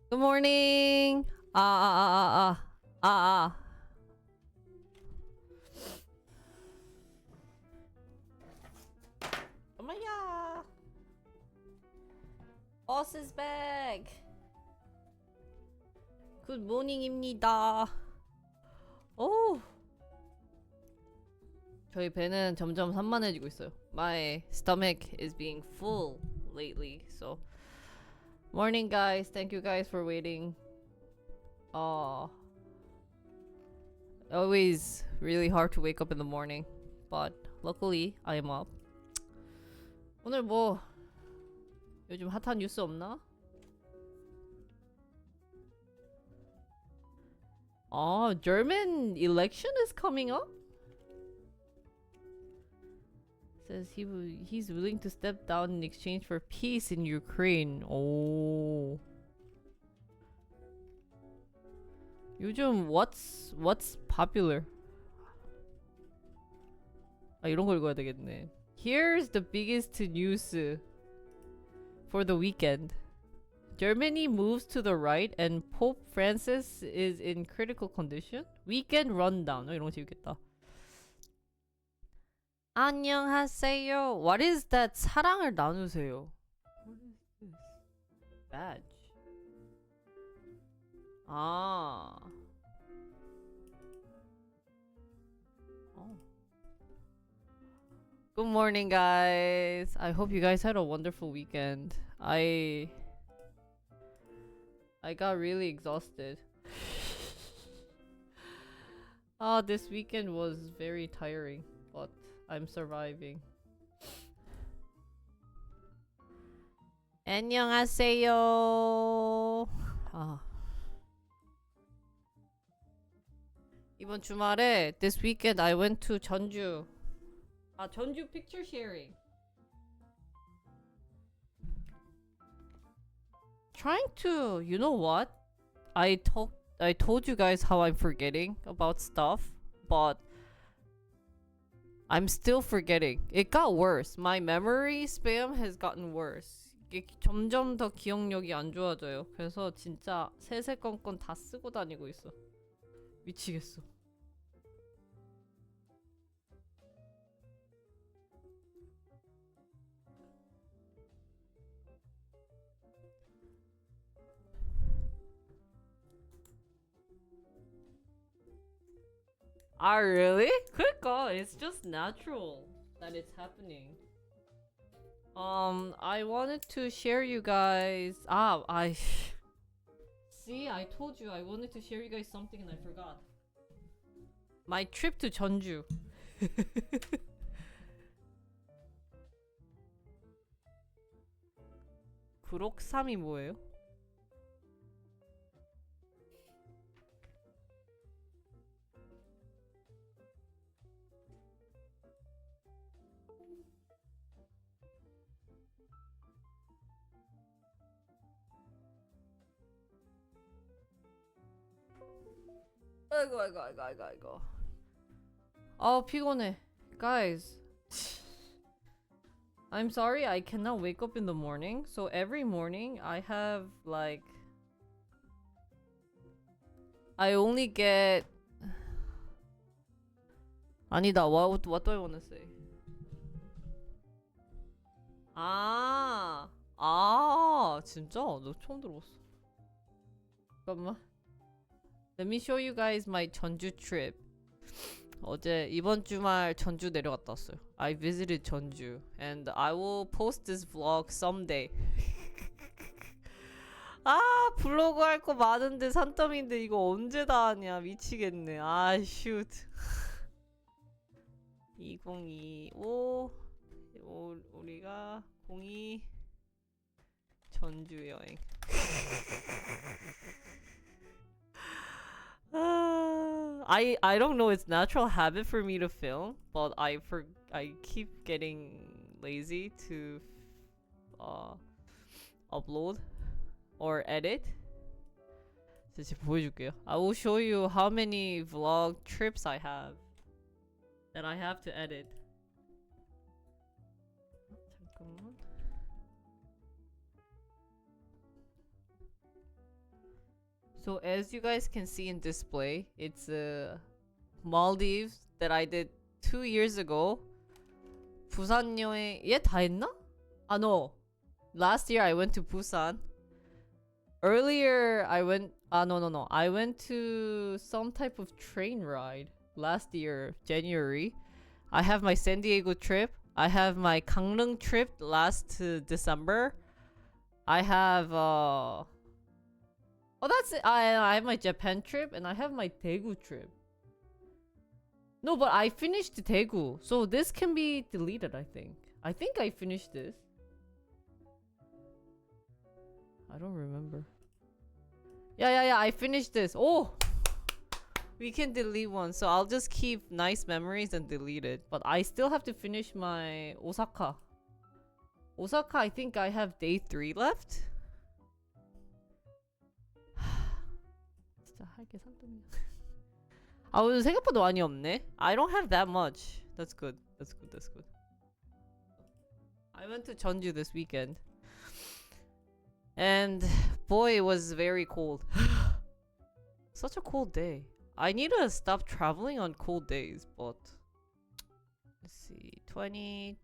Good morning. 엄마야. Boss is back. Good morning입니다. 오. 저희 배는 점점 산만해지고 있어요. My stomach is being full lately, so. Morning, guys. Thank you guys for waiting. Always really hard to wake up in the morning, but luckily I am up. 오늘 뭐 요즘 핫한 뉴스 없나? German election is coming up? Says he's willing to step down in exchange for peace in Ukraine. 오. 요즘 what's popular? 이런 거 읽어야 되겠네. Here's the biggest news for the weekend. Germany moves to the right and Pope Francis is in critical condition. Weekend rundown. 이런 거 재밌겠다. 안녕하세요. What is that? 사랑을 나누세요. What is this? Badge. Oh. Good morning, guys. I hope you guys had a wonderful weekend. I got really exhausted. This weekend was very tiring, but I'm surviving. 안녕하세요. 이번 주말에 this weekend I went to JeonJu. JeonJu picture sharing. Trying to, you know what? I told you guys how I'm forgetting about stuff, but I'm still forgetting. It got worse. My memory spam has gotten worse. 이게 점점 더 기억력이 안 좋아져요. 그래서 진짜 세세건건 다 쓰고 다니고 있어. 미치겠어. Really? 그러니까 it's just natural that it's happening. I wanted to share you guys. See, I told you I wanted to share you guys something and I forgot. My trip to JeonJu. 구록삼이 뭐예요? 아이고. 피곤해. Guys. I'm sorry I cannot wake up in the morning. So every morning I have like I only get 아니다. What do I want to say? 진짜? 너 처음 들어봤어. 잠깐만. Let me show you guys my JeonJu trip. 이번 주말 전주 내려갔다 왔어요. I visited JeonJu and I will post this vlog someday. 블로그 할 거 많은데 산더미인데 이거 언제 다 하냐. 미치겠네. 슛. 2025 우리가 02 전주 여행. I don't know. It's natural habit for me to film, but I keep getting lazy to upload or edit. 이제 보여줄게요. I will show you how many vlog trips I have that I have to edit. 잠깐만. So as you guys can see in display, it's Maldives that I did 2 years ago. 부산 여행 얘 다 했나? Ah no. Last year I went to Busan. Earlier I went no. I went to some type of train ride last year, January. I have my San Diego trip. I have my Gangneung trip last December. I have that's it. I have my Japan trip and I have my Daegu trip. No, but I finished Daegu, so this can be deleted, I think. I think I finished this. I don't remember. Yeah, I finished this. Oh! We can delete one, so I'll just keep nice memories and delete it. But I still have to finish my Osaka. Osaka, I think I have day 3 left. 진짜 할게 산더미. 아, 오늘 생각보다 많이 없네. I don't have that much. That's good. I went to JeonJu this weekend. And boy, it was very cold. Such a cold day. I need to stop traveling on cold days, but let's see. 20.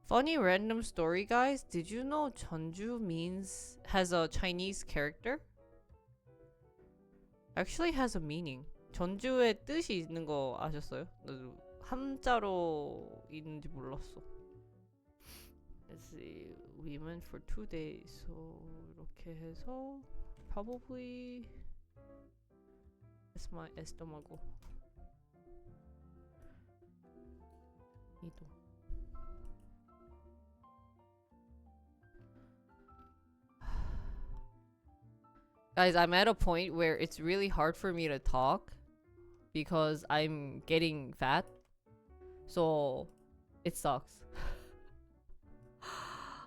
Funny random story, guys. Did you know JeonJu has a Chinese character? Actually has a meaning. 전주의 뜻이 있는 거 아셨어요? 한자로 있는지 몰랐어. Let's see. We went for 2 days. So 이렇게 해서 probably it's my estómago. 이동. Guys, I'm at a point where it's really hard for me to talk because I'm getting fat. So it sucks.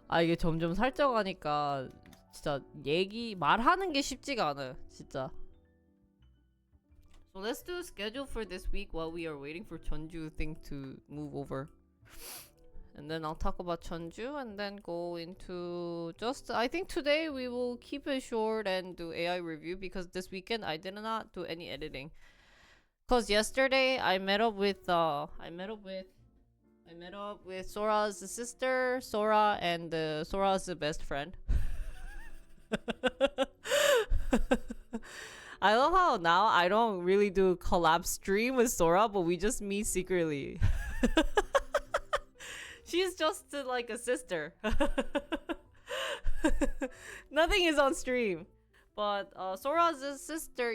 아, 이게 점점 살쪄가니까 진짜 말하는 게 쉽지가 않아요. 진짜. So let's do a schedule for this week while we are waiting for JeonJu thing to move over. And then I'll talk about JeonJu and then go into I think today we will keep it short and do AI review because this weekend I did not do any editing. Cause yesterday I met up with Sora's sister, Sora, and Sora's best friend. I love how now I don't really do collab stream with Sora, but we just meet secretly. She's just like a sister. Nothing is on stream. But Sora's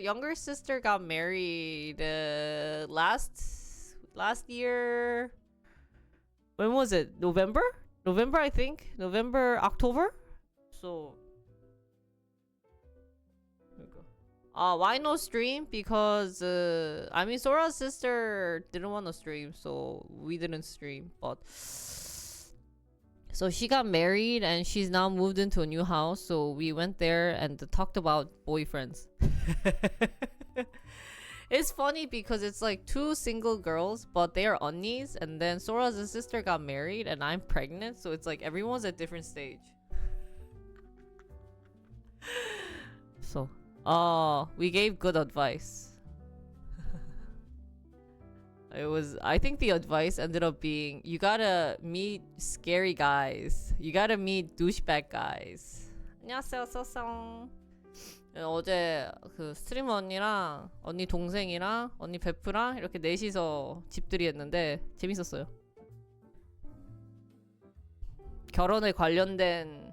younger sister got married last year. When was it? November, I think. October. So why no stream? Because Sora's sister didn't want to stream, so we didn't stream. But so she got married and she's now moved into a new house. So we went there and talked about boyfriends. It's funny because it's like 2 single girls, but they are 언니es. And then Sora's sister got married and I'm pregnant. So it's like everyone's at different stage. So, we gave good advice. I think the advice ended up being, you gotta meet scary guys. You gotta meet douchebag guys. 안녕하세요, 소송. 어제 그 스트리머 언니랑 언니 동생이랑 언니 베프랑 이렇게 넷이서 집들이 했는데 재밌었어요. 결혼에 관련된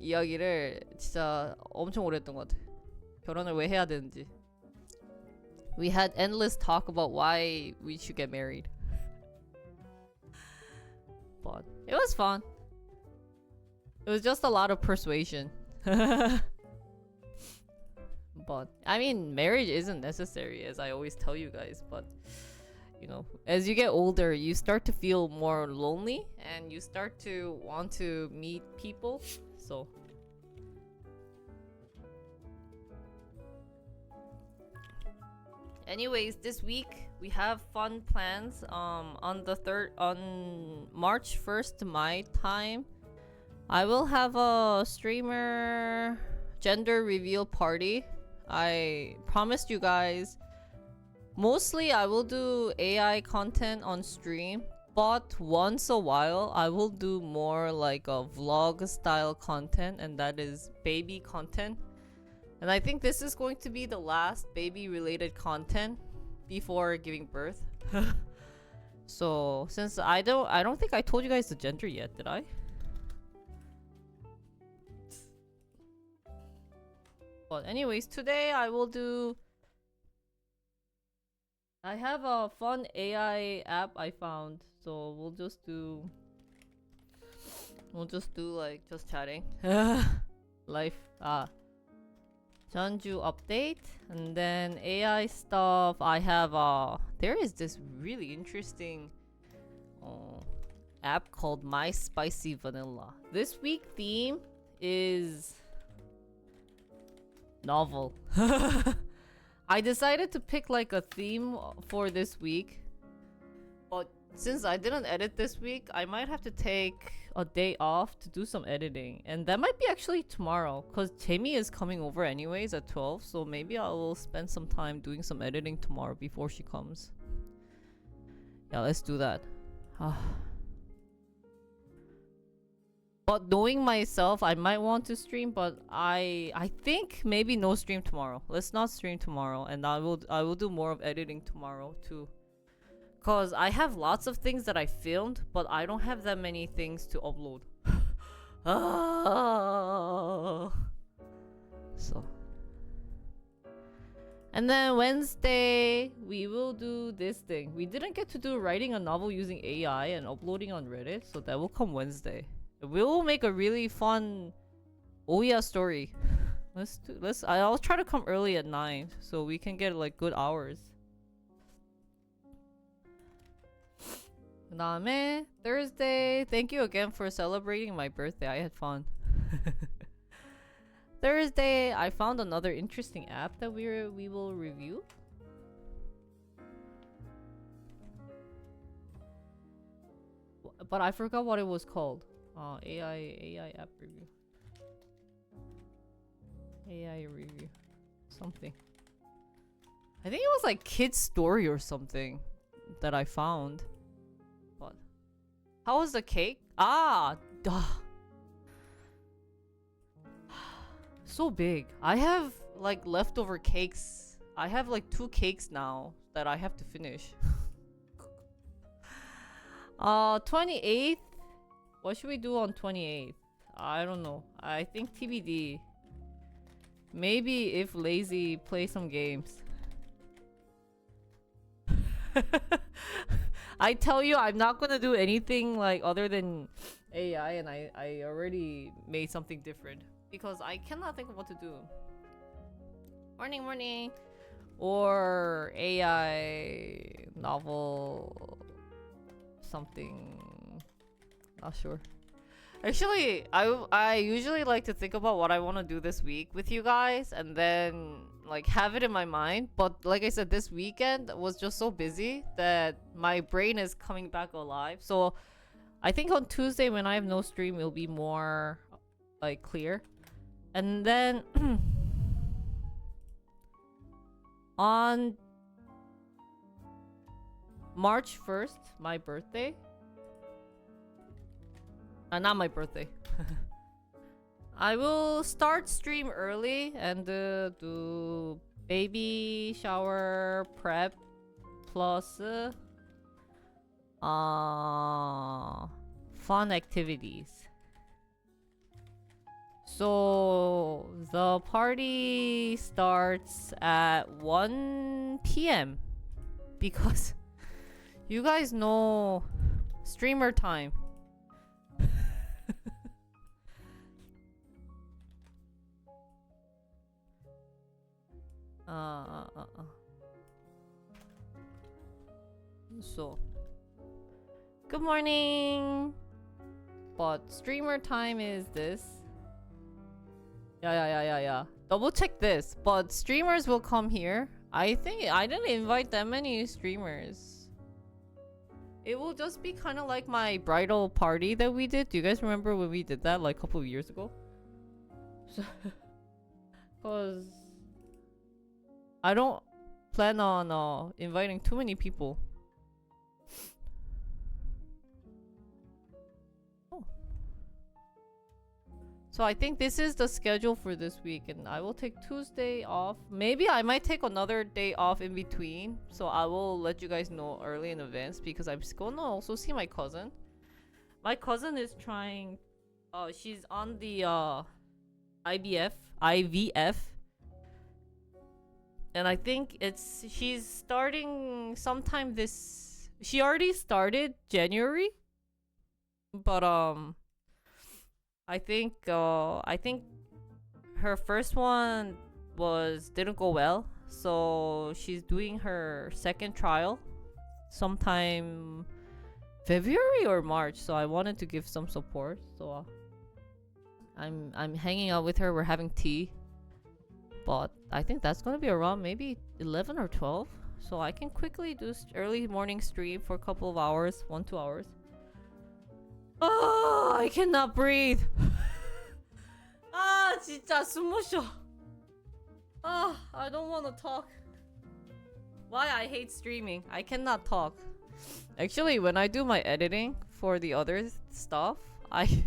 이야기를 진짜 엄청 오래 했던 것 같아. 결혼을 왜 해야 되는지. We had endless talk about why we should get married. But it was fun. It was just a lot of persuasion. But I mean, marriage isn't necessary, as I always tell you guys. But you know, as you get older, you start to feel more lonely, and you start to want to meet people. So. Anyways, this week we have fun plans. On March 1st, my time, I will have a streamer gender reveal party. I promised you guys. Mostly, I will do AI content on stream, but once a while, I will do more like a vlog style content, and that is baby content. And I think this is going to be the last baby related content before giving birth. So since I don't think I told you guys the gender yet, did I? But anyways, today I have a fun AI app I found, so we'll just do like just chatting. Life JeonJu update, and then AI stuff. I have there is this really interesting app called My Spicy Vanilla. This week theme is novel. I decided to pick like a theme for this week, but since I didn't edit this week, I might have to take a day off to do some editing, and that might be actually tomorrow, because Jamie is coming over anyways at 12, so maybe I will spend some time doing some editing tomorrow before she comes. Yeah, let's do that. But knowing myself, I might want to stream, but I think maybe no stream tomorrow. Let's not stream tomorrow, and I will do more of editing tomorrow too. Cause I have lots of things that I filmed, but I don't have that many things to upload. So. And then Wednesday, we will do this thing. We didn't get to do writing a novel using AI and uploading on Reddit, so that will come Wednesday. We will make a really fun Oya story. I'll try to come early at 9, so we can get like good hours. 그다음에 Thursday, thank you again for celebrating my birthday. I had fun. Thursday, I found another interesting app that we will review. But I forgot what it was called. AI app review. AI review. Something. I think it was like Kid's Story or something that I found. What? How was the cake? So big. I have like leftover cakes. I have like 2 cakes now that I have to finish. 28th. What should we do on 28th? I don't know. I think TBD. Maybe if lazy, play some games. I tell you, I'm not gonna do anything like other than AI, and I already made something different because I cannot think of what to do. Morning. Or AI novel something. Not sure. Actually, I usually like to think about what I want to do this week with you guys and then like have it in my mind. But like I said, this weekend was just so busy that my brain is coming back alive. So I think on Tuesday when I have no stream, it'll be more like clear. And then on March 1st, my birthday. Not my birthday. I will start stream early and do baby shower prep plus fun activities. So the party starts at 1 p.m. because you guys know streamer time. So, good morning. But streamer time is this. Yeah. Double check this. But streamers will come here. I think I didn't invite that many streamers. It will just be kind of like my bridal party that we did. Do you guys remember when we did that like a couple of years ago? Cause I don't plan on inviting too many people. Oh. So I think this is the schedule for this week, and I will take Tuesday off. Maybe I might take another day off in between. So I will let you guys know early in advance because I'm gonna also see my cousin. My cousin is trying. She's on the IVF, and I think she's starting sometime this. She already started January, but I think her first one didn't go well, so she's doing her second trial sometime February or March. So I wanted to give some support. So I'm hanging out with her. We're having tea, but I think that's gonna be around maybe 11 or 12. So I can quickly do early morning stream for a couple of hours, 1-2 hours. Oh, I cannot breathe. 아, 진짜 숨 못 쉬어. I don't want to talk. Why I hate streaming. I cannot talk. Actually, when I do my editing for the other stuff, I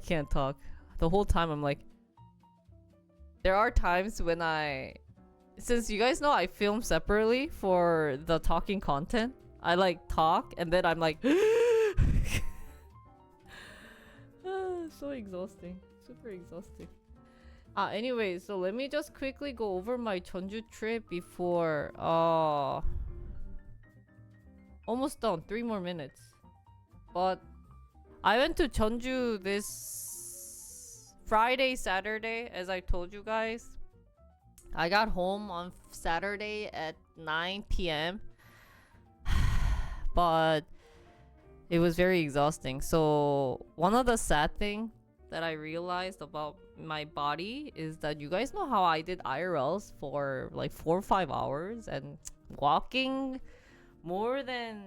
can't talk. The whole time I'm like, there are times when since you guys know I film separately for the talking content, I like talk and then I'm like so exhausting. Super exhausting. Anyway, so let me just quickly go over my JeonJu trip before almost done. 3 more minutes. But I went to JeonJu this Friday, Saturday, as I told you guys. I got home on Saturday at 9 p.m. But it was very exhausting. So one of the sad things that I realized about my body is that you guys know how I did IRLs for like 4 or 5 hours, and walking more than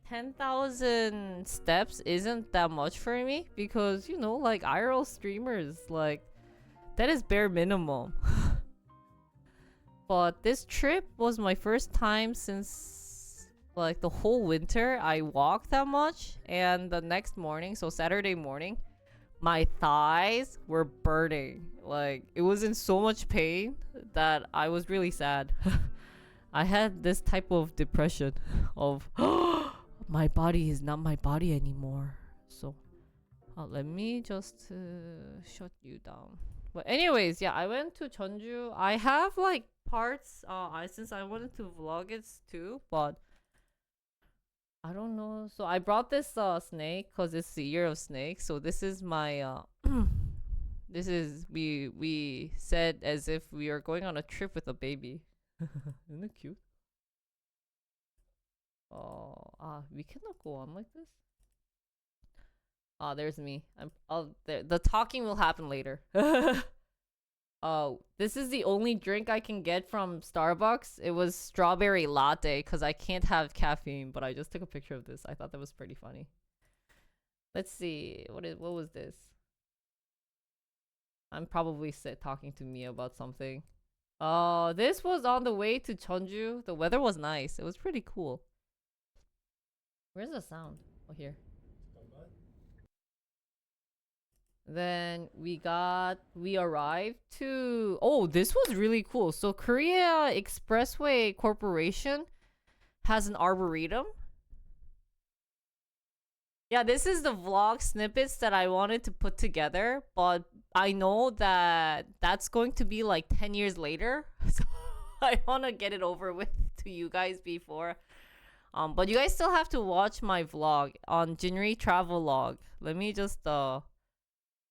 10,000 steps isn't that much for me because, you know, like IRL streamers, like that is bare minimum. But this trip was my first time since like the whole winter I walked that much, and the next morning, so Saturday morning, my thighs were burning. Like it was in so much pain that I was really sad. I had this type of depression of my body is not my body anymore. So let me just shut you down. But anyways, yeah, I went to JeonJu. I have like parts since I wanted to vlog it too, but I don't know. So I brought this snake because it's the year of snake. So this is my this is we said as if we are going on a trip with a baby. Isn't it cute? We cannot go on like this. There's me. The talking will happen later. This is the only drink I can get from Starbucks. It was strawberry latte because I can't have caffeine, but I just took a picture of this. I thought that was pretty funny. Let's see. What was this? I'm probably talking to Mia about something. This was on the way to JeonJu. The weather was nice. It was pretty cool. Where's the sound? Oh, here. Then we arrived to, this was really cool. So Korea Expressway Corporation has an arboretum. Yeah, this is the vlog snippets that I wanted to put together, but I know that that's going to be like 10 years later. So I want to get it over with to you guys before. But you guys still have to watch my vlog on Jinri Travel Log. Let me just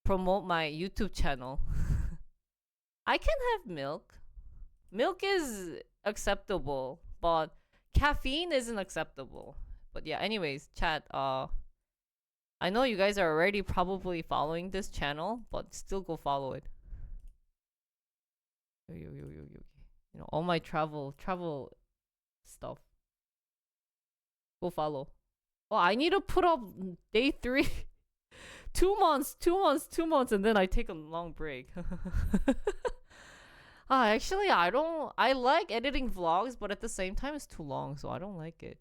promote my YouTube channel. I can have milk. Milk is acceptable, but caffeine isn't acceptable. But yeah, anyways, chat, I know you guys are already probably following this channel, but still go follow it. You know, all my travel stuff. Go follow. Oh, I need to put up day 3. 2 months, and then I take a long break. Actually, I like editing vlogs, but at the same time, it's too long, so I don't like it.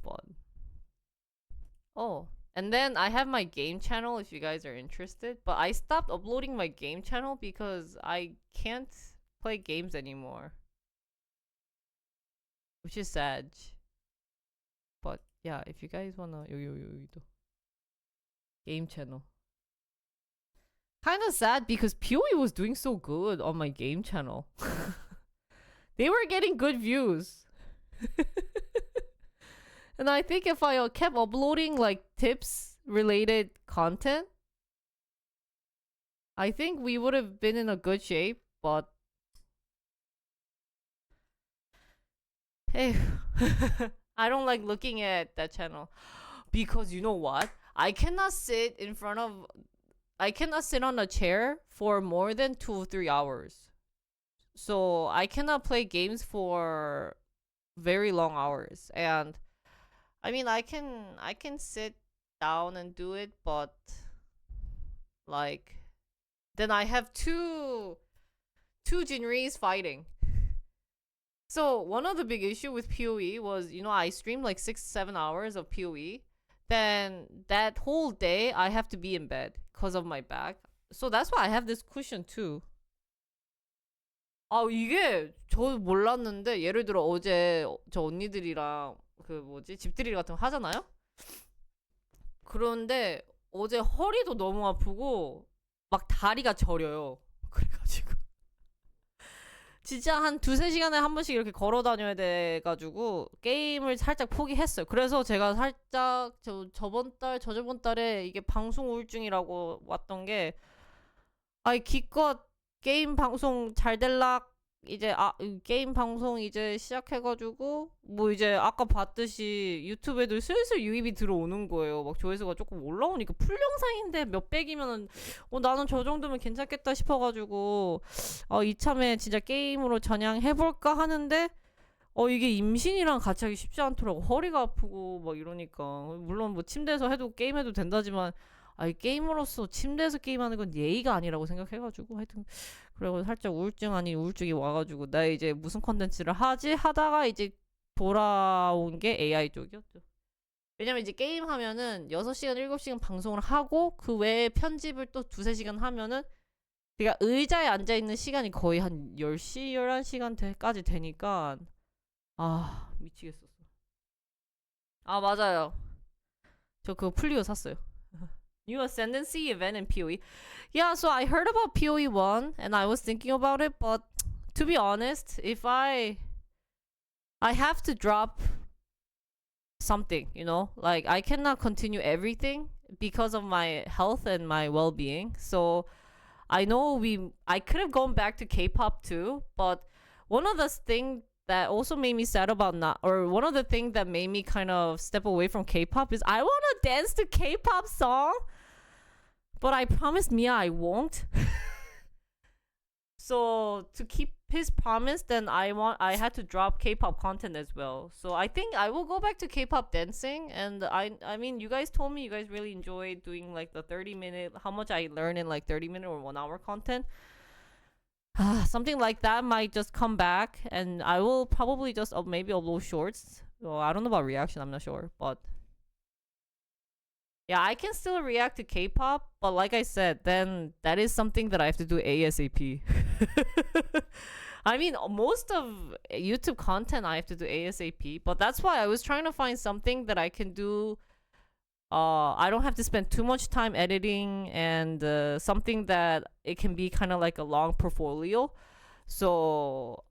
But, oh, and then I have my game channel if you guys are interested, but I stopped uploading my game channel because I can't play games anymore. Which is sad. But, yeah, if you guys wanna, game channel. Kind of sad because PoE was doing so good on my game channel. They were getting good views. And I think if I kept uploading like tips related content, I think we would have been in a good shape, but hey, I don't like looking at that channel because you know what? I cannot sit on a chair for more than 2 or 3 hours. So I cannot play games for very long hours. And I mean I can sit down and do it, but like then I have two Jinris fighting. So one of the big issue with PoE was, you know, I streamed like 6-7 hours of PoE. Then that whole day I have to be in bed because of my back. So that's why I have this cushion too. 이게 저 몰랐는데 예를 들어 어제 저 언니들이랑 그 뭐지 집들이 같은 거 하잖아요. 그런데 어제 허리도 너무 아프고 막 다리가 저려요. 그래가지고 진짜 한 2-3시간에 한 번씩 이렇게 걸어 다녀야 돼가지고 게임을 살짝 포기했어요. 그래서 제가 살짝 저저번 달에 이게 방송 우울증이라고 왔던 게 기껏 게임 방송 잘 될락 이제 게임 방송 이제 시작해가지고 뭐 이제 아까 봤듯이 유튜브에도 슬슬 유입이 들어오는 거예요. 막 조회수가 조금 올라오니까 풀 영상인데 몇백이면은 나는 저 정도면 괜찮겠다 싶어가지고 이참에 진짜 게임으로 전향해볼까 하는데 이게 임신이랑 같이 하기 쉽지 않더라고. 허리가 아프고 막 이러니까. 물론 뭐 침대에서 해도 게임해도 된다지만 게임으로서 침대에서 게임하는 건 예의가 아니라고 생각해가지고 하여튼 그리고 살짝 우울증 아닌 우울증이 와가지고 나 이제 무슨 컨텐츠를 하지 하다가 이제 돌아온 게 AI 쪽이었죠. 왜냐면 이제 게임 하면은 6시간 7시간 방송을 하고 그 외에 편집을 또 2-3시간 하면은 그러니까 의자에 앉아있는 시간이 거의 한 10시 11시간까지 되니까 미치겠었어. 맞아요. 저 그거 플리오 샀어요. New Ascendancy event in PoE. Yeah, so I heard about PoE 1 and I was thinking about it, but to be honest, if I have to drop something, you know? Like I cannot continue everything because of my health and my well-being. So I know I could have gone back to K-pop too, but one of the things that also made me sad about one of the things that made me kind of step away from K-pop is I want to dance to K-pop song, but I promised Mia I won't. So to keep his promise, then I had to drop K-pop content as well. So I think I will go back to K-pop dancing, and I mean you guys told me you guys really enjoyed doing like the 30-minute, how much I learned in like 30-minute or 1 hour content. Something like that might just come back, and I will probably just maybe upload shorts. Well, I don't know about reaction, I'm not sure, but yeah, I can still react to K-pop, but like I said, then that is something that I have to do ASAP. I mean, most of YouTube content I have to do ASAP, but that's why I was trying to find something that I can do. I don't have to spend too much time editing, and something that it can be kind of like a long portfolio. So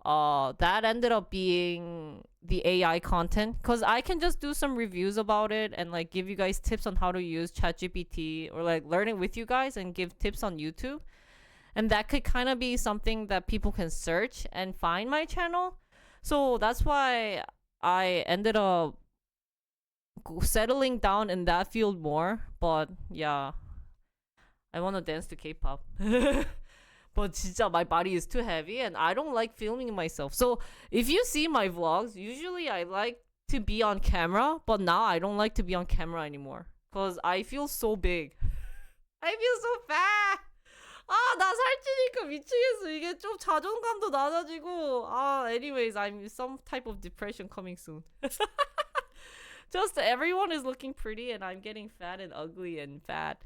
that ended up being the AI content, because I can just do some reviews about it and like give you guys tips on how to use ChatGPT, or like learn it with you guys and give tips on YouTube. And that could kind of be something that people can search and find my channel. So that's why I ended up settling down in that field more. But yeah, I want to dance to K-pop. But 진짜 my body is too heavy and I don't like filming myself. So if you see my vlogs, usually I like to be on camera, but now I don't like to be on camera anymore because I feel so big. I feel so fat. 아, 나 살찌니까 미치겠어. 이게 좀 자존감도 낮아지고. 아, anyways, I'm some type of depression coming soon. Just everyone is looking pretty and I'm getting fat and ugly and fat.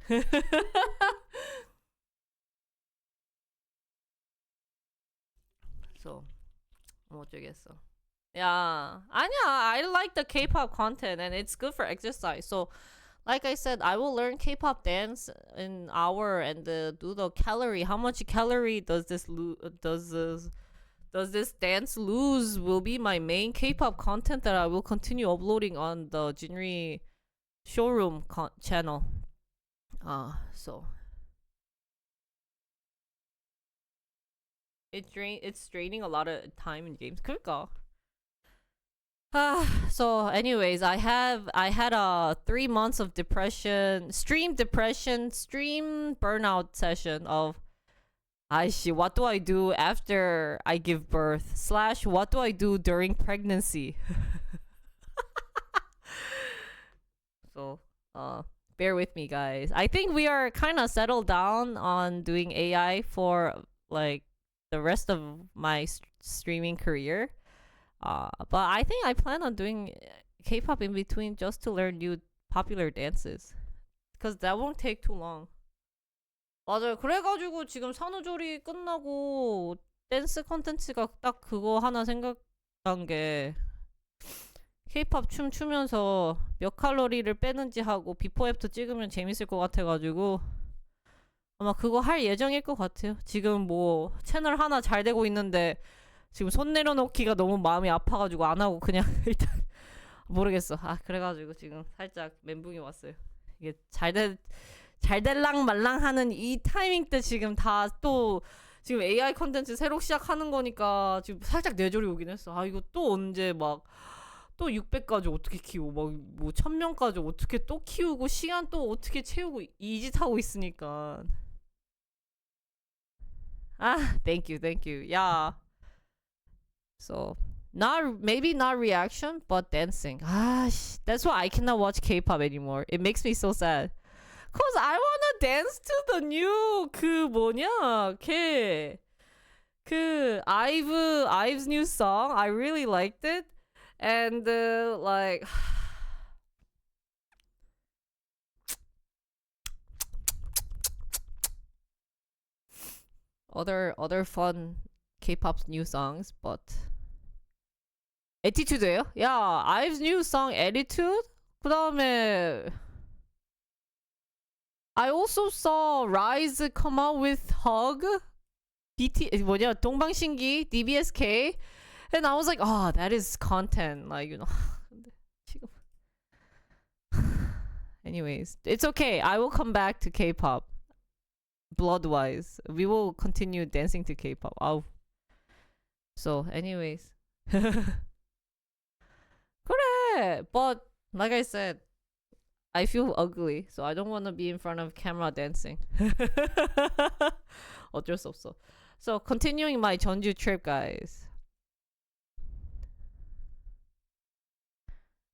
So, 어쩌겠어. Yeah, 아니야. I like the K-pop content and it's good for exercise. So, like I said, I will learn K-pop dance in an hour and do the calorie. How much calorie does this dance lose? Will be my main K-pop content that I will continue uploading on the Jinri showroom channel. So it's draining a lot of time in games. 그러니까. So anyways, I had a 3 months of stream burnout session of what do I do after I give birth / what do I do during pregnancy. So bear with me, guys. I think we are kind of settled down on doing AI for like the rest of my streaming career. But I think I plan on doing K-pop in between just to learn new popular dances, because that won't take too long. 맞아요. 그래가지고 지금 산후조리 끝나고 댄스 컨텐츠가 딱 그거 하나 생각난 게 K-pop 춤 추면서 몇 칼로리를 빼는지 하고 비포 애프터 찍으면 재밌을 것 같아가지고 아마 그거 할 예정일 것 같아요. 지금 뭐 채널 하나 잘 되고 있는데 지금 손 내려놓기가 너무 마음이 아파가지고 안 하고 그냥 일단 모르겠어. 그래가지고 지금 살짝 멘붕이 왔어요. 이게 잘 될랑 말랑 하는 이 타이밍 때 지금 다 또 지금 AI 컨텐츠 새로 시작하는 거니까 지금 살짝 뇌절이 오긴 했어. 이거 또 언제 막 또 600까지 어떻게 키우고 막 뭐 1000명까지 어떻게 또 키우고 시간 또 어떻게 채우고 이 짓 하고 있으니까. thank you. Yeah. So maybe not reaction, but dancing. That's why I cannot watch K-pop anymore. It makes me so sad. Cause I wanna dance to the new Ive's new song. I really liked it, and like. Other fun K-pop's new songs, but Attitude예요? Yeah, Ive's new song Attitude. 그다음에 I also saw Rise come out with Hug. 동방신기 DBSK, and I was like, that is content, like 지금. Anyways, it's okay. I will come back to K-pop. Blood-wise, we will continue dancing to K-pop. So, anyways. 그래! But, like I said, I feel ugly, so I don't want to be in front of camera dancing. 어쩔 수 없어. So, continuing my JeonJu trip, guys.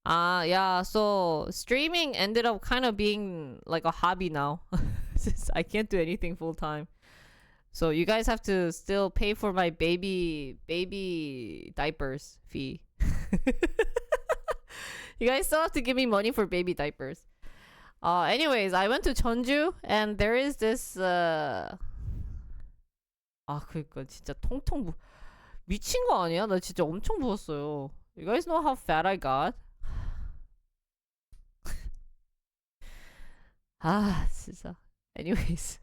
Yeah, so streaming ended up kind of being like a hobby now. Since I can't do anything full time. So you guys have to still pay for my baby diapers fee. You guys still have to give me money for baby diapers. Anyways, I went to JeonJu and there is this 그니까 진짜 통통 미친 거 아니야? 나 진짜 엄청 부었어요. You guys know how fat I got? 진짜. Anyways,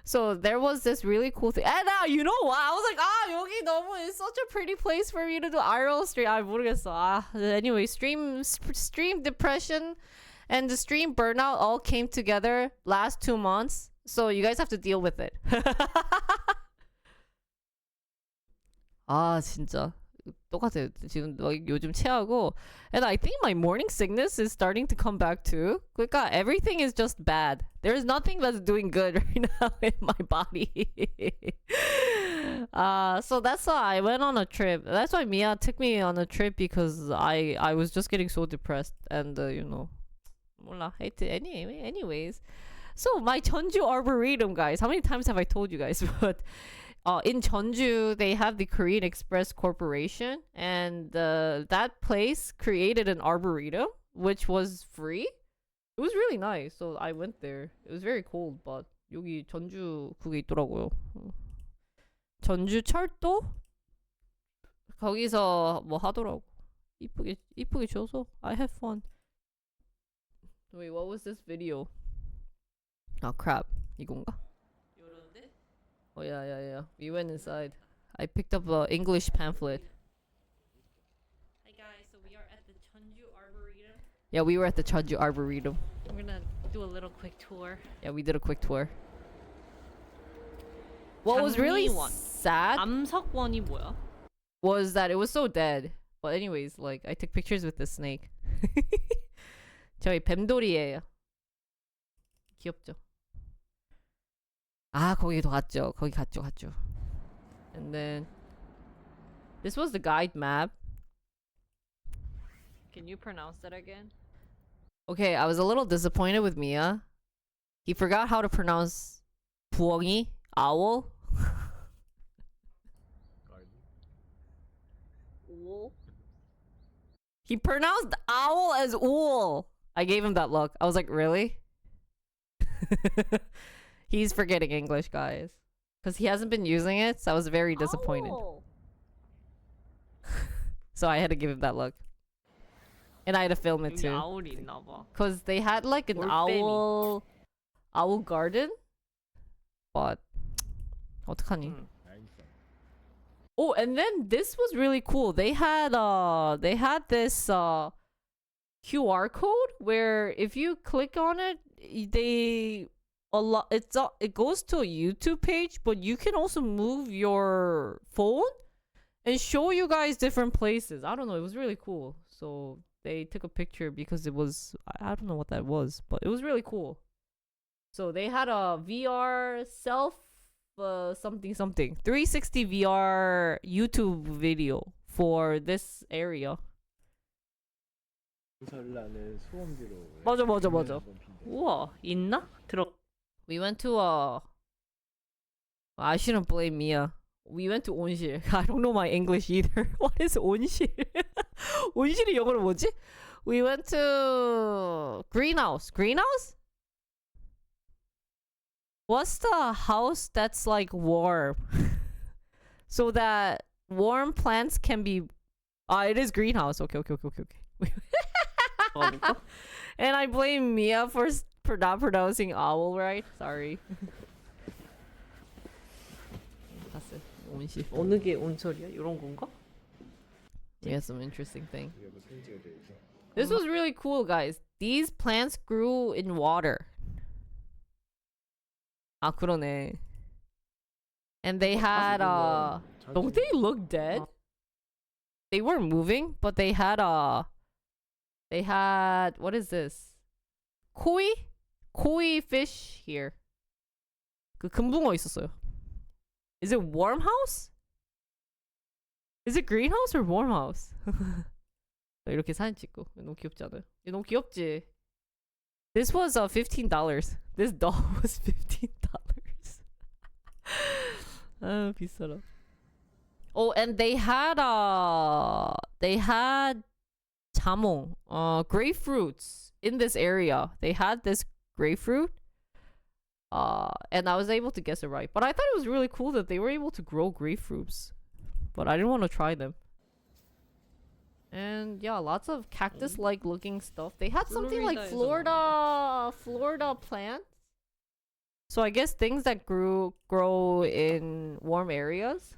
so there was this really cool thing. And you know what? I was like, 여기 너무 it's such a pretty place for me to do IRL stream. 모르겠어. Anyway, stream depression and the stream burnout all came together last 2 months. So you guys have to deal with it. 진짜 똑같아요. 지금 요즘 체하고 and I think my morning sickness is starting to come back too. 그러니까 everything is just bad. There's nothing that's doing good right now in my body. So that's why I went on a trip. That's why Mia took me on a trip because I was just getting so depressed and you know 몰라. Anyways. So my Jeonju Arboretum, guys. How many times have I told you guys? But in Jeonju, they have the Korean Express Corporation, and that place created an arboretum, which was free. It was really nice. So I went there. It was very cold, but 여기 전주 그게 있더라고요. 전주 철도 거기서 뭐 하더라고. 이쁘게 줘서 I had fun. Wait, what was this video? Oh crap, 이건가? Oh yeah. We went inside. I picked up a English pamphlet. Hi guys, so we are at the JeonJu Arboretum. Yeah, we were at the Jeonju Arboretum. We're gonna do a little quick tour. Yeah, we did a quick tour. What was really 장미원. sad 암석원이 뭐야? was that it was so dead. But anyways, like I took pictures with the snake. 저희 뱀돌이에요. 귀엽죠? 아, 거기도 갔죠. 거기 갔죠. And then this was the guide map. Can you pronounce that again? Okay, I was a little disappointed with Mia. He forgot how to pronounce 부엉이, owl. Wool. He pronounced owl as ool. I gave him that look. I was like, really? He's forgetting English, guys. Because he hasn't been using it, so I was very disappointed. Owl. So I had to give him that look. And I had to film it 여기 too. 아울이 있나 봐. Because they had like an 올빼미. owl garden. But 어떡하니? Oh, and then this was really cool. They had this QR code where if you click on it, it goes to a YouTube page, but you can also move your phone and show you guys different places. I don't know, it was really cool. So they took a picture because it was, I don't know what that was, but it was really cool. So they had a VR something 360 VR YouTube video for this area. 맞아. 우와, 있나? We went to I shouldn't blame Mia. We went to 온실. I don't know my English either. What is 온실? 온실이 영어로 뭐지? We went to greenhouse. Greenhouse? What's the house that's like warm? So that warm plants can be it is greenhouse. Okay. And I blame Mia for not pronouncing owl right. Sorry. 봤어요. 온실. 어느 게 온철이야? 이런 건가? Yeah, some interesting thing. This was really cool, guys. These plants grew in water. 아, 그러네. And they had don't they look dead? They weren't moving, but they had what is this? Koi fish here. 그 금붕어 있었어요. Is it warm house? Is it greenhouse or warm house? 이렇게 사진 찍고 너무 귀엽지 않아요? 너무 귀엽지? This was $15. This doll was $15. 아, 비싸라. Oh, and they had 자몽, grapefruits in this area. They had this grapefruit. And I was able to guess it right. But I thought it was really cool that they were able to grow grapefruits. But I didn't want to try them. And yeah, lots of cactus-like looking stuff. They had something like Florida plants. So I guess things that grow in warm areas.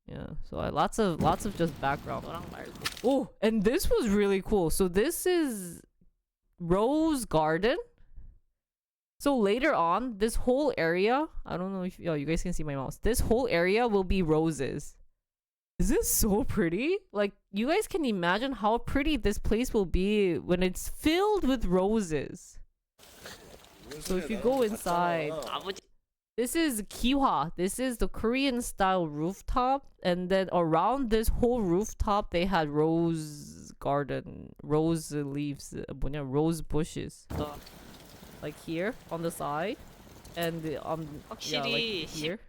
Yeah, so lots of just background. Oh, and this was really cool. So this is Rose Garden. So later on, this whole area, I don't know if you guys can see my mouse. This whole area will be roses. Is this so pretty? Like, you guys can imagine how pretty this place will be when it's filled with roses. So if you go inside, this is Kiwa. This is the Korean style rooftop, and then around this whole rooftop they had rose garden, rose leaves, rose bushes. Like here on the side, and yeah, like here.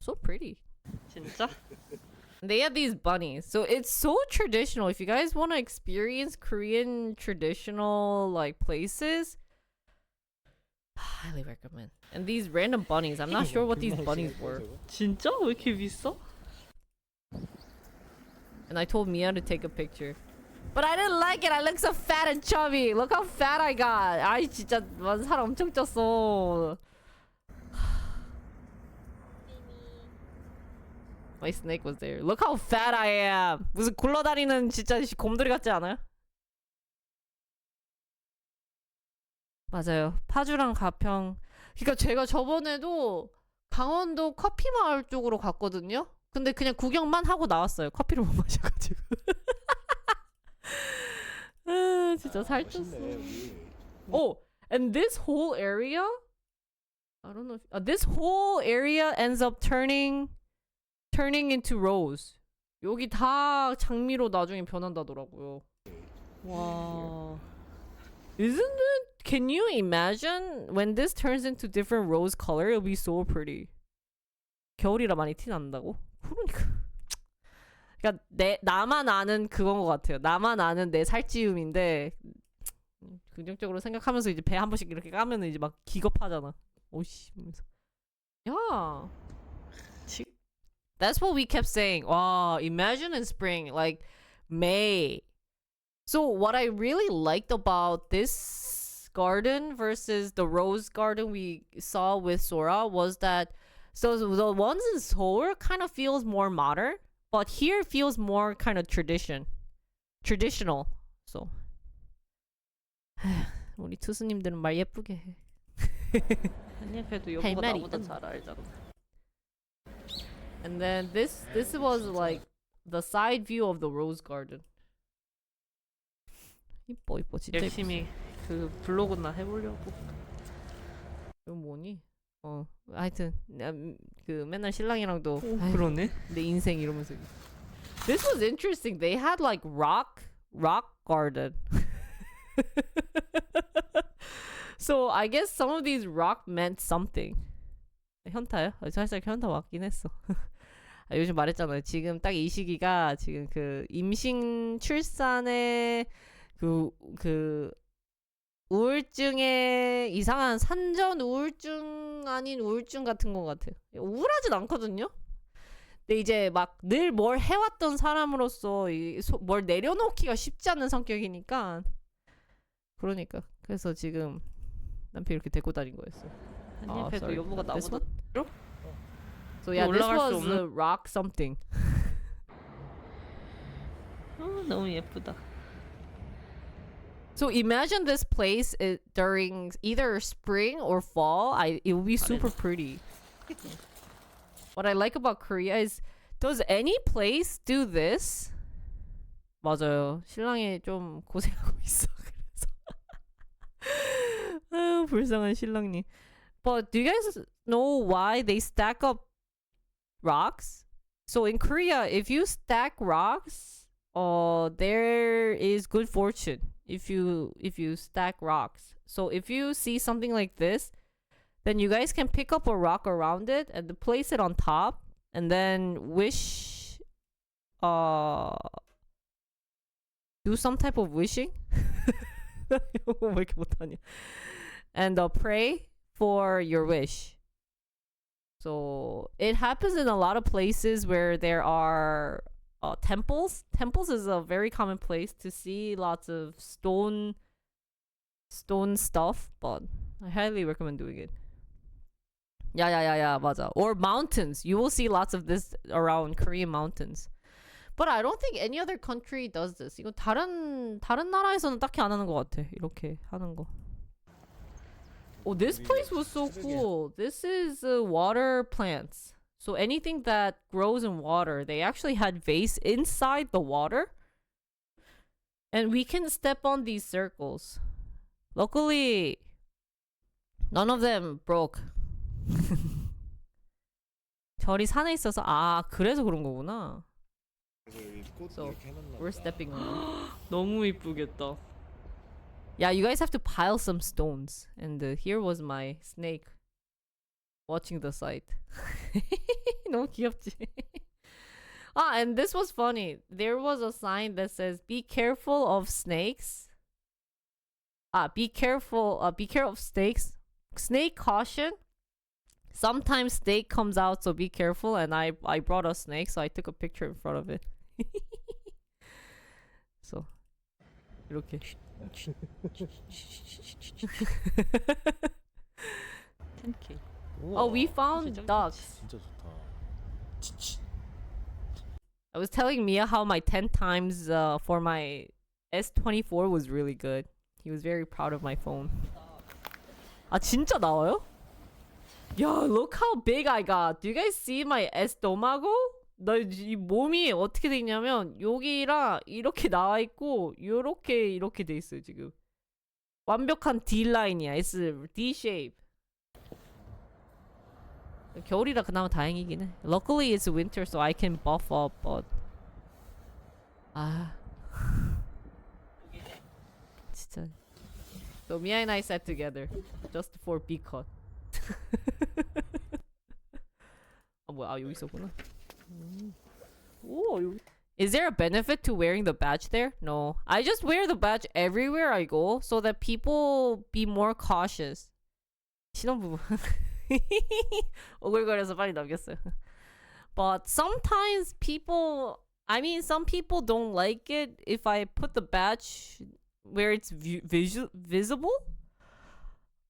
So pretty. 진짜? They have these bunnies, so it's so traditional. If you guys want to experience Korean traditional like places, highly recommend. And these random bunnies, I'm not sure what these bunnies were. 진짜? 왜 이렇게 비싸? And I told Mia to take a picture, but I didn't like it. I look so fat and chubby. Look how fat I got. 아이 진짜 살 엄청 쪘어. My snake was there. Look how fat I am. 무슨 굴러다니는 진짜 곰돌이 같지 않아요? 맞아요. 파주랑 가평. 그러니까 제가 저번에도 강원도 커피 마을 쪽으로 갔거든요. 근데 그냥 구경만 하고 나왔어요. 커피를 못 마셔가지고. 아, 진짜 살쪘어. Oh, and this whole area? I don't know. This whole area ends up turning into rose. 여기 다 장미로 나중에 변한다더라고요. 와. Isn't it? Can you imagine when this turns into different rose color? It'll be so pretty. 겨울이라 많이 티 난다고? 그러니까. 그러니까 나만 아는 그건 것 같아요. 나만 아는 내 살찌움인데 긍정적으로 생각하면서 이제 배 한 번씩 이렇게 까면은 이제 막 기겁하잖아. 오씨. 야. That's what we kept saying. Wow, imagine in spring, like May. So what I really liked about this garden versus the rose garden we saw with Sora was that so the ones in Seoul kind of feels more modern, but here feels more kind of traditional. So 우리 투수님들은 말 예쁘게 해. 아니야 그래도 할 여보가 말이 나보다 있던데. 잘 알잖아. And then this was like the side view of the rose garden. 이뻐 진짜 이뻐. 열심히 그 블로그나 해보려고. 이건 뭐니? 하여튼 그 맨날 신랑이랑도 그러네. 내 인생 이러면서. This was interesting. They had like rock garden. So I guess some of these rock meant something. 현타요? 살짝 현타 왔긴 했어. 아, 요즘 말했잖아요. 지금 딱 이 시기가 지금 그 임신 출산에 그 우울증에 이상한 산전 우울증 아닌 우울증 같은 것 같아요. 우울하진 않거든요. 근데 이제 막 늘 뭘 해왔던 사람으로서 뭘 내려놓기가 쉽지 않은 성격이니까 그러니까 그래서 지금 남편 이렇게 데리고 다닌 거였어. 아니야 그래도 여보가 나보다 So yeah, this 올라갈 수 was 없는- rock something. 너무 예쁘다. So imagine this place during either spring or fall. It will be super pretty. What I like about Korea is, does any place do this? 맞아요. 신랑이 좀 고생하고 있어. 그래서 아유, 불쌍한 신랑님. But do you guys know why they stack up rocks? So in Korea, if you stack rocks, there is good fortune. If you stack rocks. So if you see something like this, then you guys can pick up a rock around it and place it on top and then wish do some type of wishing. 왜 이렇게 못하냐. And pray for your wish. So it happens in a lot of places where there are temples. Temples is a very common place to see lots of stone stuff, but I highly recommend doing it. Yeah, 맞아. Or mountains. You will see lots of this around Korean mountains. But I don't think any other country does this. 이거 다른 나라에서는 딱히 안 하는 것 같아. 이렇게 하는 거. Oh, this place was so cool. This is water plants. So anything that grows in water, they actually had vase inside the water. And we can step on these circles. Luckily, none of them broke. 절이 산에 있어서 그래서 그런 거구나. 그래서 여기 꽃 So, 이렇게 해놨나 We're 보다. stepping on. 너무 이쁘겠다. Yeah, you guys have to pile some stones. And here was my snake watching the sight. 너무 귀엽지? And this was funny. There was a sign that says, "Be careful of snakes." Be careful of snakes. Snake caution. Sometimes snake comes out, so be careful. And I brought a snake, so I took a picture in front of it. So, 이렇게. 10K. Oh, we found 진짜 ducks. 진짜 좋다. I was telling Mia how my 10 times for my S24 was really good. He was very proud of my phone. 진짜 나와요? Yeah, look how big I got. Do you guys see my estómago? 이 몸이 어떻게 돼 있냐면 여기랑 이렇게 나와 있고 이렇게 돼 있어요 지금. 완벽한 D 라인이야. It's D shape. 겨울이라 그나마 다행이긴 해. Luckily it's winter, so I can buff up. But 진짜. So Mia and I sat together just for B cut. 뭐야? 여기 있었구나. 오, 여기. Is there a benefit to wearing the badge there? No. I just wear the badge everywhere I go so that people be more cautious. 신혼부부. 오글거려서 빨리 넘겼어요. But sometimes some people don't like it if I put the badge where it's visible.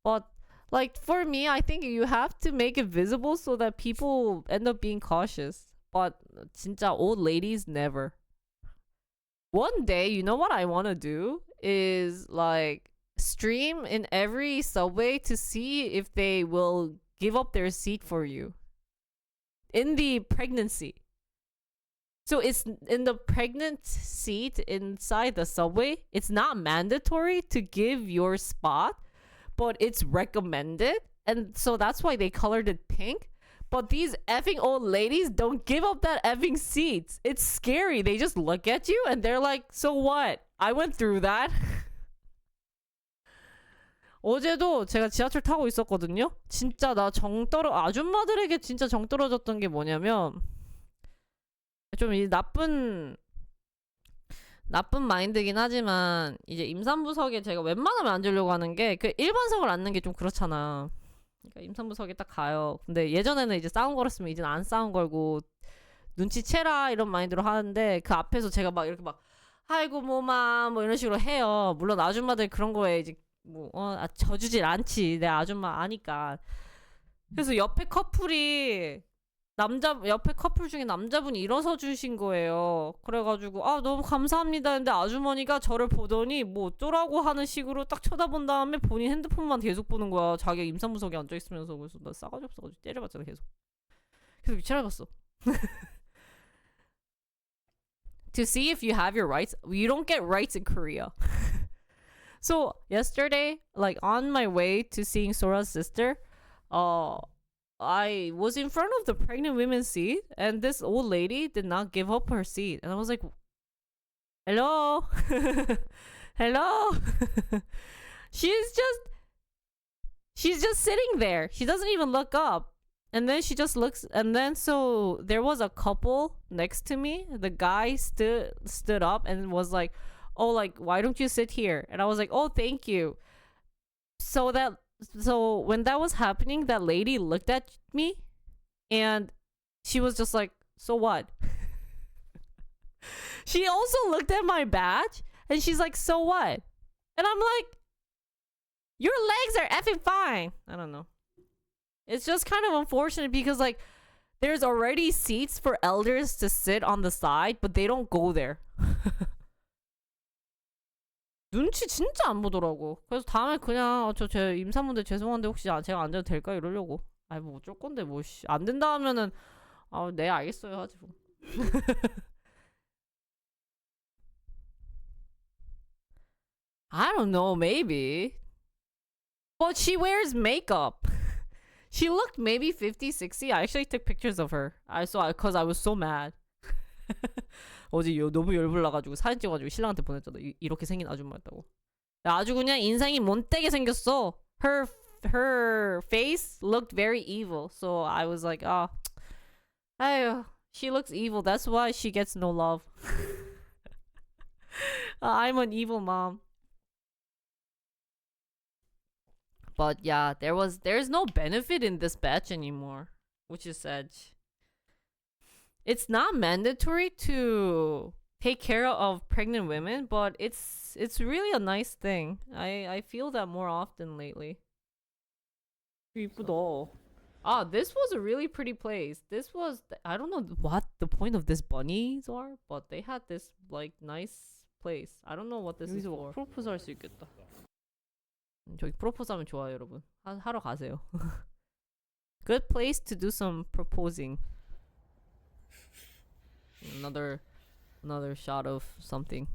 But like for me, I think you have to make it visible so that people end up being cautious. But 진짜 old ladies never. One day, you know what I want to do is like stream in every subway to see if they will give up their seat for you in the pregnancy. So it's in the pregnant seat inside the subway. It's not mandatory to give your spot, but it's recommended. And so that's why they colored it pink. But these effing old ladies don't give up that effing seats. It's scary. They just look at you and they're like, so what? I went through that. 어제도 제가 지하철 타고 있었거든요. 진짜 아줌마들에게 진짜 정 떨어졌던 게 뭐냐면 좀 이 나쁜 마인드긴 하지만 이제 임산부석에 제가 웬만하면 앉으려고 하는 게 그 일반석을 앉는 게 좀 그렇잖아. 그러니까 임산부석에 딱 가요. 근데 예전에는 이제 싸운 거였으면 이제는 안 싸운 걸고 눈치채라 이런 마인드로 하는데 그 앞에서 제가 막 이렇게 막 아이고 뭐마 뭐 이런 식으로 해요. 물론 아줌마들 그런 거에 이제 져주질 않지. 내 아줌마 아니까. 그래서 옆에 커플 중에 남자분이 일어서 주신 거예요. 그래가지고 너무 감사합니다 근데 아주머니가 저를 보더니 뭐 어쩌라고 하는 식으로 딱 쳐다본 다음에 본인 핸드폰만 계속 보는 거야. 자기가 임산부석에 앉아있으면서. 그래서 나 싸가지 없어가지고 때려봤잖아 계속 미쳐나갔어. To see if you have your rights. You don't get rights in Korea. So yesterday, like on my way to seeing Sora's sister, I was in front of the pregnant women's seat, and this old lady did not give up her seat, and I was like, "Hello, hello." She's just sitting there. She doesn't even look up, and then she just looks. And then so there was a couple next to me. The guy stood up and was like, "Oh, like why don't you sit here?" And I was like, "Oh, thank you." So when that was happening, that lady looked at me and she was just like, so what? She also looked at my badge and she's like, so what? And I'm like, your legs are effing fine. I don't know. It's just kind of unfortunate because like there's already seats for elders to sit on the side, but they don't go there. 눈치 진짜 안 보더라고. 그래서 다음에 그냥 제 임산부인데 죄송한데 혹시 제가 앉아도 될까 이러려고. 뭐 어쩔 건데 뭐 안 된다 하면은 네 알겠어요 하지 뭐. I don't know, maybe. But she wears makeup. She looked maybe 50, 60. I actually took pictures of her. I saw because I was so mad. 어제 너무 열불나가지고 사진 찍어가지고 신랑한테 보냈잖아. 이렇게 생긴 아줌마였다고. 아주 그냥 인상이 못되게 생겼어. Her face looked very evil. So I was like, 아유, she looks evil. That's why she gets no love. I'm an evil mom. But yeah, there's no benefit in this batch anymore, which is sad. It's not mandatory to take care of pregnant women, but it's really a nice thing. I feel that more often lately. 이쁘다. This was a really pretty place. This was I don't know what the point of this bunnies are, but they had this like nice place. I don't know what this is 여기서 for. 막 프로포즈 할 수 있겠다. 저기 프로포즈 하면 좋아요, 여러분. 하러 가세요. Good place to do some proposing. Another shot of something.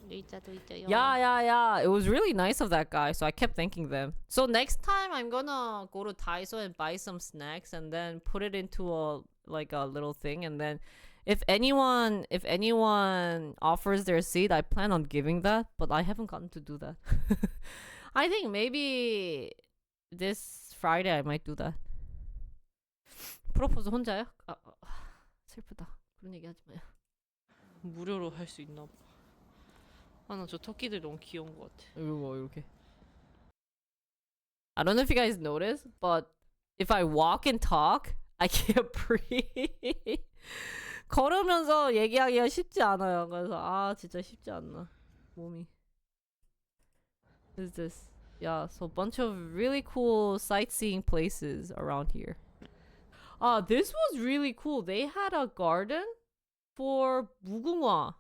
Yeah. It was really nice of that guy, so I kept thanking them. So next time I'm gonna go to Daiso and buy some snacks and then put it into a little thing, and then if anyone offers their seat, I plan on giving that, but I haven't gotten to do that. I think maybe this Friday I might do that. 프로포즈 혼자요? 슬프다. 그런 얘기 하지 마요. 무료로 할 수 있나 봐. 나 저 토끼들 너무 귀여운 것 같아. 이거 이렇게. I don't know if you guys notice, but if I walk and talk, I can't breathe. 걸으면서 얘기하기가 쉽지 않아요. 그래서 진짜 쉽지 않나 몸이. What is this? Yeah, so a bunch of really cool sightseeing places around here. This was really cool. They had a garden for 무궁화.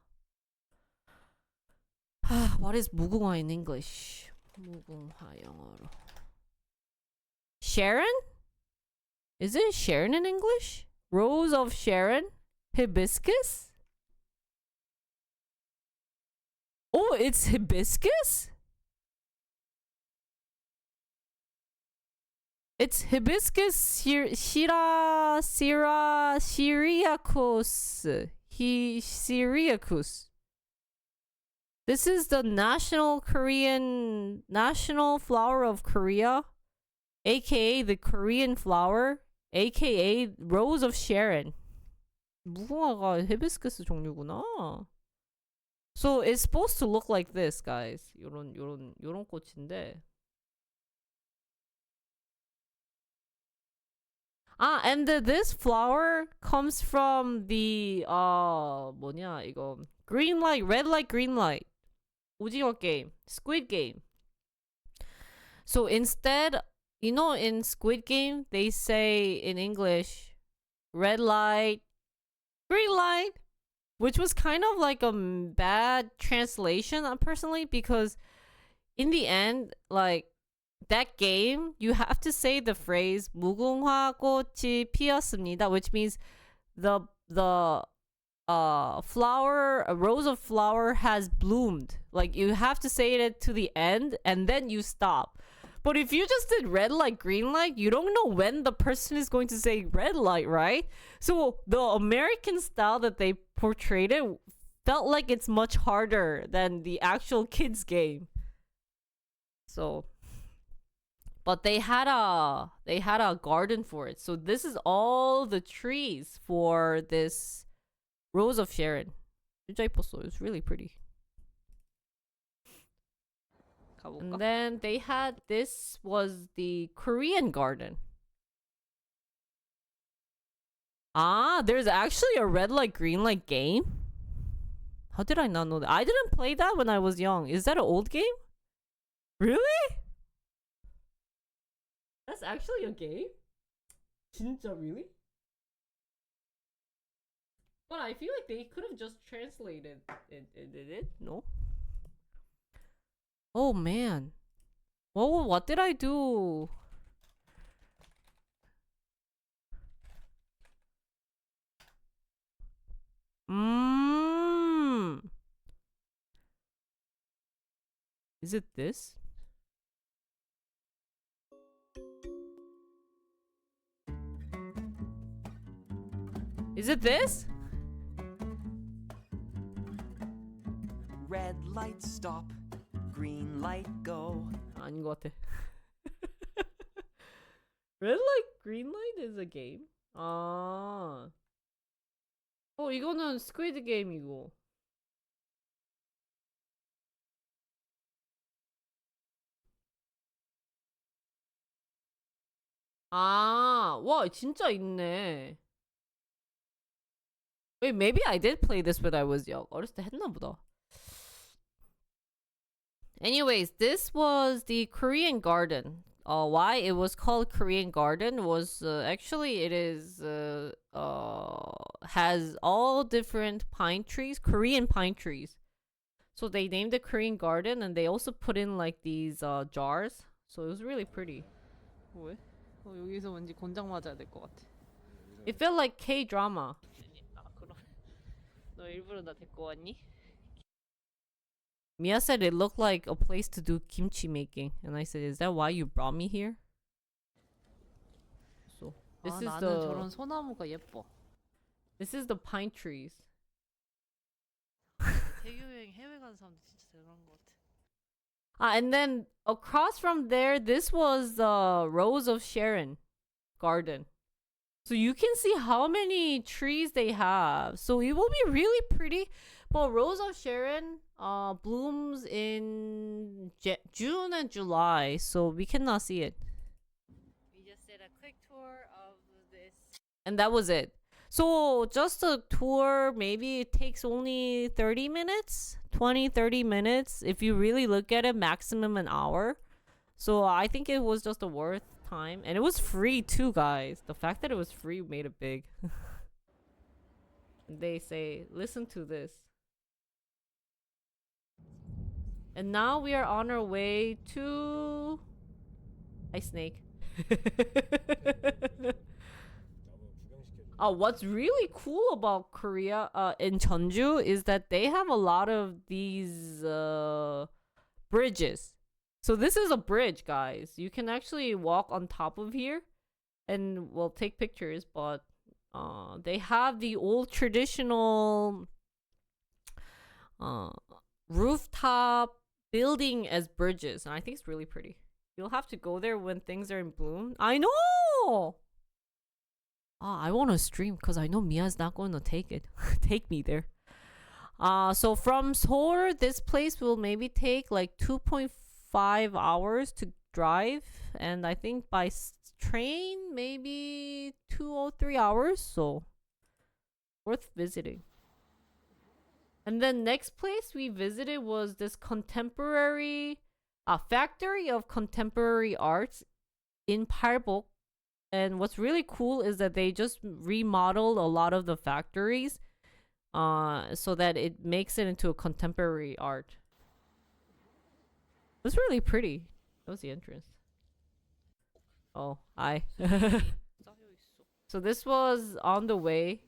What is 무궁화 in English? 무궁화 영어로. Sharon? Is it Sharon in English? Rose of Sharon? Hibiscus? Oh, it's hibiscus? It's hibiscus syriacus. This is the national flower of Korea, aka the Korean flower, aka Rose of Sharon. 무궁화가 히비스커스 종류구나. So it's supposed to look like this, guys. 요런 꽃인데. And this flower comes from the 뭐냐 이거 green light, red light, green light. 오징어 게임, Squid Game. So instead, in Squid Game, they say in English, red light, green light, which was kind of like a bad translation, personally, because in the end, like, that game, you have to say the phrase 무궁화 꽃이 피었습니다, which means the flower, a rose of flower has bloomed. Like, you have to say it to the end and then you stop. But if you just did red light, green light, you don't know when the person is going to say red light, right? So the American style that they portrayed it felt like it's much harder than the actual kids game. So, but they had a garden for it. So this is all the trees for this Rose of Sharon. 진짜 예뻤어. It was really pretty. 가볼까? And then they had, this was the Korean garden. There's actually a red light, green light game? How did I not know that? I didn't play that when I was young. Is that an old game? Really? That's actually a game? 진짜 really? But I feel like they could have just translated it. No? Oh man. What did I do? Mmm. Is it this? Is it this? Red light stop, green light go. 아닌 것 같아. Red light, green light is a game? 아. 이거는 스퀴드 게임이고. 와, 진짜 있네. Wait, maybe I did play this when I was young. 어렸을 때 했나 보다. Anyways, this was the Korean garden. Why it was called Korean garden was actually it is has all different pine trees, Korean pine trees. So they named it Korean garden, and they also put in like these jars. So it was really pretty. 왜? 여기서 왠지 곤장 맞아야 될 것 같아. It felt like K-drama. 그럼 너 일부러 나 데리고 왔니? Mia said it looked like a place to do kimchi making, and I said, "Is that why you brought me here?" So this is 나는 the 저런 소나무가 예뻐. this is the pine trees. 대교 여행 해외 가는 사람들 진짜 대단한 것 같아. And then across from there, this was the Rose of Sharon garden. So you can see how many trees they have. So it will be really pretty. But Rose of Sharon blooms in June and July, so we cannot see it. We just did a quick tour of this. And that was it. So just a tour, maybe it takes only 30 minutes, 20, 30 minutes. If you really look at it, maximum an hour. So I think it was just a worth time. And it was free too, guys. The fact that it was free made it big. They say, listen to this. And now we are on our way to... Hi, Snake. What's really cool about Korea in JeonJu is that they have a lot of these bridges. So this is a bridge, guys. You can actually walk on top of here and well take pictures, but they have the old traditional rooftop building as bridges, and I think it's really pretty. You'll have to go there when things are in bloom. I know. I want to stream because I know Mia's not going to take it. Take me there. So from Seoul, this place will maybe take like 2.5 hours to drive, and I think by train maybe 2 or 3 hours. So worth visiting. And then next place we visited was this contemporary factory of contemporary arts in Palbok. And what's really cool is that they just remodeled a lot of the factories so that it makes it into a contemporary art. It's really pretty. That was the entrance. Oh, hi. So this was on the way.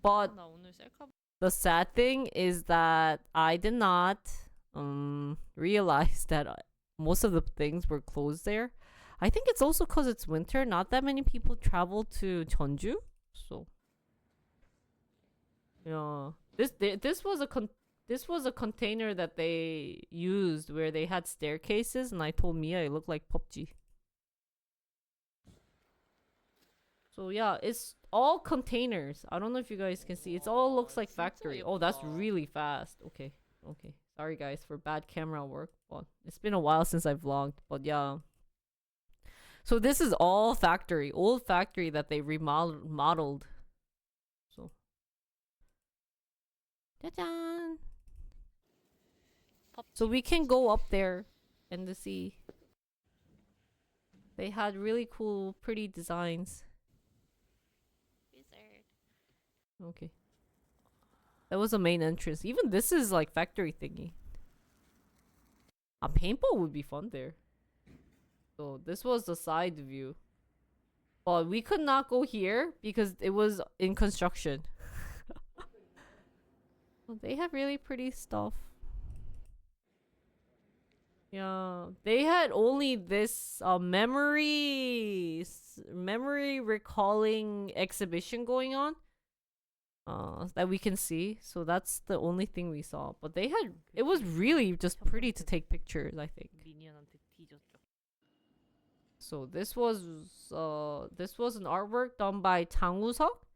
But 나 오늘 셀카 the sad thing is that I did not realize that most of the things were closed there. I think it's also because it's winter. Not that many people travel to JeonJu, so yeah. This was a container that they used where they had staircases, and I told Mia it looked like PUBG. So yeah, it's all containers. I don't know if you guys can see. It all looks like factory. Oh, that's really fast. Okay. Sorry guys for bad camera work. But it's been a while since I vlogged. But yeah. So this is all factory, old factory that they remodeled. So, ta-da! So we can go up there and to see. They had really cool, pretty designs. Okay. That was the main entrance. Even this is like factory thingy. A paintball would be fun there. So this was the side view. But we could not go here because it was in construction. Well, they have really pretty stuff. Yeah, they had only this memory recalling exhibition going on that we can see. So that's the only thing we saw. But they had it was really just pretty to take pictures, I think. 미니언한테 뒤졌죠. So this was an artwork done by 장우석,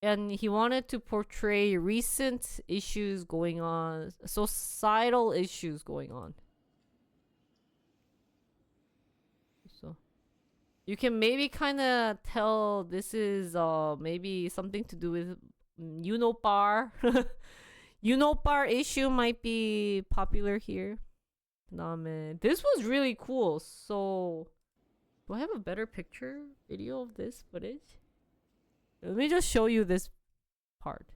and he wanted to portray recent issues going on, societal issues going on. So you can maybe kind of tell this is maybe something to do with Unopar. Unopar issue might be popular here. 그다음에 this was really cool. So do I have a better picture video of this footage? Let me just show you this part.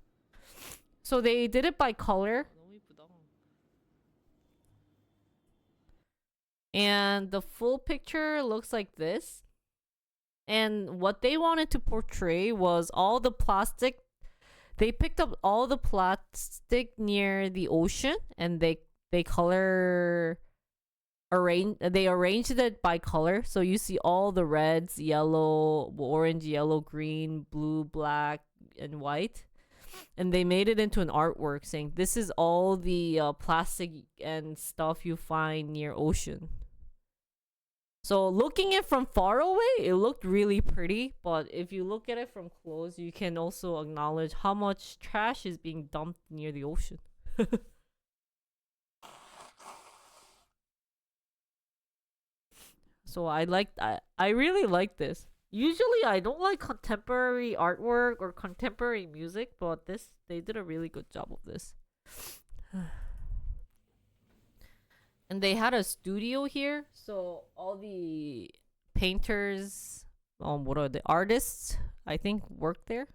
So they did it by color, 너무 이쁘다. and the full picture looks like this. And what they wanted to portray was all the plastic. They picked up all the plastic near the ocean, and they arranged it by color. So you see all the reds, yellow, orange, yellow, green, blue, black, and white. And they made it into an artwork saying this is all the plastic and stuff you find near ocean. So looking at it from far away, it looked really pretty. But if you look at it from close, you can also acknowledge how much trash is being dumped near the ocean. So I really like this. Usually I don't like contemporary artwork or contemporary music, but they did a really good job of this. And they had a studio here, so all the painters, what are the artists, I think worked there.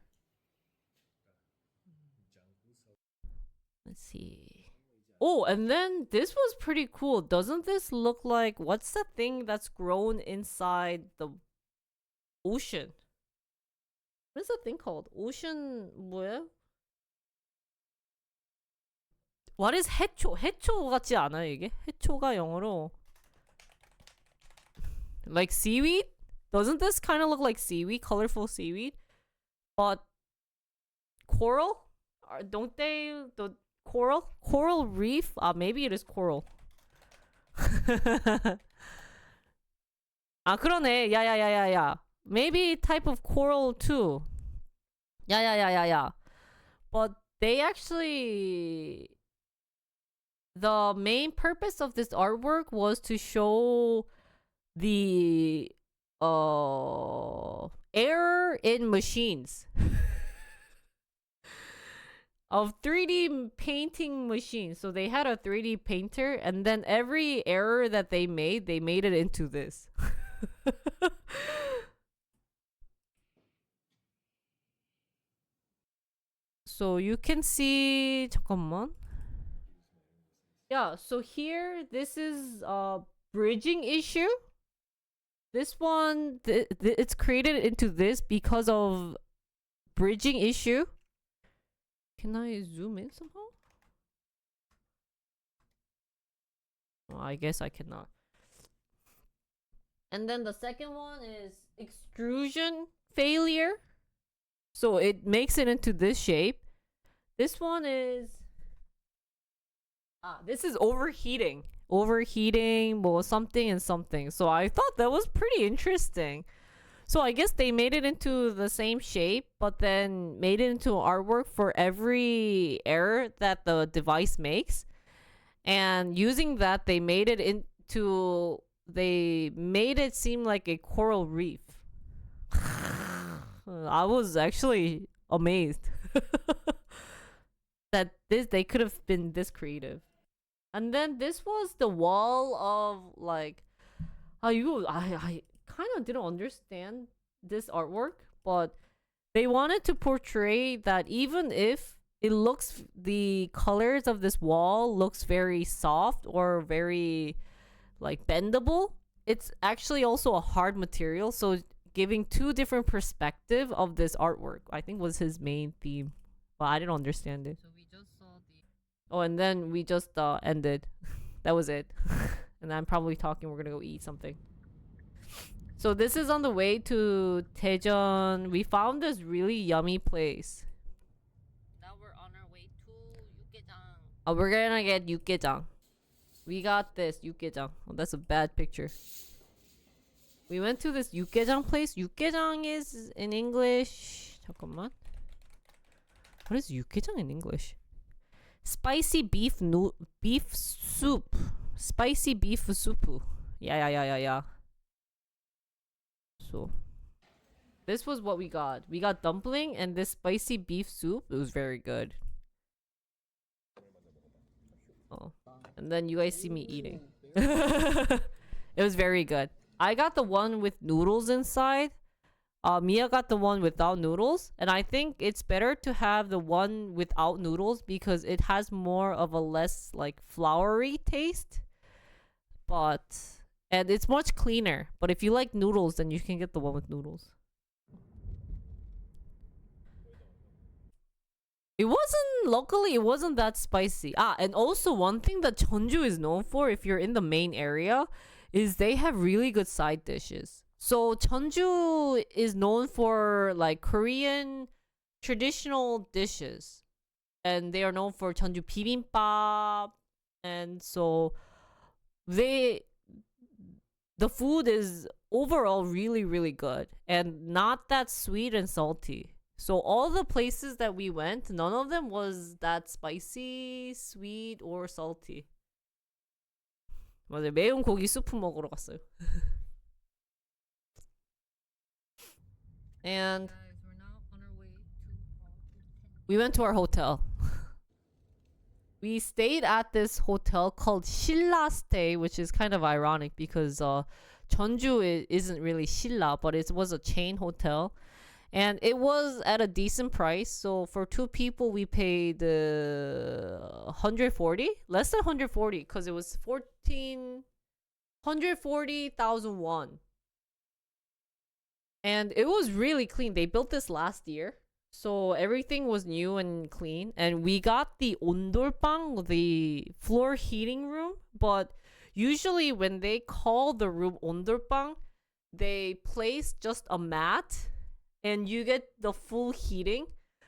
Let's see. Oh, and then this was pretty cool. Doesn't this look like, what's the thing that's grown inside the ocean? What is that thing called? Ocean 뭐야? What is 해초? 해초 같지 않아요 이게? 해초가 영어로 like seaweed? Doesn't this kind of look like seaweed? Colorful seaweed? But coral? Don't they? The coral reef? Maybe it is coral. 그러네. Yeah. Maybe type of coral too. Yeah. But they actually, the main purpose of this artwork was to show the error in machines. Of 3D painting machines. So they had a 3D painter, and then every error that they made it into this. So you can see, 잠깐만. Yeah, so here, this is a bridging issue. This one, it's created into this because of bridging issue. Can I zoom in somehow? Oh, I guess I cannot. And then the second one is extrusion failure. So it makes it into this shape. This one is this is overheating. Overheating, well, something and something. So I thought that was pretty interesting. So I guess they made it into the same shape, but then made it into artwork for every error that the device makes. And using that, they made it seem like a coral reef. I was actually amazed that they could have been this creative. And then this was the wall of like, I kind of didn't understand this artwork, but they wanted to portray that even if the colors of this wall looks very soft or very like bendable, it's actually also a hard material. So giving two different perspective of this artwork, I think was his main theme, but I didn't understand it. So we just saw Oh, and then we just ended. That was it. And I'm probably talking. We're gonna go eat something. So this is on the way to Daejeon. We found this really yummy place. Now we're on our way to 육개장. Oh, we're gonna get 육개장. We got this 육개장. Oh, that's a bad picture. We went to this 육개장 place. 육개장 is in English. 잠깐만. What is 육개장 in English? Spicy beef soup. Spicy beef soup. Yeah. So this was what we got. We got dumpling and this spicy beef soup. It was very good. Oh. And then you guys see me eating. It was very good. I got the one with noodles inside. Mia got the one without noodles. And I think it's better to have the one without noodles because it has more of a less like floury taste. And it's much cleaner. But if you like noodles, then you can get the one with noodles. Locally, it wasn't that spicy. And also one thing that JeonJu is known for, if you're in the main area, is they have really good side dishes. So JeonJu is known for like Korean traditional dishes. And they are known for JeonJu bibimbap. And so the food is overall really, really good and not that sweet and salty. So all the places that we went, none of them was that spicy, sweet, or salty. 맞아요. 매운 고기 수프 먹으러 갔어요. And Guys, we're now on our way to we went to our hotel. We stayed at this hotel called Shilla Stay, which is kind of ironic because JeonJu isn't really Shilla, but it was a chain hotel. And it was at a decent price. So for two people, we paid 140, less than 140, because it was 140,000 won. And it was really clean. They built this last year. So everything was new and clean. And we got the ondolbang, the floor heating room. But usually when they call the room ondolbang, they place just a mat and you get the full heating.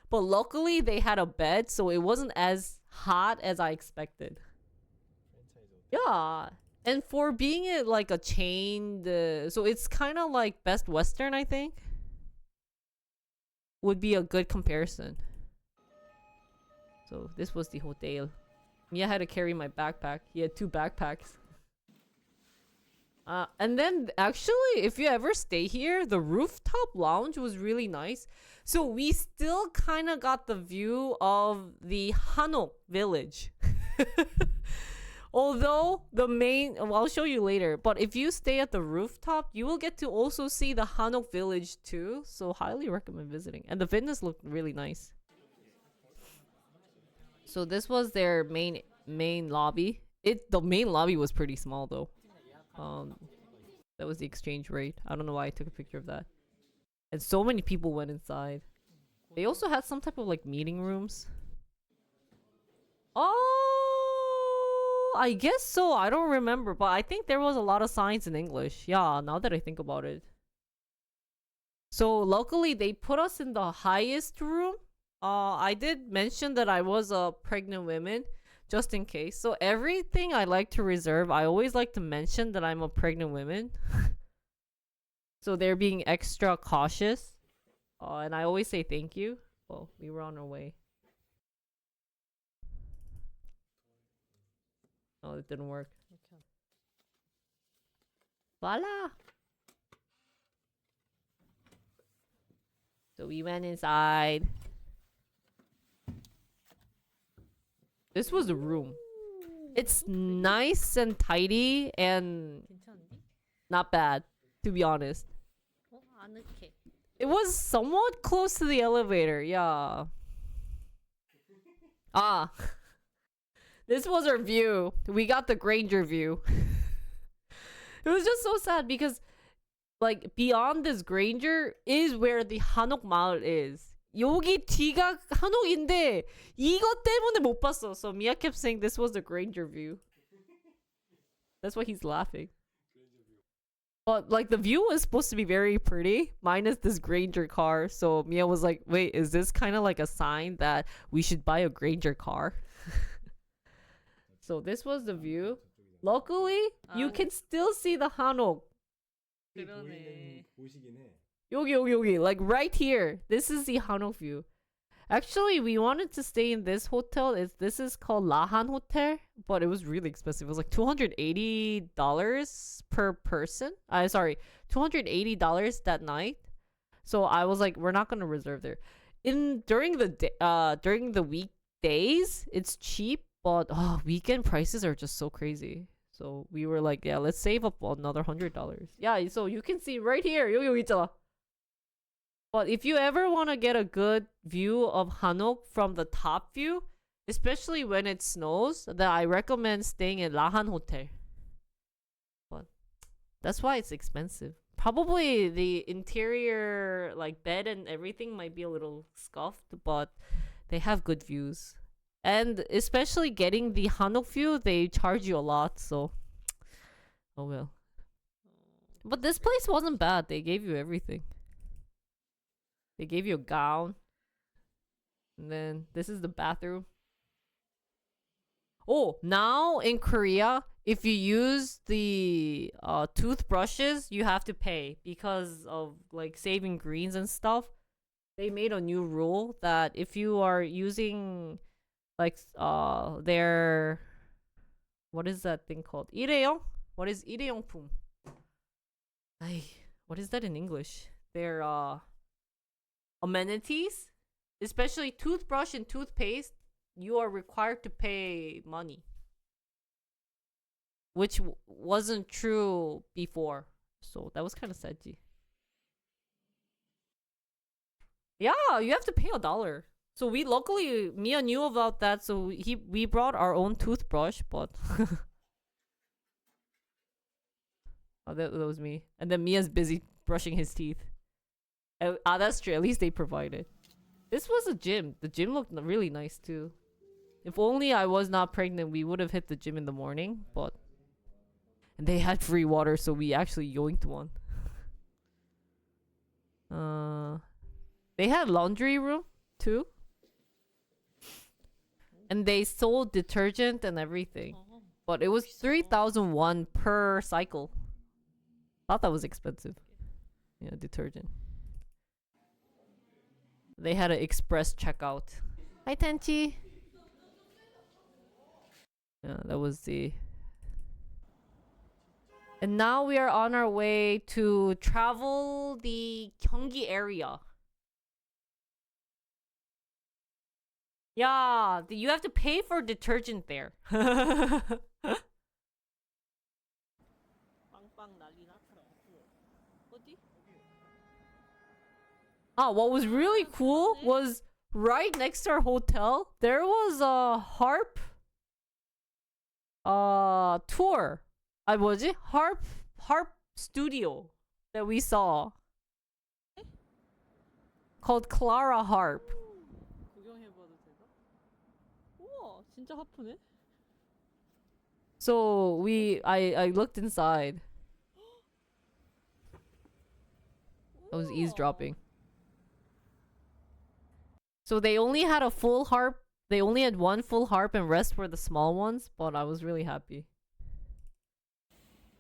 But luckily they had a bed, so it wasn't as hot as I expected. Yeah. And for being it like a chain, so it's kind of like Best Western, I think. Would be a good comparison. So this was the hotel. Mia had to carry my backpack. He had 2 backpacks. And then actually, if you ever stay here, the rooftop lounge was really nice. So we still kind of got the view of the Hanok village. Although the main, well, I'll show you later. But if you stay at the rooftop, you will get to also see the Hanok village too. So highly recommend visiting. And the fitness looked really nice. So this was their main lobby. The main lobby was pretty small though. That was the exchange rate. I don't know why I took a picture of that. And so many people went inside. They also had some type of like meeting rooms. Oh, I guess so. I don't remember, but I think there was a lot of signs in English. Yeah, now that I think about it. So luckily they put us in the highest room. I did mention that I was a pregnant woman, just in case. So everything I like to reserve, I always like to mention that I'm a pregnant woman. So they're being extra cautious. And I always say thank you. Well, we were on our way. Oh, it didn't work. Okay. Voila! So we went inside. This was the room. It's nice and tidy and 괜찮은데? not bad, to be honest. 아늑해. It was somewhat close to the elevator, yeah. This was our view. We got the Granger view. It was just so sad because like beyond this Granger is where the Hanok Maul is. 여기 뒤가 한옥인데 이것 때문에 못 봤어. So Mia kept saying this was the Granger view. That's why he's laughing. But like the view was supposed to be very pretty, minus this Granger car. So Mia was like, "Wait, is this kind of like a sign that we should buy a Granger car?" So this was the view. Luckily, you can still see the hanok. 그러네. 여기. Like right here. This is the hanok view. Actually, we wanted to stay in this hotel. This is called Lahan Hotel, but it was really expensive. It was like $280 per person. Sorry, $280 that night. So I was like, we're not gonna reserve there. During the weekdays, it's cheap, but weekend prices are just so crazy. So we were like, yeah, let's save up another $100. Yeah, so you can see right here. 여기 있잖아. But if you ever want to get a good view of Hanok from the top view, especially when it snows, then I recommend staying in Lahan Hotel. But that's why it's expensive. Probably the interior, like bed and everything, might be a little scuffed, but they have good views. And especially getting the Hanok view, they charge you a lot, so oh well. But this place wasn't bad. They gave you everything. They gave you a gown. And then this is the bathroom. Oh, now in Korea, if you use the toothbrushes, you have to pay because of like saving greens and stuff. They made a new rule that if you are using like their, what is that thing called? 일회용? What is 일회용품? What is that in English? Their amenities, especially toothbrush and toothpaste, you are required to pay money, which wasn't true before. So that was kind of sedgy. Yeah, you have to pay $1. So we luckily Mia knew about that, so we brought our own toothbrush, but that was me. And then Mia's busy brushing his teeth. That's true. At least they provided. This was a gym. The gym looked really nice too. If only I was not pregnant, we would have hit the gym in the morning. But and they had free water, so we actually yoinked one. They had laundry room too, and they sold detergent and everything. But it was 3,000 won per cycle. Thought that was expensive. Yeah, detergent. They had an express checkout. Hi, Tenchi. Yeah, that was the... And now we are on our way to travel the Gyeonggi area. Yeah, you have to pay for detergent there. What was really cool was right next to our hotel, there was a harp tour. 뭐지? Harp studio that we saw. Called Clara Harp. 구경해봐도 되나? 우와, 진짜 하프네? So I looked inside. I was eavesdropping. So they only had a full harp. They only had one full harp and rest were the small ones, but I was really happy.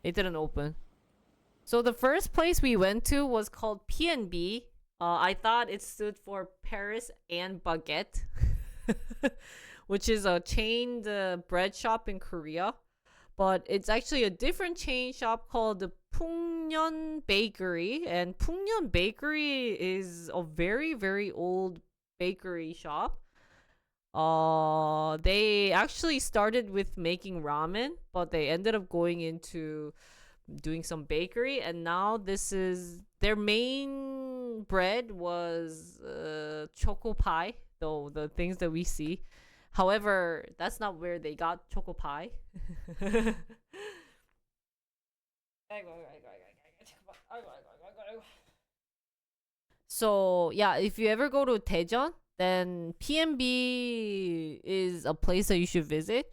It didn't open. So the first place we went to was called P&B. I thought it stood for Paris and Baguette, which is a chained bread shop in Korea. But it's actually a different chain shop called the Pungyeon Bakery. And Pungyeon Bakery is a very, very old bakery shop. They actually started with making ramen, but they ended up going into doing some bakery, and now this is their main bread was choco pie, though the things that we see. However, that's not where they got choco pie. So yeah, if you ever go to Daejeon, then PNB is a place that you should visit.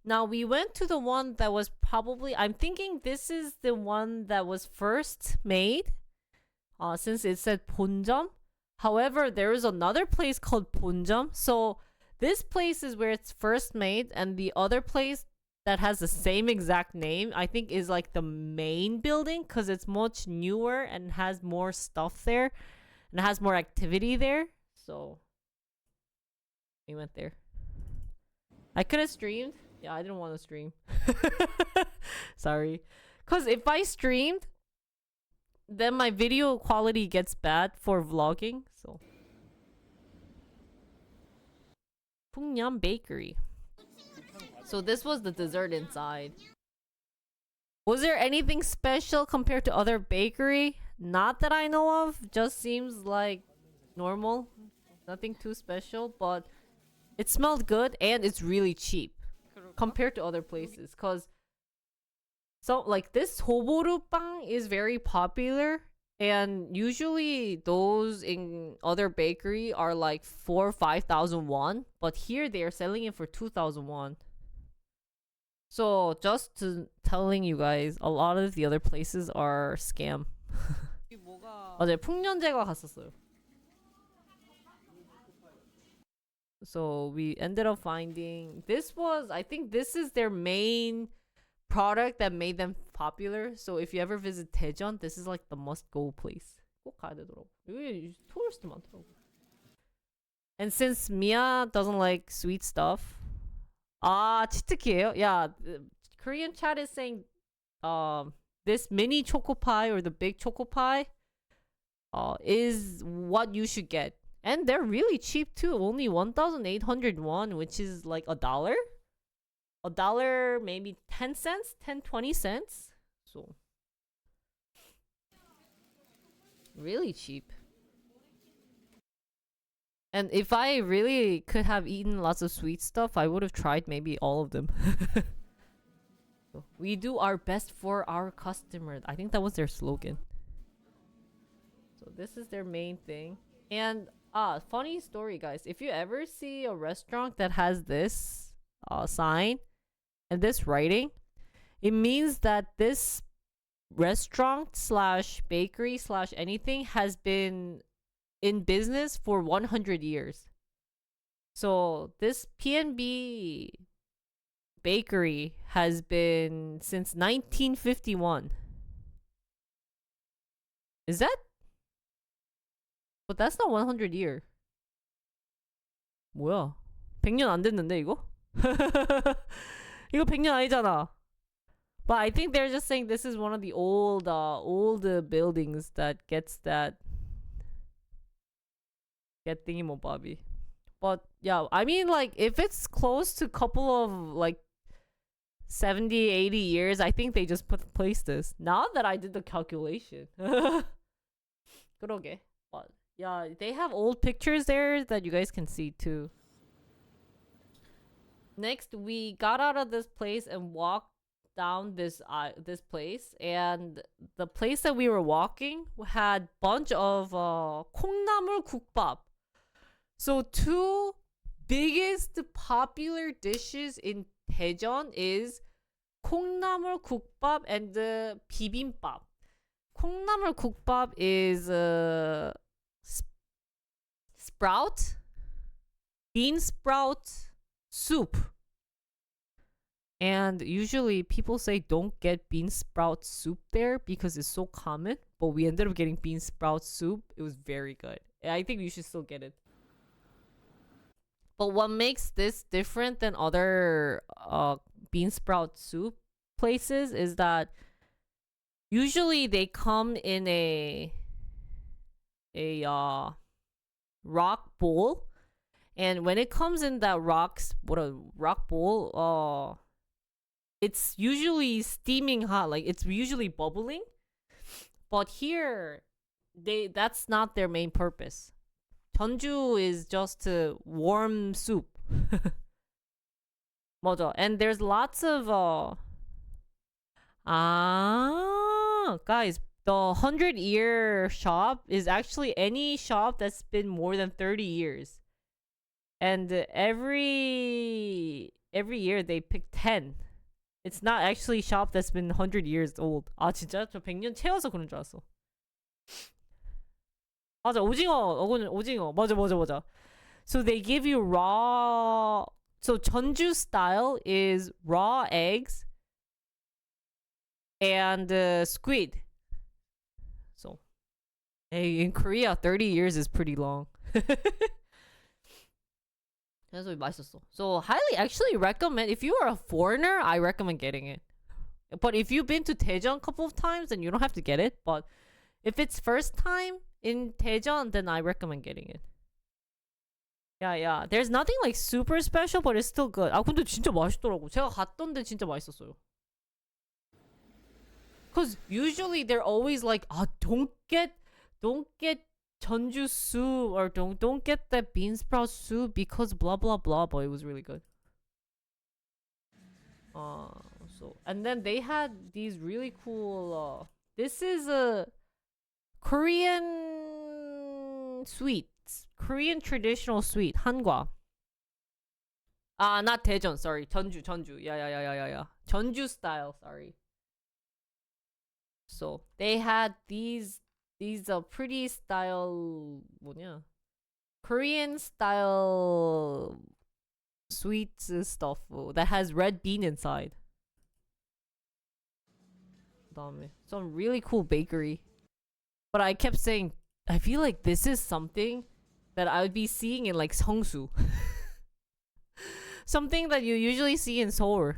Now we went to the one that was probably, I'm thinking this is the one that was first made. Since it said 본점. However, there is another place called 본점. So this place is where it's first made, and the other place that has the same exact name, I think, is like the main building because it's much newer and has more stuff there and has more activity there. So we went there. I could have streamed. Yeah, I didn't want to stream. Sorry. Because if I streamed, then my video quality gets bad for vlogging. So Pungnam Bakery. So this was the dessert inside. Was there anything special compared to other bakery? Not that I know of. Just seems like normal. Nothing too special, but it smelled good and it's really cheap compared to other places. Cause so like this hoboru 빵 is very popular, and usually those in other bakery are like 4,000 or 5,000 won, but here they are selling it for 2,000 won. So just to telling you guys, a lot of the other places are scam. 맞아요, 풍년제과 갔었어요. So we ended up finding, this was, I think this is their main product that made them popular. So if you ever visit Daejeon, this is like the must go place. 꼭 가야 되더라고. 여기 토리스트 많더라고. And since Mia doesn't like sweet stuff, 치트키예요? Yeah, Korean chat is saying this mini choco pie or the big choco pie is what you should get. And they're really cheap too. Only 1,800 won, which is like $1. $1, maybe 10 cents, 20 cents. So really cheap. And if I really could have eaten lots of sweet stuff, I would have tried maybe all of them. So, we do our best for our customer. I think that was their slogan. So this is their main thing. And funny story, guys. If you ever see a restaurant that has this sign and this writing, it means that this restaurant slash bakery slash anything has been in business for 100 years. So this PNB bakery has been since 1951. Is that? But that's not 100 year. 뭐야? 100년 안 됐는데 이거? 이거 100년 아니잖아. But I think they're just saying this is one of the old buildings that gets that get thingy-mobobby. But yeah, I mean, like, if it's close to a couple of like 70, 80 years, I think they just placed this. Now that I did the calculation. 그러게. But yeah, they have old pictures there that you guys can see too. Next, we got out of this place and walked down this place, and the place that we were walking had bunch of 콩나물 국밥. So two biggest popular dishes in Daejeon is 콩나물 국밥 and the bibimbap. 콩나물 국밥 is sprout, bean sprout soup. And usually people say don't get bean sprout soup there because it's so common. But we ended up getting bean sprout soup. It was very good. I think you should still get it. But what makes this different than other bean sprout soup places is that usually they come in a rock bowl. And when it comes in that rock bowl, it's usually steaming hot, like it's usually bubbling. But here, that's not their main purpose. JeonJu is just warm soup. 맞아. And there's lots of guys, the 100-year shop is actually any shop that's been more than 30 years. And every year they pick 10. It's not actually shop that's been 100 years old. 아 진짜? 저 100년 채워서 그런 줄 알았어. 맞아, 오징어. 맞아. So they give you raw. So 전주 style is raw eggs and squid. So, hey, in Korea, 30 years is pretty long. 그래서 맛있었어. So highly actually recommend, if you are a foreigner, I recommend getting it. But if you've been to Daejeon a couple of times, then you don't have to get it. But if it's first time in Daejeon, then I recommend getting it. Yeah. There's nothing like super special, but it's still good. 아 근데 진짜 맛있더라고. 제가 갔던데 진짜 맛있었어요. Cause usually they're always like, don't get Jeonju soup or don't get that bean sprout soup because blah blah blah. But it was really good. So and then they had these really cool. This is a Korean sweets, Korean traditional sweet, 한과. Not Daejeon. Sorry, Jeonju. Yeah. Jeonju style. Sorry. So they had these pretty style 뭐냐 Korean style sweet stuff that has red bean inside. 그다음에 some really cool bakery. But I kept saying I feel like this is something that I would be seeing in like Seongsu. Something that you usually see in Seoul.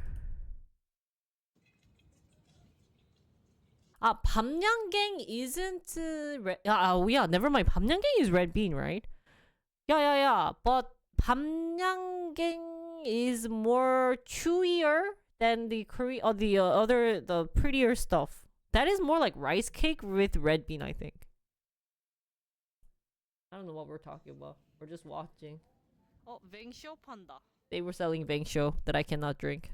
밤양갱 isn't red. Yeah, never mind. 밤양갱 is red bean, right? Yeah. But 밤양갱 is more chewier than the curry or the the prettier stuff. That is more like rice cake with red bean, I think. I don't know what we're talking about. We're just watching. 뱅쇼 판다. They were selling Bengsho that I cannot drink.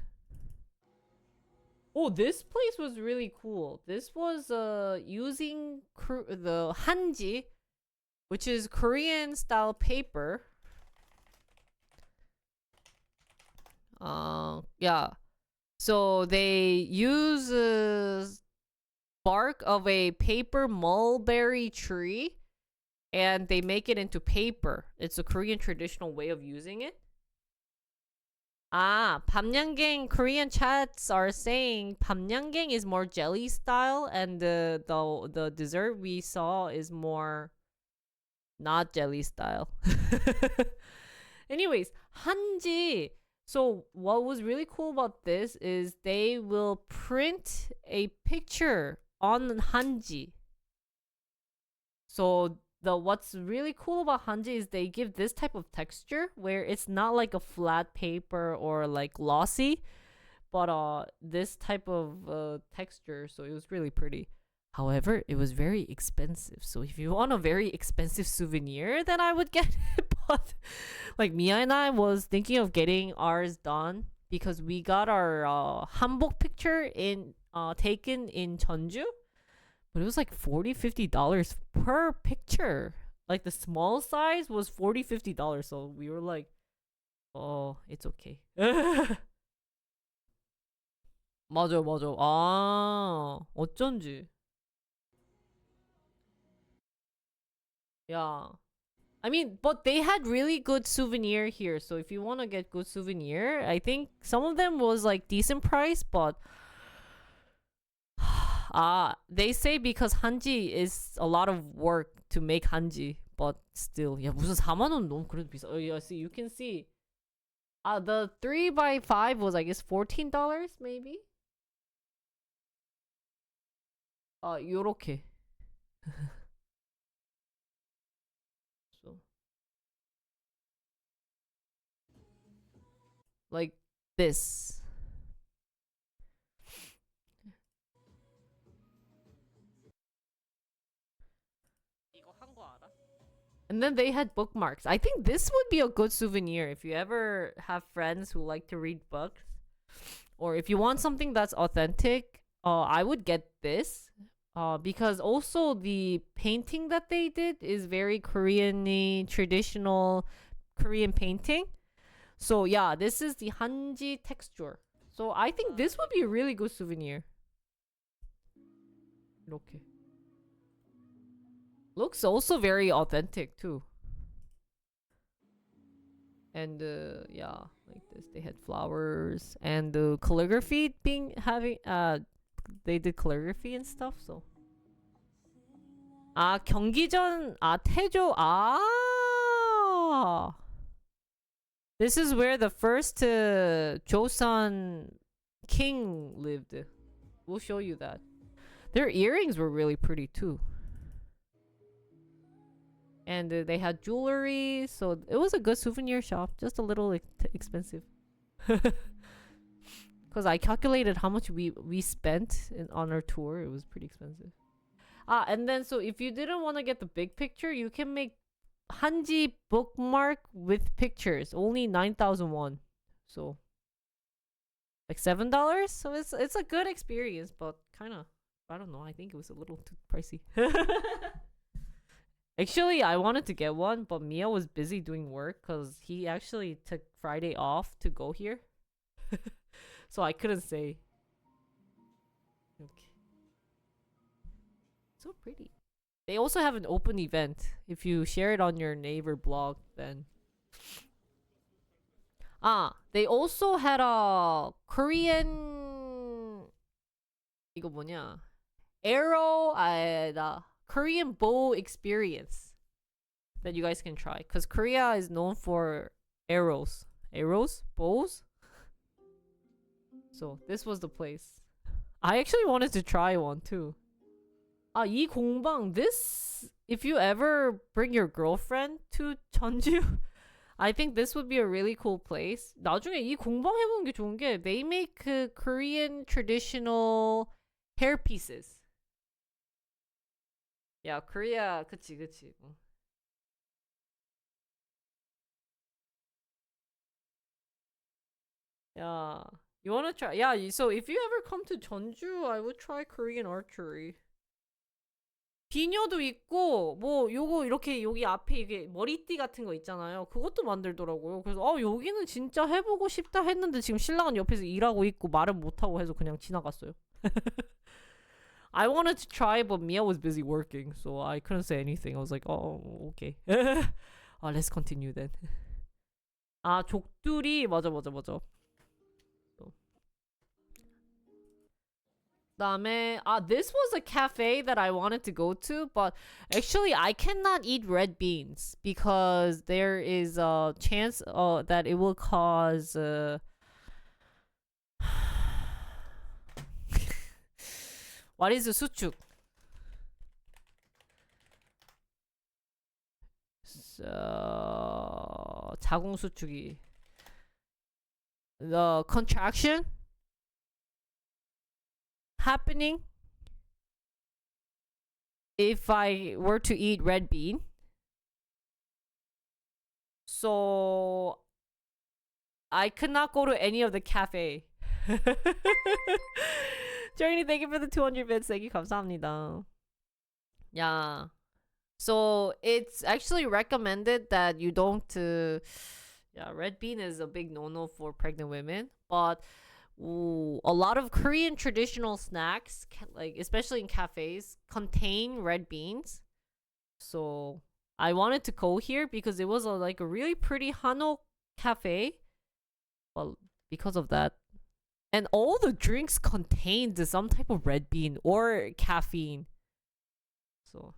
Oh, this place was really cool. This was using the hanji, which is Korean style paper. Yeah. So they use bark of a paper mulberry tree and they make it into paper. It's a Korean traditional way of using it. 밤양갱, Korean chats are saying 밤양갱 is more jelly style and the dessert we saw is more not jelly style. Anyways, hanji. So what was really cool about this is they will print a picture on hanji. So what's really cool about hanji is they give this type of texture where it's not like a flat paper or like glossy, but this type of texture. So it was really pretty. However, it was very expensive. So if you want a very expensive souvenir, then I would get it. But like Mia and I was thinking of getting ours done because we got our hanbok picture taken in Jeonju. But it was like $40-50 per picture. Like the small size was $40-50. So we were like, oh, it's okay. 맞아. 어쩐지. Yeah. I mean, but they had really good souvenir here. So if you want to get good souvenir, I think some of them was like decent price, but they say because hanji is a lot of work to make hanji, but still, 야 무슨 4만 원 너무 그래도 비싸. Yeah, see, you can see. The 3x5 was I guess $14 maybe. 요렇게. So, like this. And then they had bookmarks. I think this would be a good souvenir if you ever have friends who like to read books. Or if you want something that's authentic, I would get this. Because also the painting that they did is very Korean-y, traditional Korean painting. So yeah, this is the Hanji texture. So I think this would be a really good souvenir. 이렇게. Looks also very authentic too. And yeah, like this. They had flowers and the calligraphy they did calligraphy and stuff. So 경기전 태조 this is where the first Joseon king lived. We'll show you that. Their earrings were really pretty too. And they had jewelry, so it was a good souvenir shop. Just a little expensive. Because I calculated how much we spent on our tour. It was pretty expensive. And then so if you didn't want to get the big picture, you can make Hanji bookmark with pictures. Only 9,000 won. So like $7. So it's a good experience, but kind of, I don't know. I think it was a little too pricey. Actually, I wanted to get one, but Mia was busy doing work because he actually took Friday off to go here. So I couldn't say. Okay. So pretty. They also have an open event. If you share it on your Naver blog, then... they also had a Korean... 이거 뭐냐? Korean bow experience that you guys can try. Because Korea is known for arrows. Arrows? Bows? So this was the place. I actually wanted to try one too. 이 공방. This, if you ever bring your girlfriend to JeonJu, I think this would be a really cool place. 나중에 이 공방 해보는 게 좋은 게 they make Korean traditional hair pieces. Yeah, Korea, 그치. Yeah. You wanna try? Yeah, so if you ever come to JeonJu, I would try Korean archery. 비녀도 있고, 뭐, 요거 이렇게 여기 앞에 이게 머리띠 같은 거 있잖아요. 그것도 만들더라고요. 그래서, 여기는 진짜 해보고 싶다 했는데 지금 신랑은 옆에서 일하고 있고 말은 못하고 해서 그냥 지나갔어요. I wanted to try, but Mia was busy working, so I couldn't say anything. I was like, oh, okay. Let's continue then. 족두리, 맞아. 그다음에 this was a cafe that I wanted to go to, but actually I cannot eat red beans because there is a chance that it will cause what is the 수축? 자궁수축이 the contraction happening if I were to eat red bean. So I could not go to any of the cafe. Journey, thank you for the 200 bits. Thank you. 감사합니다. Yeah. So it's actually recommended that you don't red bean is a big no-no for pregnant women, but a lot of Korean traditional snacks, like especially in cafes, contain red beans. So I wanted to go here because it was like a really pretty Hanok cafe. Well, because of that. And all the drinks contained some type of red bean or caffeine. So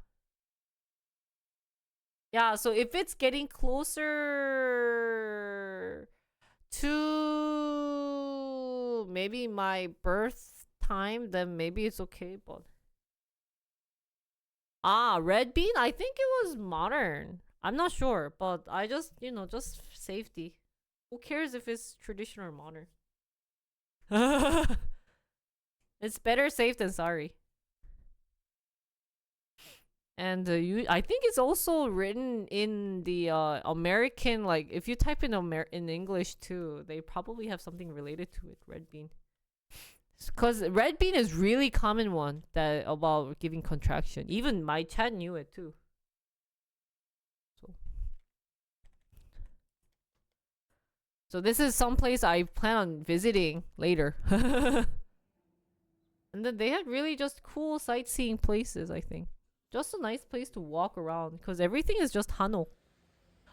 yeah, so if it's getting closer to maybe my birth time, then maybe it's okay, but red bean? I think it was modern. I'm not sure, but I just, just safety. Who cares if it's traditional or modern? It's better safe than sorry. And I think it's also written in the American, like if you type in in English too, they probably have something related to it. Red bean. Because red bean is really common one that about giving contraction. Even my chat knew it too. So this is some place I plan on visiting later. And then they had really just cool sightseeing places, I think. Just a nice place to walk around because everything is just Hanok.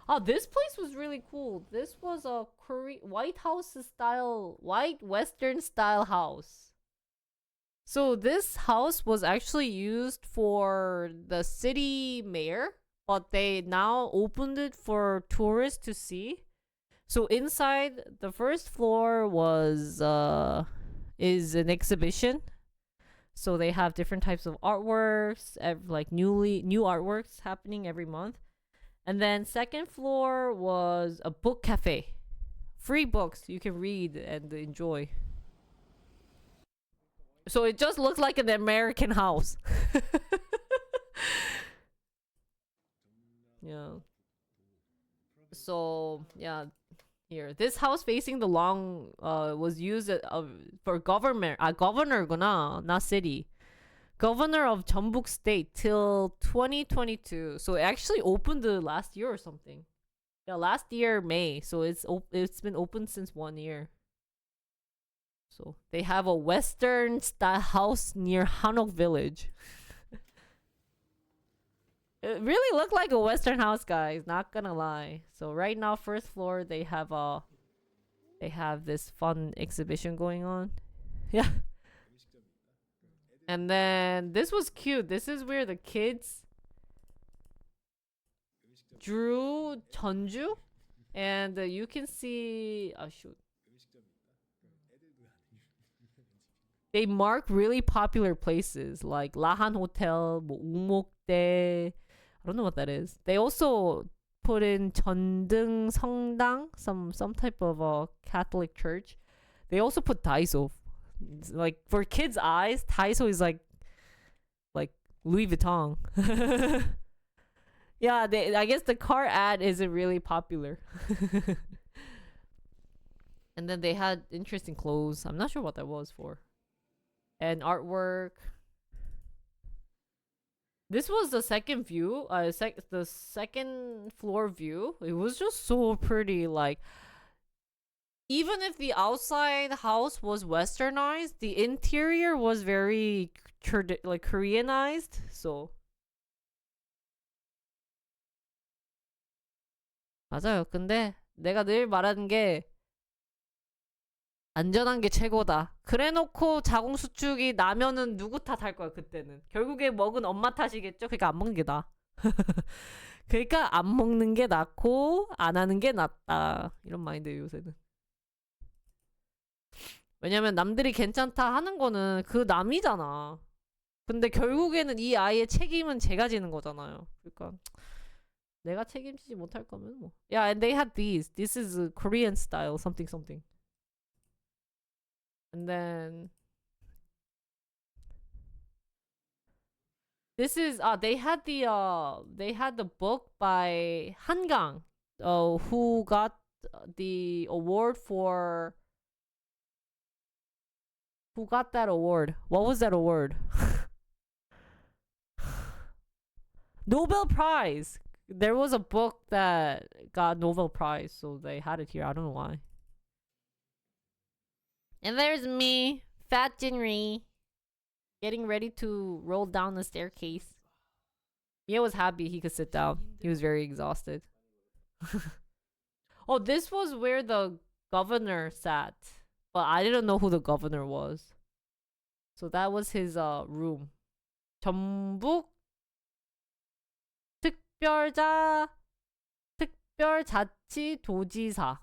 Oh, this place was really cool. This was a White House style, white Western style house. So this house was actually used for the city mayor, but they now opened it for tourists to see. So inside, the first floor was is an exhibition. So they have different types of artworks, like new artworks happening every month. And then second floor was a book cafe. Free books you can read and enjoy. So it just looks like an American house. Yeah. So, yeah. Here, this house facing the long was used for governor구나, not city. Governor of Jeonbuk State till 2022. So it actually opened last year or something. Yeah, last year May. So it's been open since 1 year. So they have a Western style house near Hanok Village. It really looked like a Western house, guys. Not gonna lie. So right now, first floor they have this fun exhibition going on. Yeah. And then this was cute. This is where the kids drew JeonJu, and you can see. Oh shoot. They mark really popular places like Lahan Hotel, Ungmokdae. I don't know what that is. They also put in 전등 성당, some type of Catholic church. They also put Daiso. Like for kids' eyes, Daiso is like Louis Vuitton. Yeah, I guess the car ad isn't really popular. And then they had interesting clothes. I'm not sure what that was for. And artwork. This was the second view, the second floor view. It was just so pretty. Like, even if the outside house was westernized, the interior was very like Koreanized. So 맞아요. 근데 내가 늘 말하는 게 안전한 게 최고다. 그래놓고 자궁수축이 나면은 누구 탓할 거야 그때는. 결국에 먹은 엄마 탓이겠죠. 그러니까 안 먹는 게 나아. 그러니까 안 먹는 게 낫고 안 하는 게 낫다. 이런 마인드예요 요새는. 왜냐면 남들이 괜찮다 하는 거는 그 남이잖아. 근데 결국에는 이 아이의 책임은 제가 지는 거잖아요. 그러니까 내가 책임지지 못할 거면 뭐. Yeah, and they had these. This is a Korean style something something. And then this is they had the book by Hangang, who got the award for who got that award? What was that award? Nobel Prize. There was a book that got Nobel Prize, so they had it here. I don't know why. And there's me, Fat Jinri, getting ready to roll down the staircase. Mia was happy he could sit down. He was very exhausted. Oh, this was where the governor sat. But I didn't know who the governor was. So that was his room. 전북 특별자치도지사.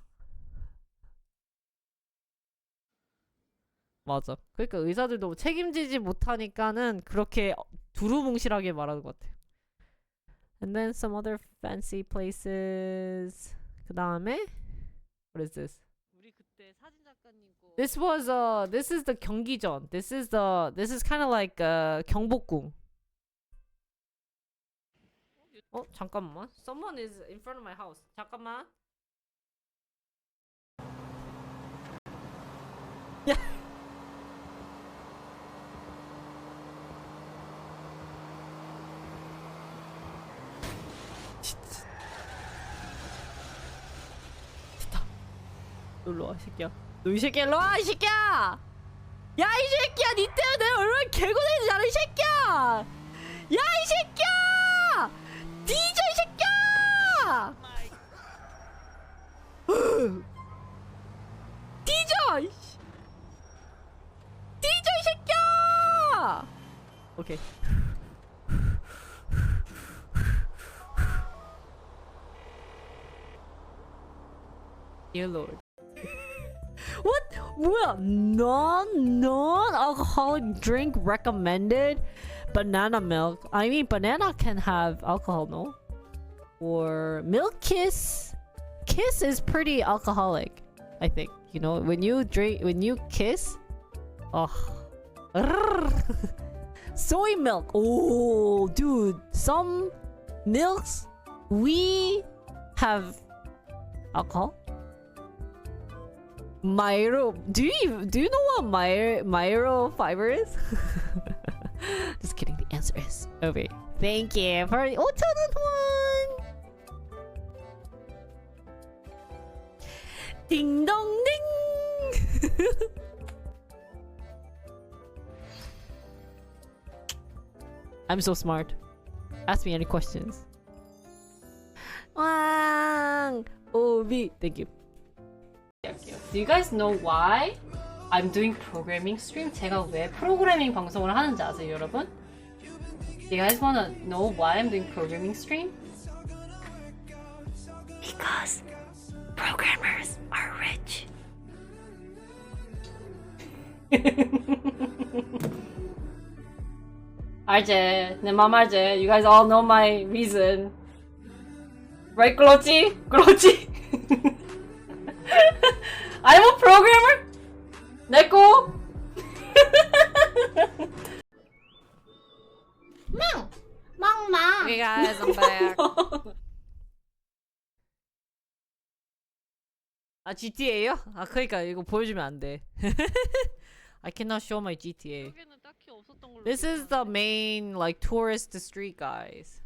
맞아. 그러니까 의사들도 책임지지 못하니까는 그렇게 두루뭉실하게 말하는 것 같아. And then some other fancy places. 그 다음에 what is this? 우리 그때 사진 작가님 거. This is the 경기전. This is kind of like 경복궁. 잠깐만. Someone is in front of my house. 잠깐만. 너 일로 와, 이 새끼야. 너 이 새끼야, 일로 와, 이 새끼야! 야, 이 새끼야! 니 때문에 내가 얼마나 개고생인지 알아, 이 새끼야! 야, 이 새끼야! 뒤져, 이 새끼야! 뒤져! 이씨. 뒤져, 이 새끼야! 오케이. Dear Lord. What? 뭐야? Non-alcoholic drink recommended? Banana milk. I mean, banana can have alcohol, no? Or milk kiss. Kiss is pretty alcoholic, I think. You know, when you kiss, oh. Soy milk. Oh, dude. Some milks we have alcohol. Myro. Do you know what myro fiber is? Just kidding. The answer is over. Thank you for 5,000 won. Ding dong ding. I'm so smart. Ask me any questions. Wang. Obi. Thank you. Do you guys know why I'm doing programming stream? 제가 왜 프로그래밍 방송을 하는지 아세요, 여러분? Do you guys wanna know why I'm doing programming stream? Because programmers are rich. 알지? 내 맘 알지? You guys all know my reason. Right, 그렇지? 그렇지? I'm a programmer? 내꺼? Okay guys, I'm back. 아 GTA요? 아 그러니까 이거 보여주면 안 돼. I cannot show my GTA. 여기는 딱히 없었던 걸로. This is the main like tourist street, guys.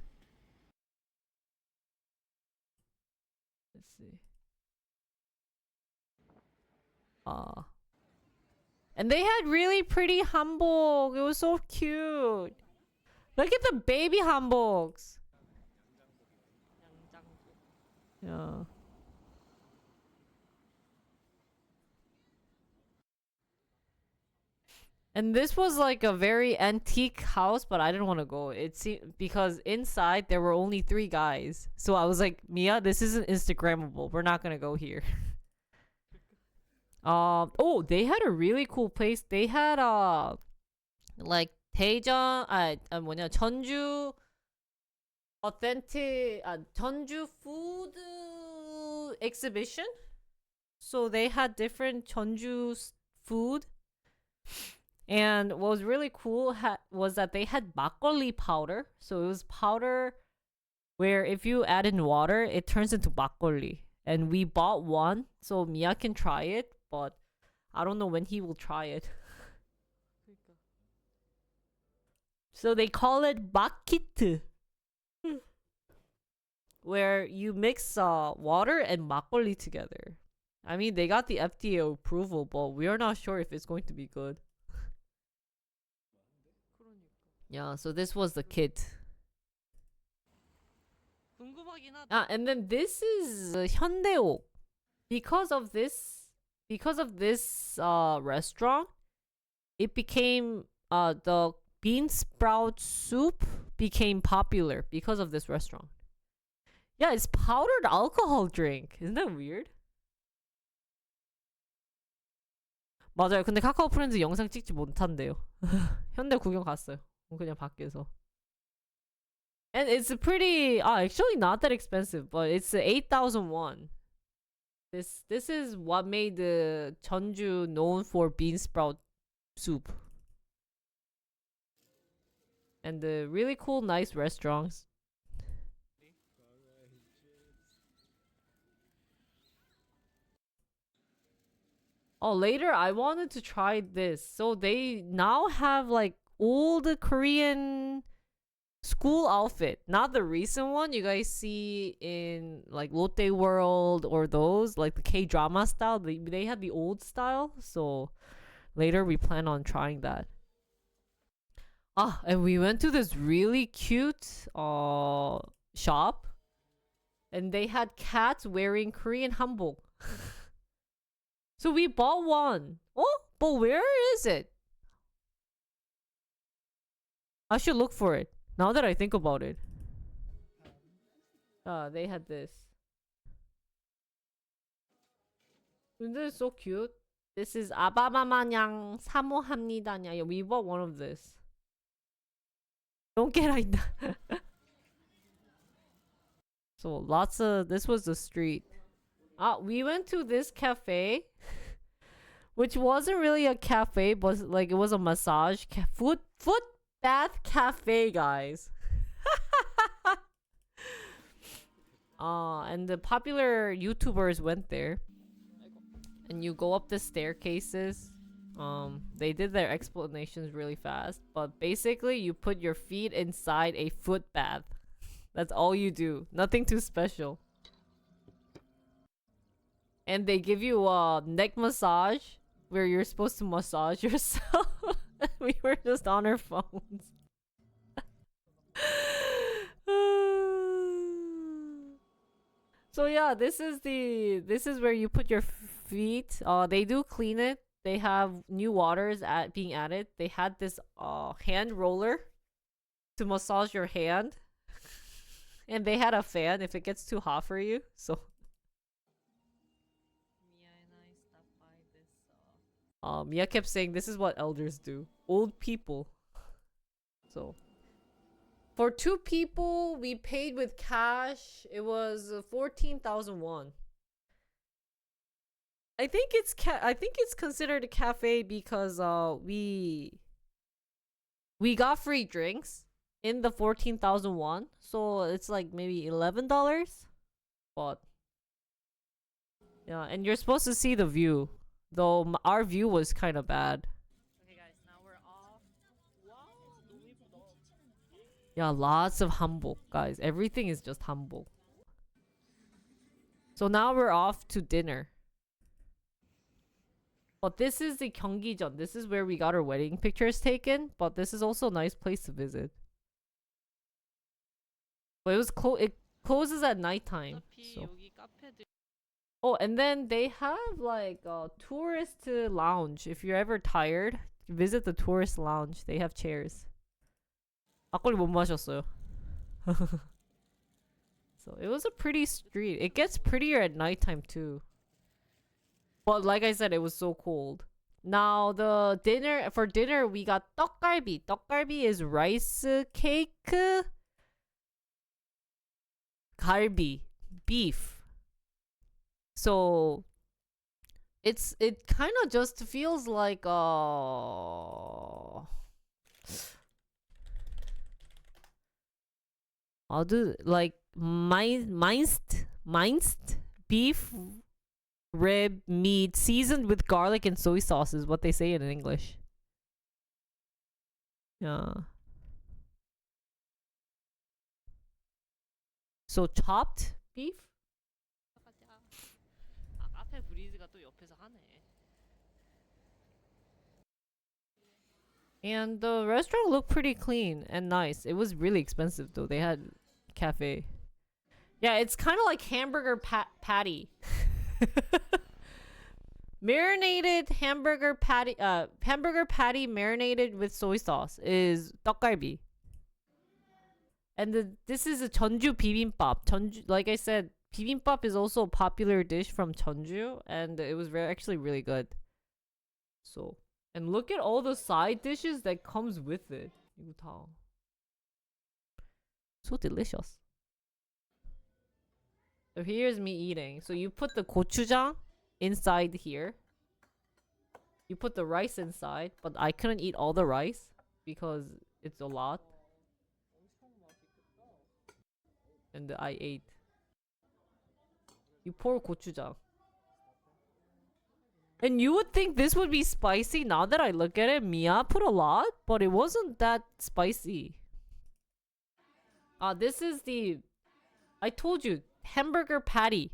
Let's see. And they had really pretty hanbok. It was so cute. Look at the baby hanboks. Yeah. And this was like a very antique house, but I didn't want to go. It seemed because inside there were only 3 guys. So I was like, Mia, this isn't Instagrammable. We're not gonna go here. Oh, they had a really cool place. They had like 대전 뭐냐 전주 authentic 전주 food exhibition. So they had different 전주 food. And what was really cool was that they had makgeolli powder. So it was powder where if you add in water, it turns into makgeolli. And we bought one, so Mia can try it, but I don't know when he will try it. So they call it bakit, where you mix water and makgeolli together. I mean, they got the FDA approval, but we are not sure if it's going to be good. Yeah, so this was the kit. 궁금하긴 하다. And then this is Hyundaeok. Because of this restaurant, it became the bean sprout soup became popular because of this restaurant. Yeah, it's powdered alcohol drink. Isn't that weird? 맞아요. 근데 카카오 프렌즈 영상 찍지 못한대요. 현대 구경 갔어요. 그냥 밖에서. And it's pretty actually not that expensive, but it's 8,000 won. This is what made the JeonJu known for bean sprout soup. And the really cool nice restaurants. Oh, later I wanted to try this. So they now have like old Korean school outfit, not the recent one you guys see in like Lotte World or those like the K-drama style. They had the old style, so later we plan on trying that. And we went to this really cute shop, and they had cats wearing Korean hanbok. So we bought one. Oh, but where is it? I should look for it now that I think about it. They had this. This is so cute. This is 아바마마냥 사모합니다냐. Yeah, we bought one of this. Don't get like that. So lots of this was the street. We went to this cafe, which wasn't really a cafe, but like it was a massage foot bath cafe, guys. And the popular YouTubers went there. And you go up the staircases. They did their explanations really fast, but basically you put your feet inside a foot bath. That's all you do. Nothing too special. And they give you a neck massage where you're supposed to massage yourself. We were just on our phones. So yeah, this is where you put your feet. They do clean it. They have new waters being added. They had this hand roller to massage your hand. And they had a fan if it gets too hot for you. So Mia kept saying this is what elders do. Old people. So for 2 people, we paid with cash. It was 14,000 won. I think it's considered a cafe because we got free drinks in the 14,000 won. So it's like maybe $11. But yeah, and you're supposed to see the view. Though our view was kind of bad. Okay, guys, now we're off. Wow, 너무 예쁘다. Yeah, lots of hanbok, guys. Everything is just hanbok. So now we're off to dinner. But this is the Gyeonggijeon. This is where we got our wedding pictures taken. But this is also a nice place to visit. But it closes at nighttime. 어차피 So. 여기 카페들 Oh, and then they have like a tourist lounge. If you're ever tired, visit the tourist lounge. They have chairs. 막걸리 못 마셨어요. So it was a pretty street. It gets prettier at nighttime too. But like I said, it was so cold. Now for dinner we got 떡갈비. 떡갈비 is rice cake, 갈비, beef. So it kind of just feels like I'll do like minced beef rib meat seasoned with garlic and soy sauce is what they say in English. Yeah. So chopped beef? 카페 브리즈가 또 옆에서 하네. And the restaurant looked pretty clean and nice. It was really expensive though. They had cafe. Yeah, it's kind of like hamburger patty. Marinated hamburger patty marinated with soy sauce is 떡갈비. And this is a JeonJu bibimbap. JeonJu, like I said, bibimbap is also a popular dish from JeonJu, and it was actually really good. So, and look at all the side dishes that comes with it. 이거 다. So delicious. So here's me eating. So you put the gochujang inside here. You put the rice inside, but I couldn't eat all the rice because it's a lot. And I ate. You pour gochujang. And you would think this would be spicy. Now that I look at it, Mia put a lot, but it wasn't that spicy. This is the, I told you, hamburger patty.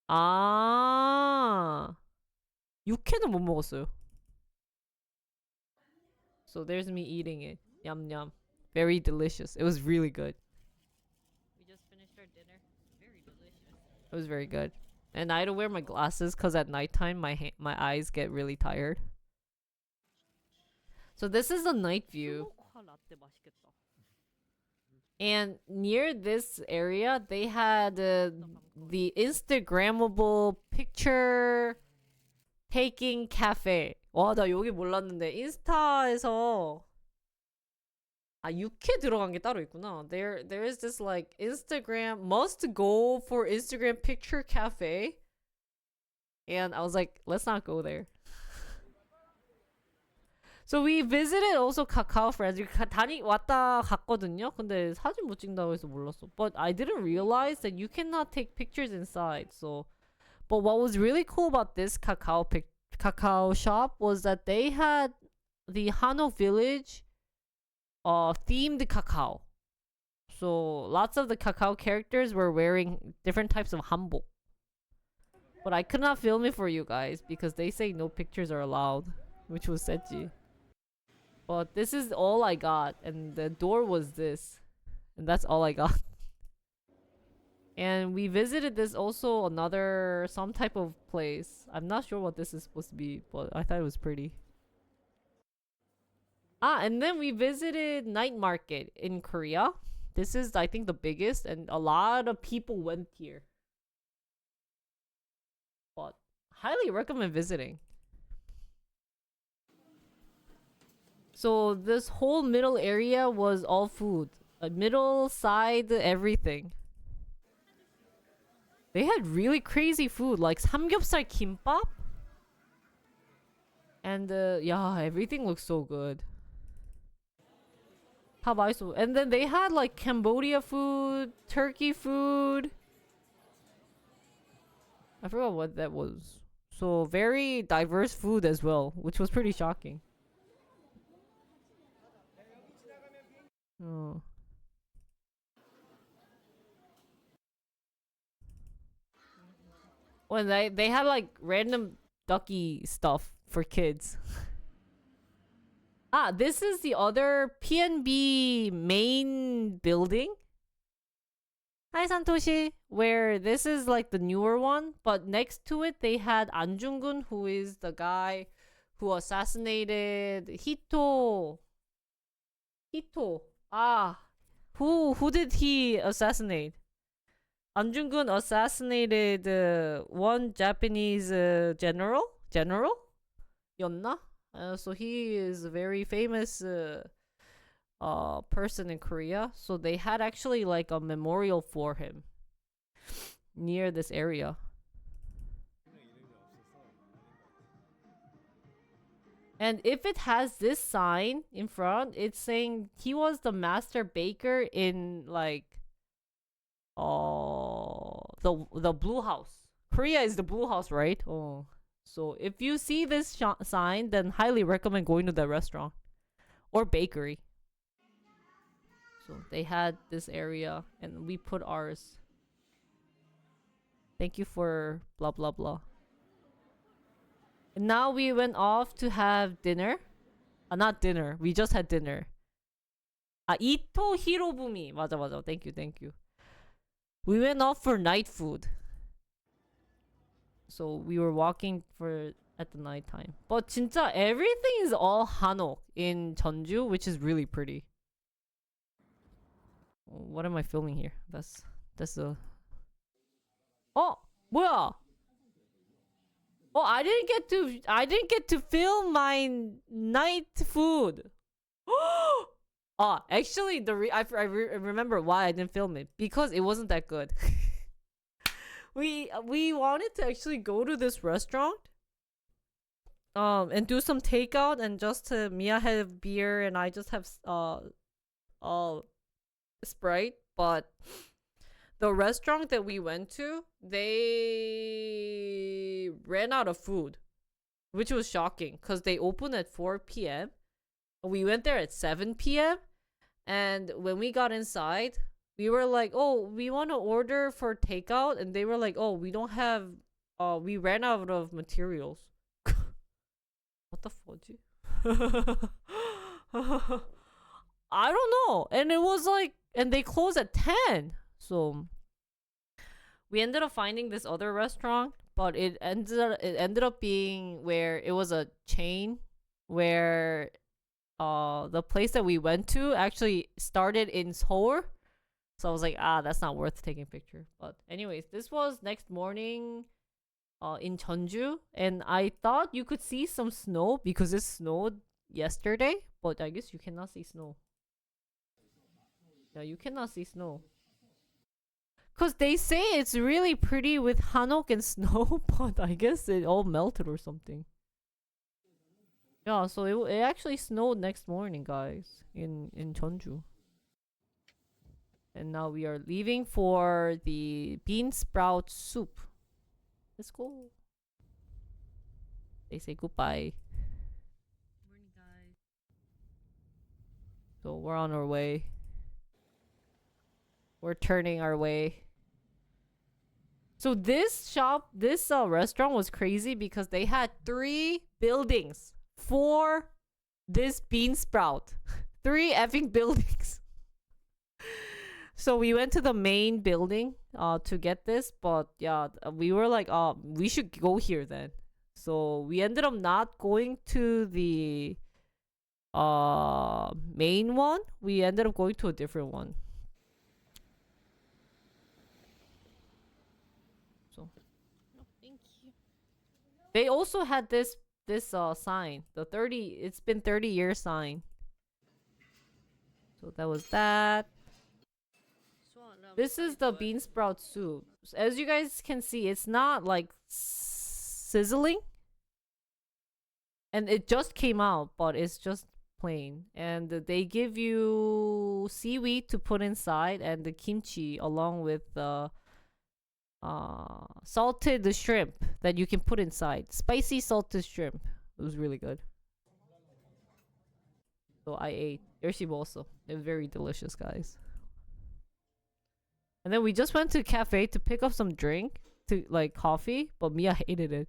아, 육회는 못 먹었어요. So there's me eating it. Yum yum. Very delicious. It was really good. We just finished our dinner. Very delicious. It was very good. And I had to wear my glasses because at nighttime my eyes get really tired. So this is the night view. 스모카 라떼 맛있겠다. And near this area, they had the Instagrammable picture taking cafe. 와, 나 여기 몰랐는데 인스타에서 육회 들어간 게 따로 있구나. There is this like Instagram must go for Instagram picture cafe. And I was like, let's not go there. So we visited also Kakao Friends. 왔다 갔거든요. 근데 사진 못 찍는다고 해서 몰랐어. But I didn't realize that you cannot take pictures inside. So, but what was really cool about this Kakao shop was that they had the Hano Village themed cacao. So lots of the Kakao characters were wearing different types of hanbok. But I could not film it for you guys because they say no pictures are allowed, which was Seji. But this is all I got, and the door was this, and that's all I got. And we visited this also another some type of place. I'm not sure what this is supposed to be, but I thought it was pretty. And then we visited night market in Korea. This is I think the biggest, and a lot of people went here. But highly recommend visiting. So this whole middle area was all food. Middle, side, everything. They had really crazy food like 삼겹살 kimbap. And yeah, everything looks so good. 다 맛있어. And then they had like Cambodia food, Turkey food. I forgot what that was. So very diverse food as well, which was pretty shocking. Oh. When they had like random ducky stuff for kids. This is the other PNB main building. Hi Santoshi, where this is like the newer one, but next to it they had An Jung-gun, who is the guy who assassinated Hito. Who did he assassinate? An Jung-gun assassinated one Japanese general? 였나? So he is a very famous person in Korea. So they had actually like a memorial for him near this area. And if it has this sign in front, it's saying he was the master baker in like the Blue House. Korea is the Blue House, right? Oh. So if you see this sign, then highly recommend going to the restaurant or bakery. So they had this area and we put ours. Thank you for blah blah blah. And now we went off to have dinner. Not dinner. We just had dinner. Ito Hirobumi. 맞아. Thank you. We went off for night food. So we were walking at the night time. But 진짜 everything is all hanok in JeonJu, which is really pretty. What am I filming here? That's the. Oh, 뭐야? Oh, I didn't get to film my night food. Actually, I remember why I didn't film it, because it wasn't that good. We wanted to actually go to this restaurant, and do some takeout, and just Mia have beer and I just have Sprite, but the restaurant that we went to, they ran out of food, which was shocking because they open at 4 p.m. We went there at 7 p.m. And when we got inside, we were like, "Oh, we want to order for takeout," and they were like, "Oh, we don't have. We ran out of materials." What the fudge? I don't know. And it was like, and they closed at 10. So we ended up finding this other restaurant, but it ended up being where it was a chain where the place that we went to actually started in Seoul. So I was like, that's not worth taking a picture. But anyways, this was next morning in Jeonju, and I thought you could see some snow because it snowed yesterday, but I guess you cannot see snow. Yeah, you cannot see snow. Cause they say it's really pretty with hanok and snow, but I guess it all melted or something. Yeah, so it actually snowed next morning, guys, in Jeonju. And now we are leaving for the bean sprout soup. Let's go. They say goodbye. Morning, guys. So we're on our way. We're turning our way. So this restaurant was crazy because they had 3 buildings for this bean sprout. 3 effing buildings. So we went to the main building to get this, but yeah, we were like, we should go here then. So we ended up not going to the main one. We ended up going to a different one. So Thank you. they also had this sign, it's been 30 years sign. So that was that. This is the bean sprout soup. As you guys can see, it's not like sizzling. And it just came out, but it's just plain. And they give you seaweed to put inside and the kimchi along with the salted shrimp that you can put inside. Spicy salted shrimp. It was really good. So I ate. Yoshi also. It was very delicious, guys. And then we just went to a cafe to pick up some drink, to like coffee, but Mia hated it.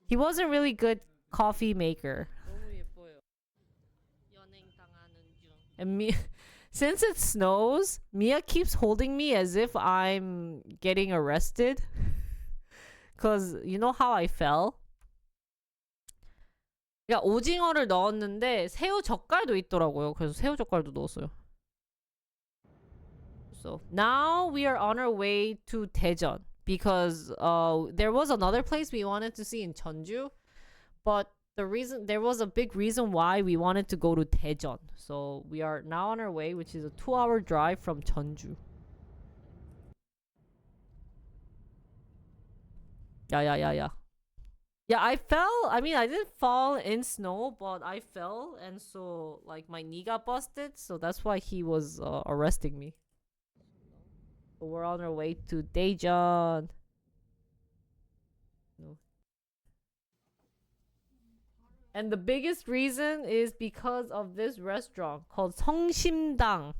He wasn't really good coffee maker. 너무 예뻐요. 연행 당하는 중. And Mia, since it snows, Mia keeps holding me as if I'm getting arrested. Cause you know how I fell? 그러니까 오징어를 넣었는데 새우 젓갈도 있더라고요. 그래서 새우 젓갈도 넣었어요. So now we are on our way to Daejeon because there was another place we wanted to see in Jeonju, but there was a big reason why we wanted to go to Daejeon. So we are now on our way, which is a 2-hour drive from Jeonju. Yeah. Yeah, I fell. I mean, I didn't fall in snow, but I fell, and so like my knee got busted. So that's why he was arresting me. So we're on our way to Daejeon. No. And the biggest reason is because of this restaurant called 성심당.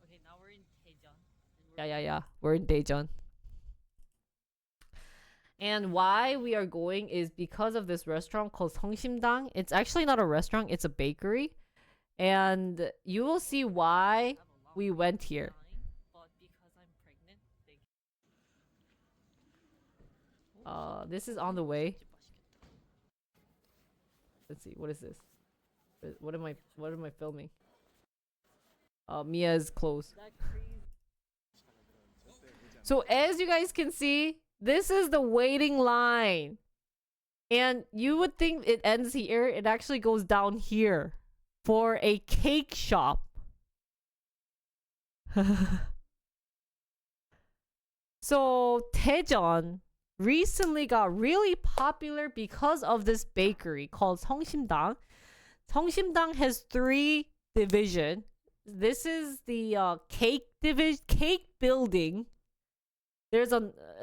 Okay, now we're in Daejeon. Yeah. We're in Daejeon. And why we are going is because of this restaurant called 성심당. It's actually not a restaurant, it's a bakery. And you will see why we went here. But because I'm pregnant, This is on the way. Let's see, what is this? What am I filming? Mia's clothes. So as you guys can see, this is the waiting line. And you would think it ends here. It actually goes down here for a cake shop. So Daejeon recently got really popular because of this bakery called 성심당. 성심당 has 3 divisions. This is the cake building.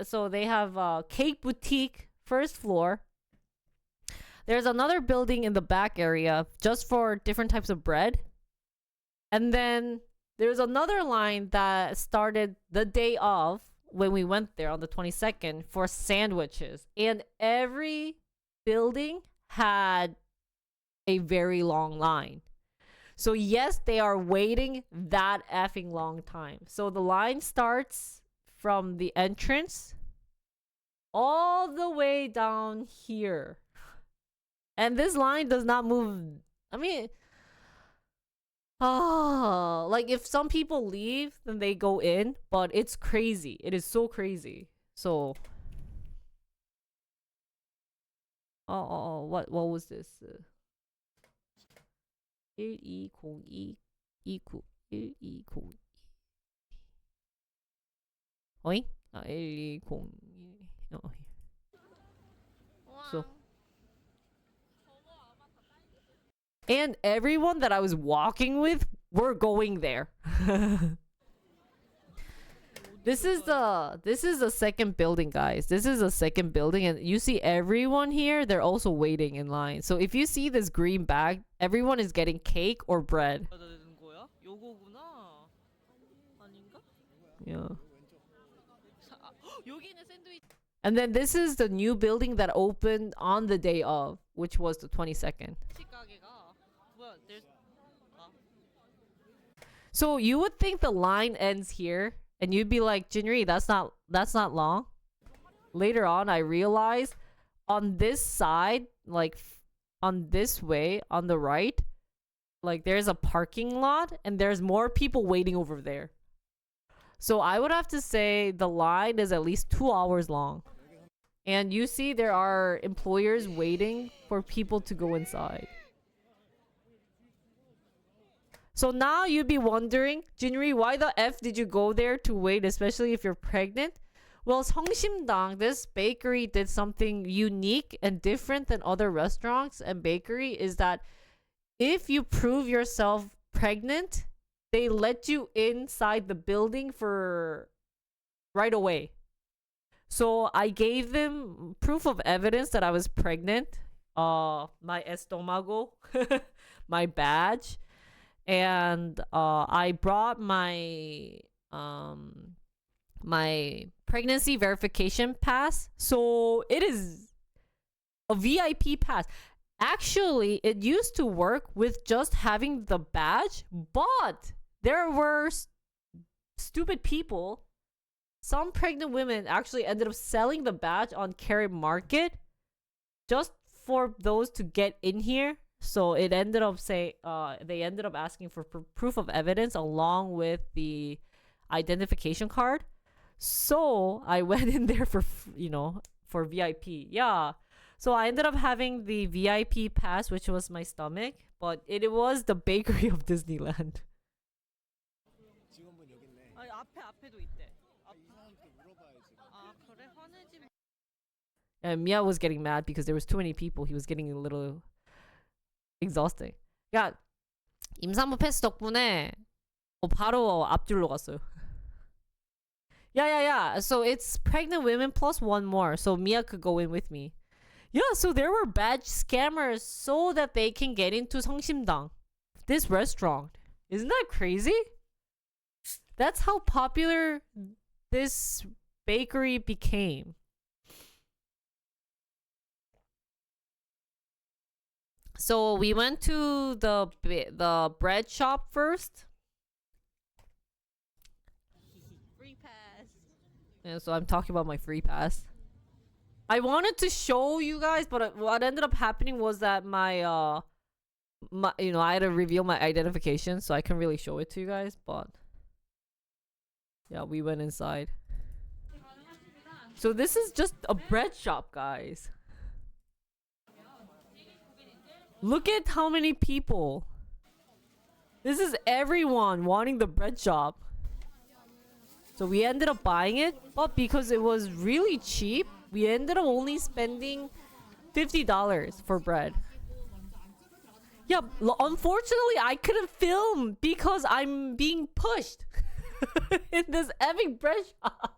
So they have a cake boutique first floor. There's another building in the back area just for different types of bread. And then there's another line that started the day of when we went there on the 22nd for sandwiches. And every building had a very long line. So yes, they are waiting that effing long time. So the line starts from the entrance all the way down here. And this line does not move. I mean, like if some people leave, then they go in, but it's crazy. It is so crazy. So what was this? 1202 29 1202 어잉? 1202 So and everyone that I was walking with were going there. This is the second building, guys. This is the second building, and you see everyone here, they're also waiting in line. So if you see this green bag, everyone is getting cake or bread. 되는 거야? 요거구나. 아닌가? Yeah. 여기는 샌드위치. And then this is the new building that opened on the day of, which was the 22nd. 가게가 뭐야? there's So you would think the line ends here, and you'd be like, Jinri, that's not long. Later on, I realized on this side, like on this way, on the right, like there's a parking lot, and there's more people waiting over there. So I would have to say the line is at least 2 hours long. And you see there are employers waiting for people to go inside. So now you'd be wondering, Jinri, why the F did you go there to wait, especially if you're pregnant? Well, 성심당, this bakery did something unique and different than other restaurants and bakery is that if you prove yourself pregnant, they let you inside the building for right away. So I gave them proof of evidence that I was pregnant, my estomago, my badge, and I brought my my pregnancy verification pass. So it is a VIP pass. Actually, it used to work with just having the badge, but there were stupid people. Some pregnant women actually ended up selling the badge on Carrot Market just for those to get in here. So it ended up they ended up asking for proof of evidence along with the identification card. So I went in there for for VIP. Yeah. So I ended up having the VIP pass, which was my stomach, but it was the bakery of Disneyland. 직원분 여기 있네. 아니 앞에도 있대. 이 사람한테 물어봐야지. 아 그래 화내지 마. And Mia was getting mad because there was too many people. He was getting a little exhausting. 야, 임산부 패스 덕분에 바로 앞줄로 갔어요. Yeah. So it's pregnant women plus one more. So Mia could go in with me. Yeah, so there were badge scammers so that they can get into 성심당, this restaurant. Isn't that crazy? That's how popular this bakery became. So we went to the bread shop first. Free pass. And so I'm talking about my free pass. I wanted to show you guys, but what ended up happening was that my I had to reveal my identification, so I couldn't really show it to you guys, but yeah, we went inside. So this is just a bread shop, guys. Look at how many people. This is everyone wanting the bread shop. So we ended up buying it, but because it was really cheap, we ended up only spending $50 for bread. Yeah, unfortunately, I couldn't film because I'm being pushed in this effing bread shop.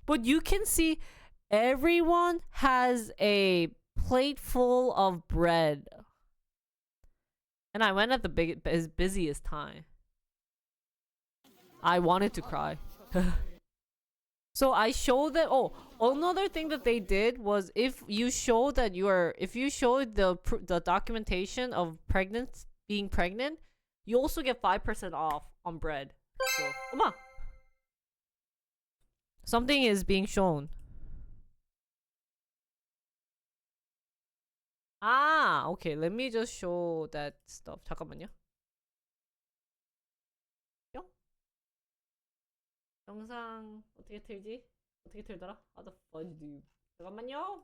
But you can see everyone has a plate full of bread. And I went at the busiest time. I wanted to cry. So I showed that. Oh, another thing that they did was if you showed the documentation of being pregnant, you also get 5% off on bread. So, 엄마! Something is being shown. Ah, okay. Let me just show that stuff. 잠깐만요. 뿅? 영상 어떻게 틀지? 어떻게 틀더라? How the fudge do you? 잠깐만요.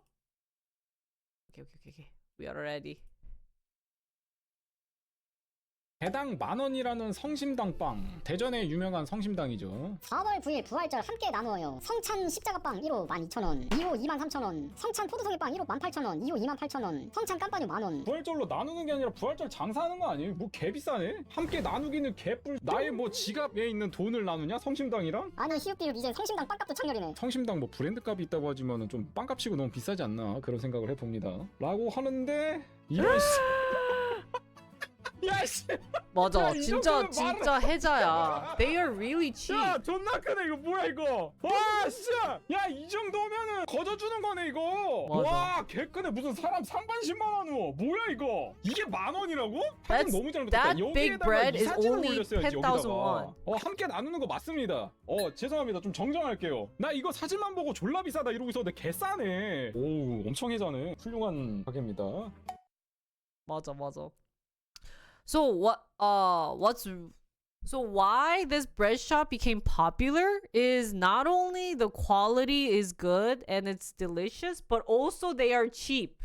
Okay. We are ready. 개당 10,000원이라는 성심당빵. 대전의 유명한 성심당이죠. 4월 9일 부활절 함께 나누어요. 성찬 십자가빵 1호 12,000원, 2호 23,000원, 성찬 포도송이빵 1호 18,000원, 2호 28,000원, 성찬 깜빠뉴 만원. 부활절로 나누는 게 아니라 부활절 장사하는 거 아니에요? 뭐 개 비싸네? 함께 나누기는 개뿔. 나의 뭐 지갑에 있는 돈을 나누냐? 성심당이랑? 아니 희읍비읍 이제 성심당 빵값도 창렬이네. 성심당 뭐 브랜드값이 있다고 하지만은 좀 빵값치고 너무 비싸지 않나 그런 생각을 해봅니다. 라고 하는데 이런 씨. 야씨. 맞아. 야, 이 정도면 진짜 해자야. They are really cheap. 야 존나 크네 이거 뭐야 이거. 와 진짜. 야 이 정도면은 거저주는 거네 이거. 맞아. 와 개 크네. 무슨 사람 상반신만 하노. 뭐야 이거. 이게 10,000원이라고? 사진 너무 잘못했다. that big 여기에다가 bread 이 is 사진을 only 올렸어야지 10,000 여기다가. won. 함께 나누는 거 맞습니다. 죄송합니다. 좀 정정할게요. 나 이거 사진만 보고 졸라 비싸다 이러고 있었는데 개 싸네. 오 엄청 해자네. 훌륭한 가게입니다. 맞아. So why this bread shop became popular is not only the quality is good and it's delicious, but also they are cheap.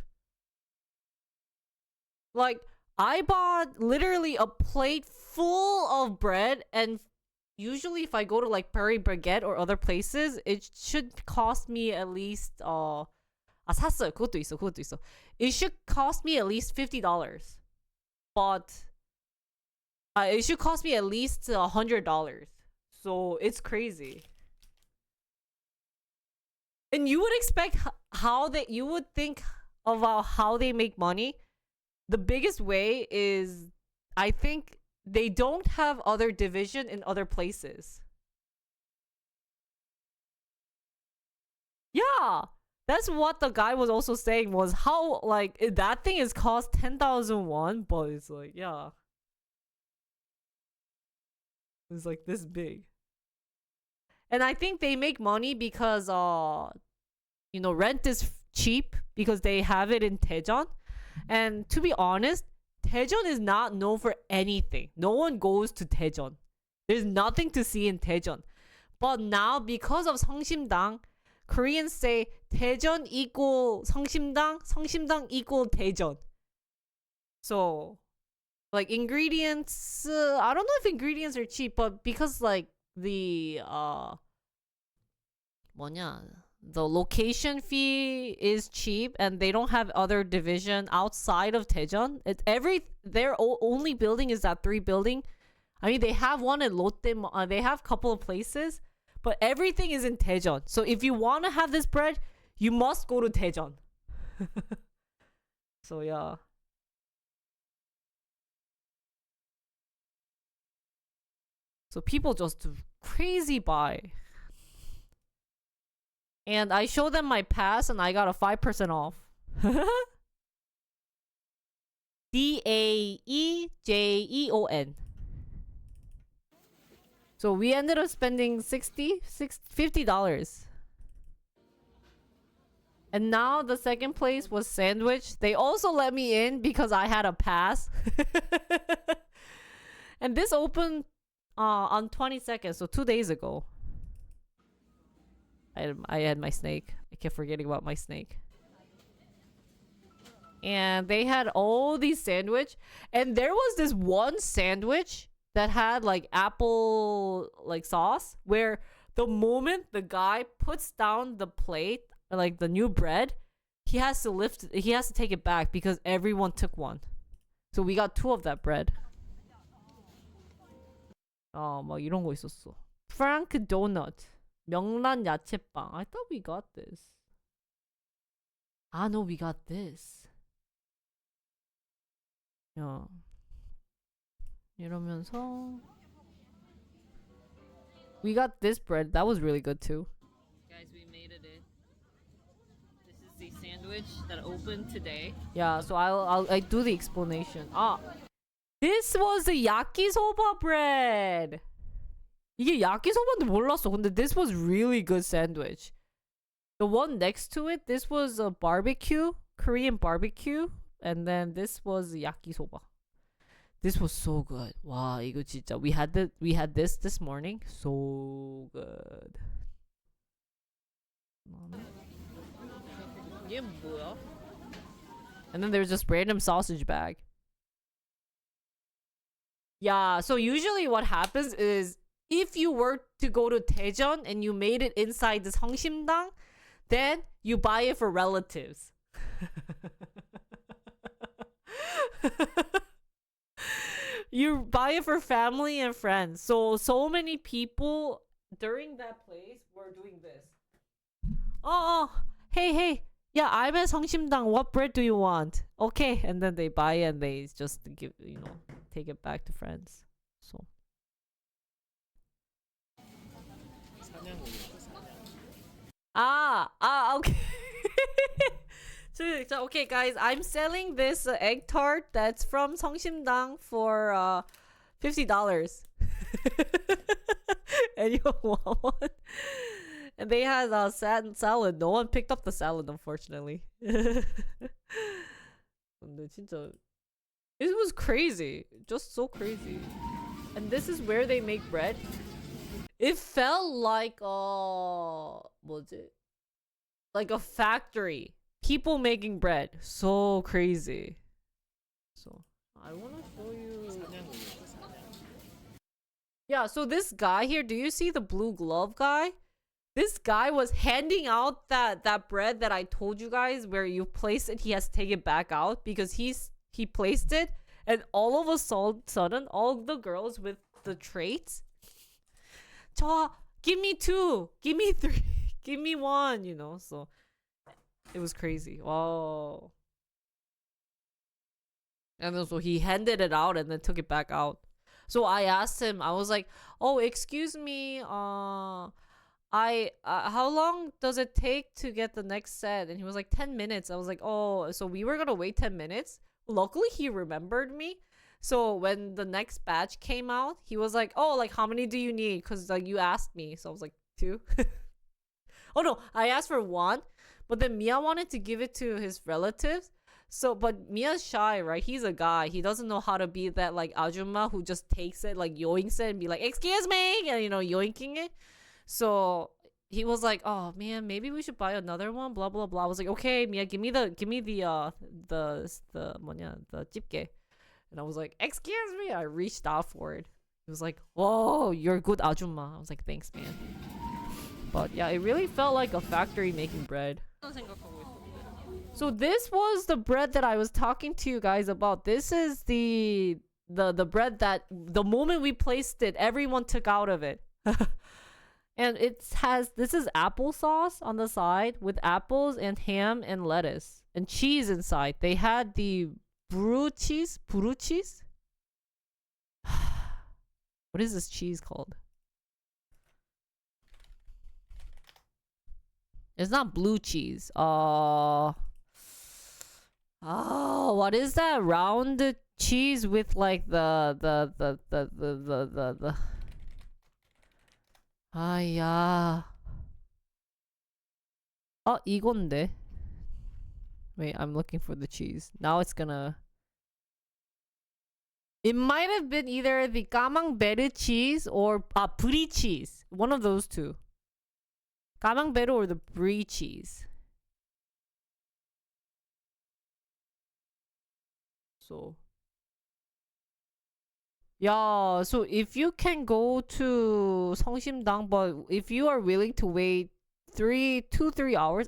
Like, I bought literally a plate full of bread, and usually if I go to like Paris Baguette or other places, it should cost me at least 샀어요. 그것도 있어. It should cost me at least $50. But it should cost me at least $100. So it's crazy. And you would expect you would think about how they make money. The biggest way is, I think they don't have other division in other places. Yeah. That's what the guy was also saying, was how, like, that thing is cost 10,000 won, but it's like, yeah. It's like this big. And I think they make money because, rent is cheap because they have it in Daejeon. And to be honest, Daejeon is not known for anything. No one goes to Daejeon. There's nothing to see in Daejeon. But now, because of 성심당, Koreans say Daejeon equal 성심당, 성심당 equal Daejeon. So, like, ingredients, I don't know if ingredients are cheap, but because like the the location fee is cheap and they don't have other division outside of Daejeon. Their only building is that 3 building. I mean, they have one in Lotte, they have a couple of places, but everything is in Daejeon. So if you want to have this bread, you must go to Daejeon. So yeah. So people just crazy buy. And I showed them my pass and I got a 5% off. DAEJEON. So we ended up spending $50. And now the second place was sandwich. They also let me in because I had a pass. And this opened on 22nd, so 2 days ago. I had my snake. I kept forgetting about my snake. And they had all these sandwich, and there was this one sandwich that had like apple like sauce, where the moment the guy puts down the plate, like the new bread, he has to take it back because everyone took one. So we got 2 of that bread. 막 이런 거 있었어. Frank Donut. 명란 야채빵. I thought we got this. Ah, no, we got this. 야. 이러면서 we got this bread. That was really good too. Guys, we made it in. This is the sandwich that opened today. Yeah, so I do the explanation. Ah, this was the yakisoba bread. 이게 야키소바인데 몰랐어. 근데 this was really good sandwich. The one next to it, this was a barbecue, Korean barbecue, and then this was yakisoba. This was so good. 와, 이거 진짜 we had this morning. So good. 얘 뭐야? And then there's just random sausage bag. Yeah, so usually what happens is if you were to go to Daejeon and you made it inside the 성심당, then you buy it for relatives. You buy it for family and friends. So many people during that place were doing this. Oh, hey. Yeah, I'm at 성심당. What bread do you want? Okay, and then they buy it and they just give, take it back to friends. So. Okay. So, okay, guys, I'm selling this egg tart that's from 성심당 for $50. Anyone want one? And they had a salad. No one picked up the salad, unfortunately. 근데 진짜, it was crazy. Just so crazy. And this is where they make bread. It felt like 뭐지? Like a factory. People making bread. So crazy. So I wanna show you. Yeah, so this guy here, do you see the blue glove guy? This guy was handing out that bread that I told you guys where you place it, he has to take it back out because he placed it, and all of a sudden all the girls with the traits, give me 2, give me 3, give me 1, so it was crazy. Wow. And then so he handed it out and then took it back out. So I asked him, I was like, oh, excuse me, how long does it take to get the next set? And he was like, 10 minutes. I was like, oh, so we were gonna wait 10 minutes. Luckily he remembered me. So when the next batch came out, he was like, oh, like how many do you need? Because like you asked me. So I was like, 2. Oh no, I asked for 1, but then Mia wanted to give it to his relatives. So, but Mia's shy, right? He's a guy. He doesn't know how to be that like ajumma who just takes it, like yoinks it and be like, excuse me, and yoinking it. So he was like, oh man, maybe we should buy another one, blah blah blah. I was like, okay, Mia, give me the 뭐냐, the 집게. And I was like, excuse me. I reached out for it. He was like, whoa, you're a good ajumma. I was like, thanks, man. But yeah, it really felt like a factory making bread. So this was the bread that I was talking to you guys about. This is the bread that the moment we placed it, everyone took out of it. And this is applesauce on the side with apples and ham and lettuce and cheese inside. They had the buru cheese. What is this cheese called? It's not blue cheese. Oh, what is that round cheese with like the 아야. 이건데. Wait, I'm looking for the cheese. Now it's gonna. It might have been either the camembert cheese or brie cheese. One of those two. Camembert or the brie cheese. So. Yeah, so if you can go to 성심당, but if you are willing to wait 2-3 hours.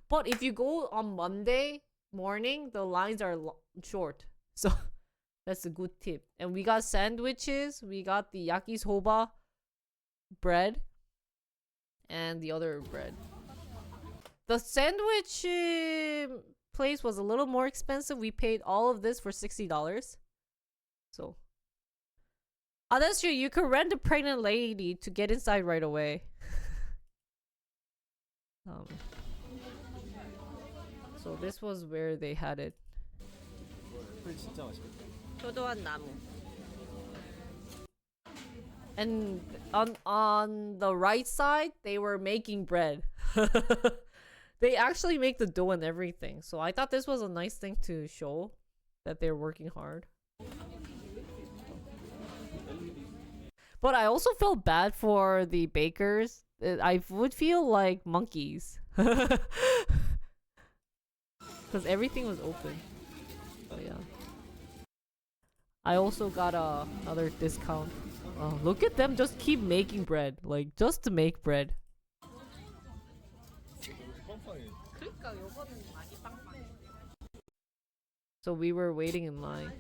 But if you go on Monday morning, the lines are short. So that's a good tip. And we got sandwiches. We got the yakisoba bread and the other bread. the sandwich place was a little more expensive. We paid all of this for $60. So, oh, that's true. You could rent a pregnant lady to get inside right away. So this was where they had it. 꿀 진짜 맛있겠다. 효도한 나무. And on the right side, they were making bread. They actually make the dough and everything. So I thought this was a nice thing to show that they're working hard. But I also felt bad for the bakers. I would feel like monkeys. Because everything was open. So yeah. I also got another discount. Look at them just keep making bread. Like, just to make bread. So we were waiting in line.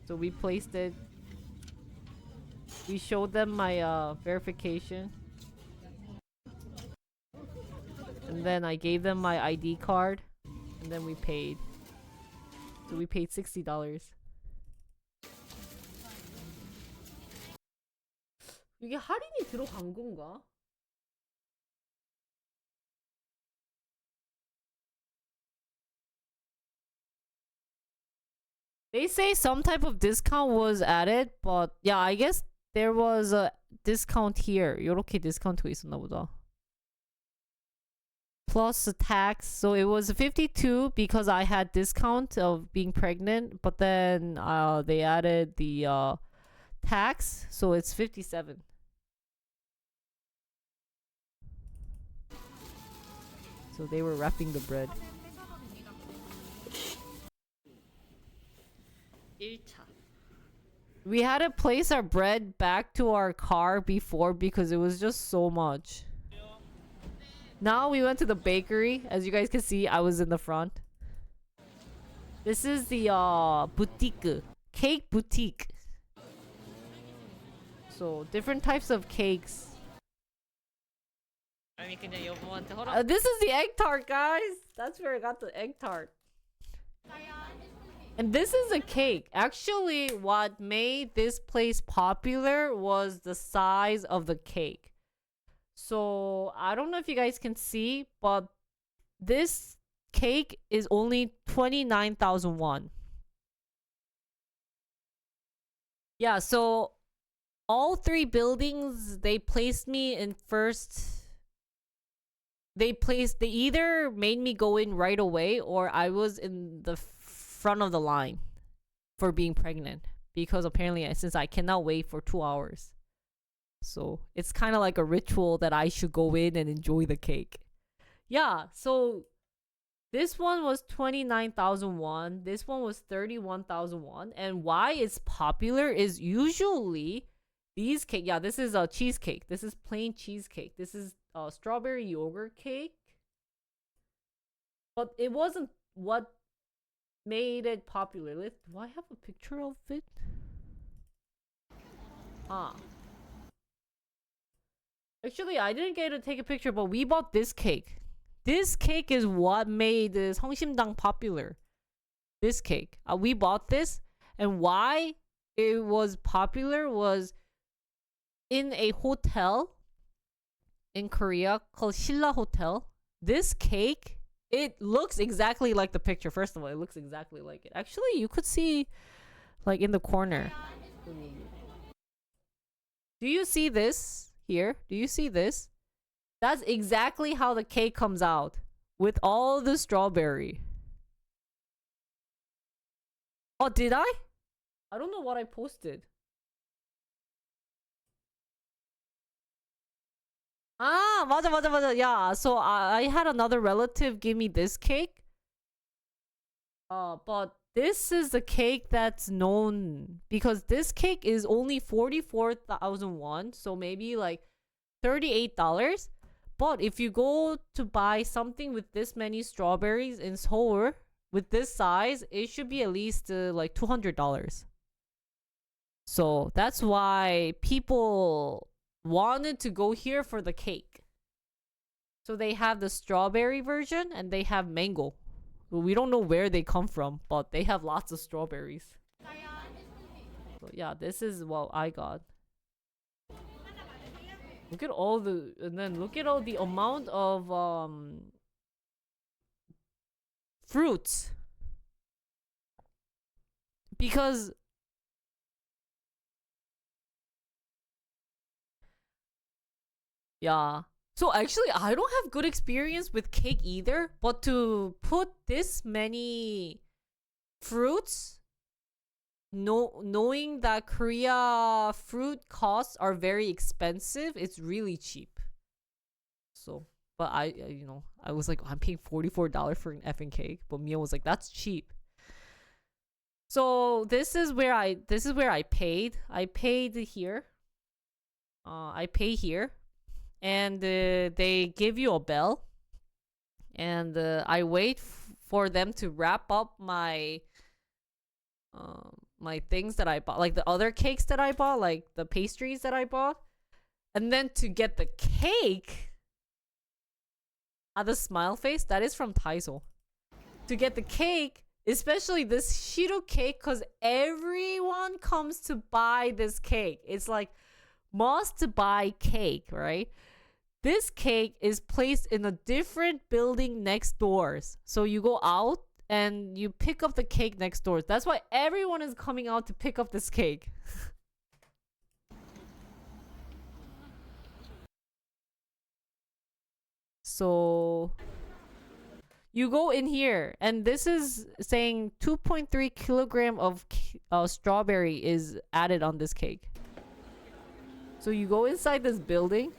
So we placed it. We showed them my verification. And then I gave them my ID card. And then we paid. So we paid $60. 이게 할인이 들어간 건가? They say some type of discount was added, but yeah, I guess there was a discount here. 요렇게 디스카운트가 있었나 보다. Plus a tax, so it was 52 because I had discount of being pregnant, but then they added the tax, so it's 57. So they were wrapping the bread. 1차. We had to place our bread back to our car before because it was just so much. Now we went to the bakery. As you guys can see, I was in the front. This is the boutique. Cake boutique. So different types of cakes. 아니 그냥 여보한테 허락. This is the egg tart, guys. That's where I got the egg tart. And this is a cake. Actually, what made this place popular was the size of the cake. So, I don't know if you guys can see, but this cake is only 29,000 won. Yeah, so all three buildings, they placed me in first. They either made me go in right away or I was in the front of the line for being pregnant because apparently since I cannot wait for 2 hours. So it's kind of like a ritual that I should go in and enjoy the cake. Yeah, so this one was 29,000 won. This one was 31,000 won. And why it's popular is usually these cake. Yeah, this is a cheesecake. This is plain cheesecake. This is a strawberry yogurt cake. But it wasn't what made it popular. Do I have a picture of it? Actually, I didn't get to take a picture, but we bought this cake. This cake is what made the 성심당 popular. This cake. We bought this, and why it was popular was in a hotel in Korea called Silla Hotel. This cake, it looks exactly like the picture. First of all, it looks exactly like it. Actually, you could see like in the corner. Do you see this here? Do you see this? That's exactly how the cake comes out with all the strawberry. Oh, did I? I don't know what I posted. 맞아. Yeah, so I had another relative give me this cake. But this is the cake that's known because this cake is only 44,000 won, so maybe like $38. But if you go to buy something with this many strawberries in Seoul with this size, it should be at least like $200. So that's why people wanted to go here for the cake. So they have the strawberry version and they have mango. We don't know where they come from, but they have lots of strawberries. So yeah, this is what I got. Look at all the, and then look at all the amount of fruits. Because yeah. So actually, I don't have good experience with cake either, but to put this many fruits, knowing that Korea fruit costs are very expensive, it's really cheap. So, but I was like, I'm paying $44 for an effing cake, but Mia was like, that's cheap. So this is where I paid. I paid here. I pay here. And they give you a bell, and I wait for them to wrap up my my things that I bought, like the other cakes that I bought, like the pastries that I bought, and then to get the cake. The smile face, that is from Taiso. To get the cake, especially this Shiro cake, because everyone comes to buy this cake. It's like must buy cake, right? This cake is placed in a different building next doors. So you go out and you pick up the cake next doors. That's why everyone is coming out to pick up this cake. So you go in here and this is saying 2.3 kilogram of strawberry is added on this cake. So you go inside this building.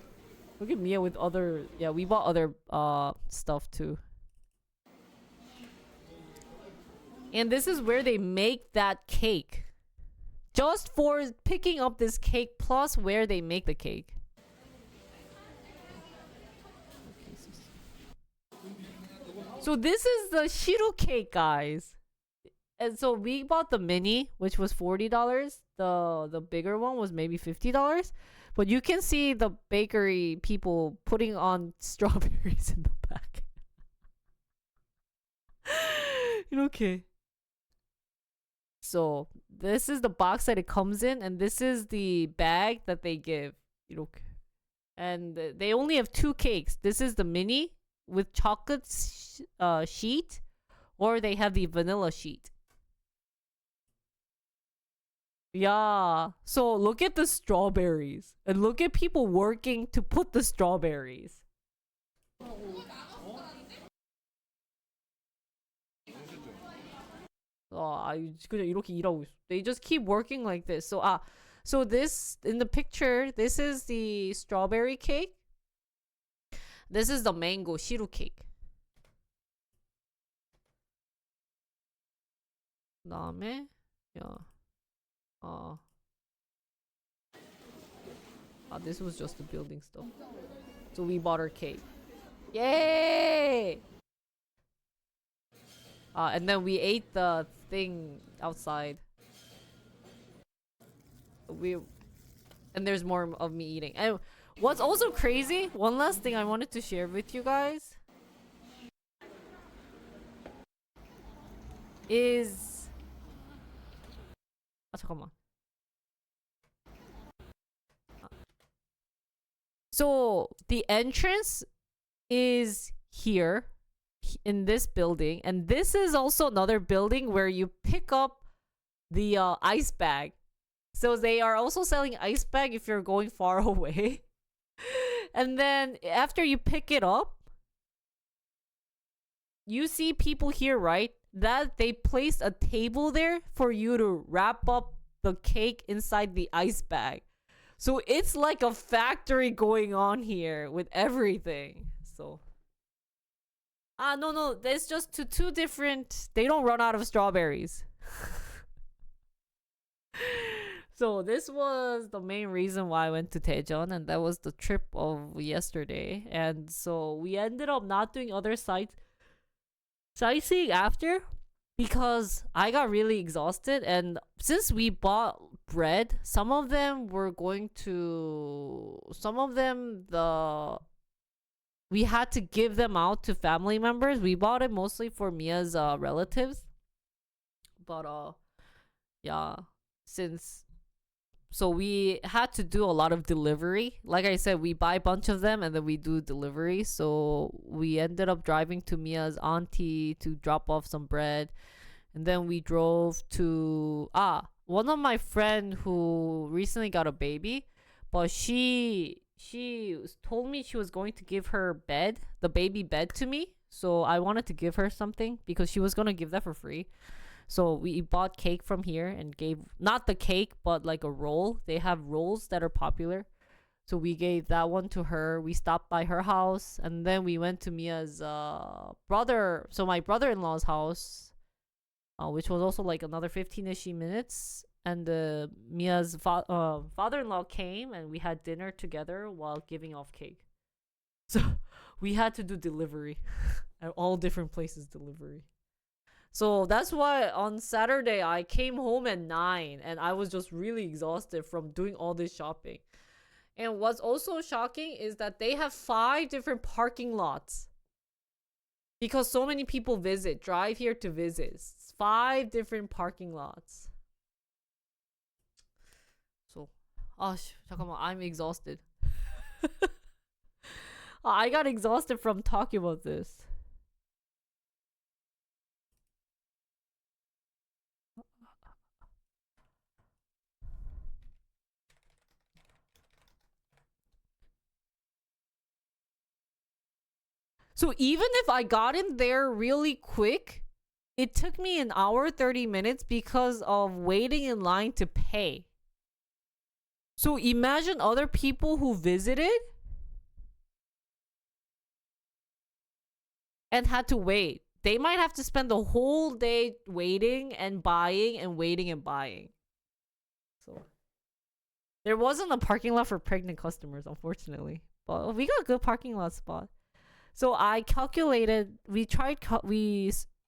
Look at Mia with other... Yeah, we bought other stuff too. And this is where they make that cake. Just for picking up this cake plus where they make the cake. So this is the Shiro cake, guys. And so we bought the mini, which was $40. The bigger one was maybe $50. But you can see the bakery people putting on strawberries in the back. Okay. So this is the box that it comes in, and this is the bag that they give. And they only have 2 cakes. This is the mini with chocolate sheet, or they have the vanilla sheet. Yeah. So look at the strawberries. And look at people working to put the strawberries. 그냥 이렇게 일하고 있어. They just keep working like this. So this, in the picture, this is the strawberry cake. This is the mango shiru cake. 그다음에 this was just the building stuff. So we bought our cake. Yay! And then we ate the thing outside. And there's more of me eating. And what's also crazy, one last thing I wanted to share with you guys is 잠깐만. So the entrance is here in this building, and this is also another building where you pick up the ice bag. So they are also selling ice bag if you're going far away. And then after you pick it up, you see people here, right? That they placed a table there for you to wrap up the cake inside the ice bag. So it's like a factory going on here with everything. So no, it's just two different. They don't run out of strawberries. So this was the main reason why I went to Daejeon, and that was the trip of yesterday. And so we ended up not doing other sightseeing after because I got really exhausted, and since we bought bread. Some of them we had to give them out to family members. We bought it mostly for Mia's relatives. But yeah, so we had to do a lot of delivery. Like I said, we buy a bunch of them and then we do delivery. So we ended up driving to Mia's auntie to drop off some bread. And then we drove to one of my friend who recently got a baby, but she told me she was going to give her the baby bed to me. So I wanted to give her something because she was going to give that for free. So we bought cake from here and gave, not the cake, but like a roll. They have rolls that are popular. So we gave that one to her. We stopped by her house and then we went to Mia's my brother-in-law's house, which was also like another 15-ish minutes. And Mia's father-in-law came and we had dinner together while giving off cake. So we had to do delivery at all different places delivery. So that's why on Saturday I came home at 9 and I was just really exhausted from doing all this shopping. And what's also shocking is that they have 5 different parking lots. Because so many people drive here to visit. 5 different parking lots. So, 잠깐만, I'm exhausted. I got exhausted from talking about this. So even if I got in there really quick, it took me an hour 30 minutes because of waiting in line to pay. So imagine other people who visited and had to wait. They might have to spend the whole day waiting and buying and waiting and buying. So there wasn't a parking lot for pregnant customers, unfortunately. But we got a good parking lot spot. So I calculated, we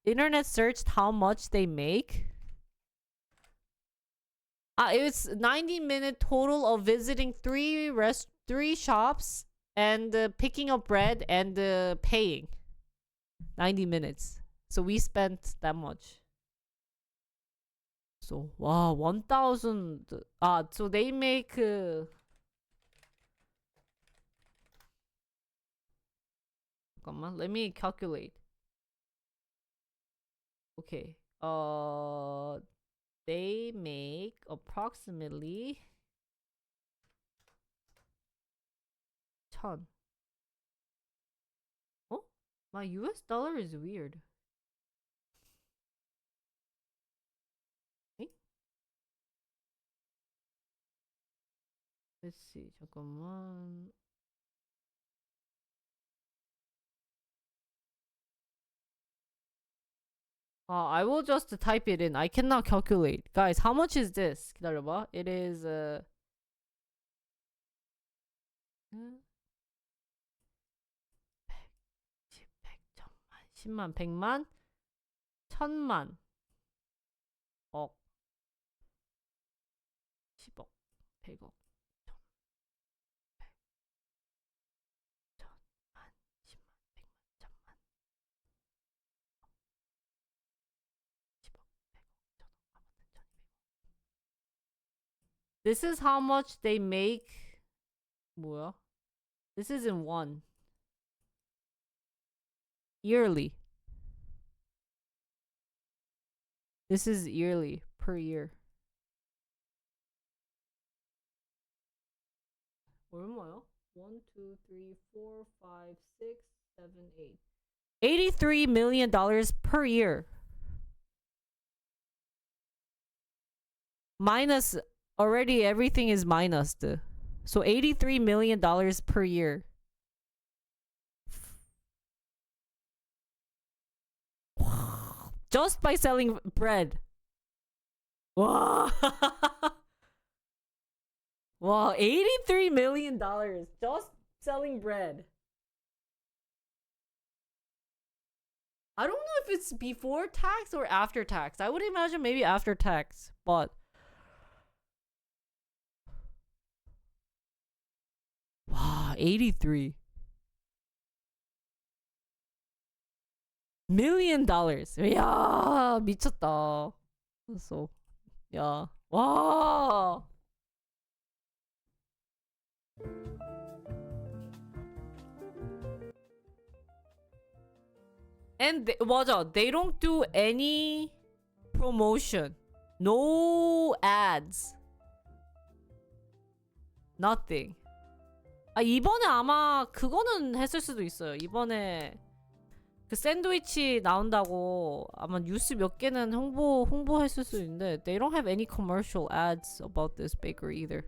internet searched how much they make. It's 90-minute total of visiting three shops and picking up bread and paying. 90 minutes. So we spent that much. So wow, 1,000. So they make. Come on, let me calculate. Okay. They make approximately 1,000. Oh, my US dollar is weird. Okay. Let's see. 잠깐만. I will just type it in. I cannot calculate. Guys, how much is this? 기다려봐. It is 10만, 100만, 1000만, 억, 10억, 100억, 1000만, 10만, 100만, 1000만, 10억, 100억, 1000억, 아무튼 1200억. This is how much they make. 뭐야? This is in one. Yearly. This is yearly, per year. 얼마야? 1, 2, 3, 4, 5, 6, 7, 8. $83 million per year. Minus, already everything is minus. So $83 million per year. Just by selling bread. Wow. Wow, $83 million just selling bread. I don't know if it's before tax or after tax. I would imagine maybe after tax, but $83 million. 야, 미쳤다. So, 야, 와. And 맞아, they don't do any promotion. No ads. Nothing. 아, 이번에 아마 그거는 했을 수도 있어요. 이번에 그 샌드위치 나온다고 아마 뉴스 몇 개는 홍보했을 수 있는데 they don't have any commercial ads about this bakery either.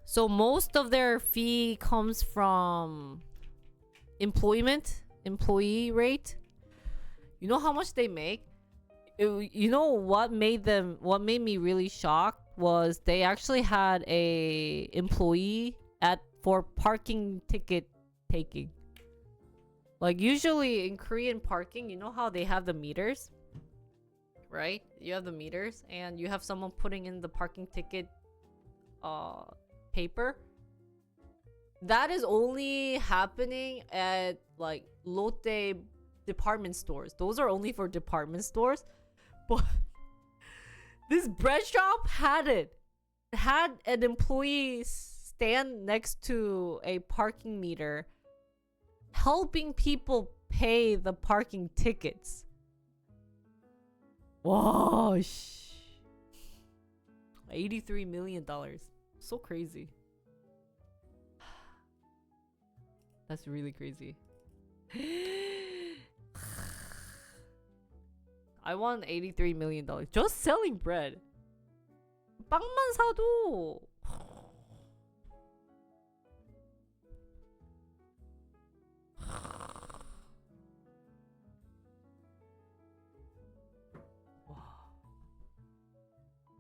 So most of their fee comes from employee rate. You know how much they make? You know what made me really shocked was they actually had a employee for parking ticket taking. Like usually in Korean parking, you know how they have the meters, right? You have the meters and you have someone putting in the parking ticket paper. That is only happening at like Lotte department stores. Those are only for department stores. But this bread shop had an employee stand next to a parking meter helping people pay the parking tickets. Wow. $83 million. So crazy. That's really crazy. I want $83 million just selling bread. 빵만 사도.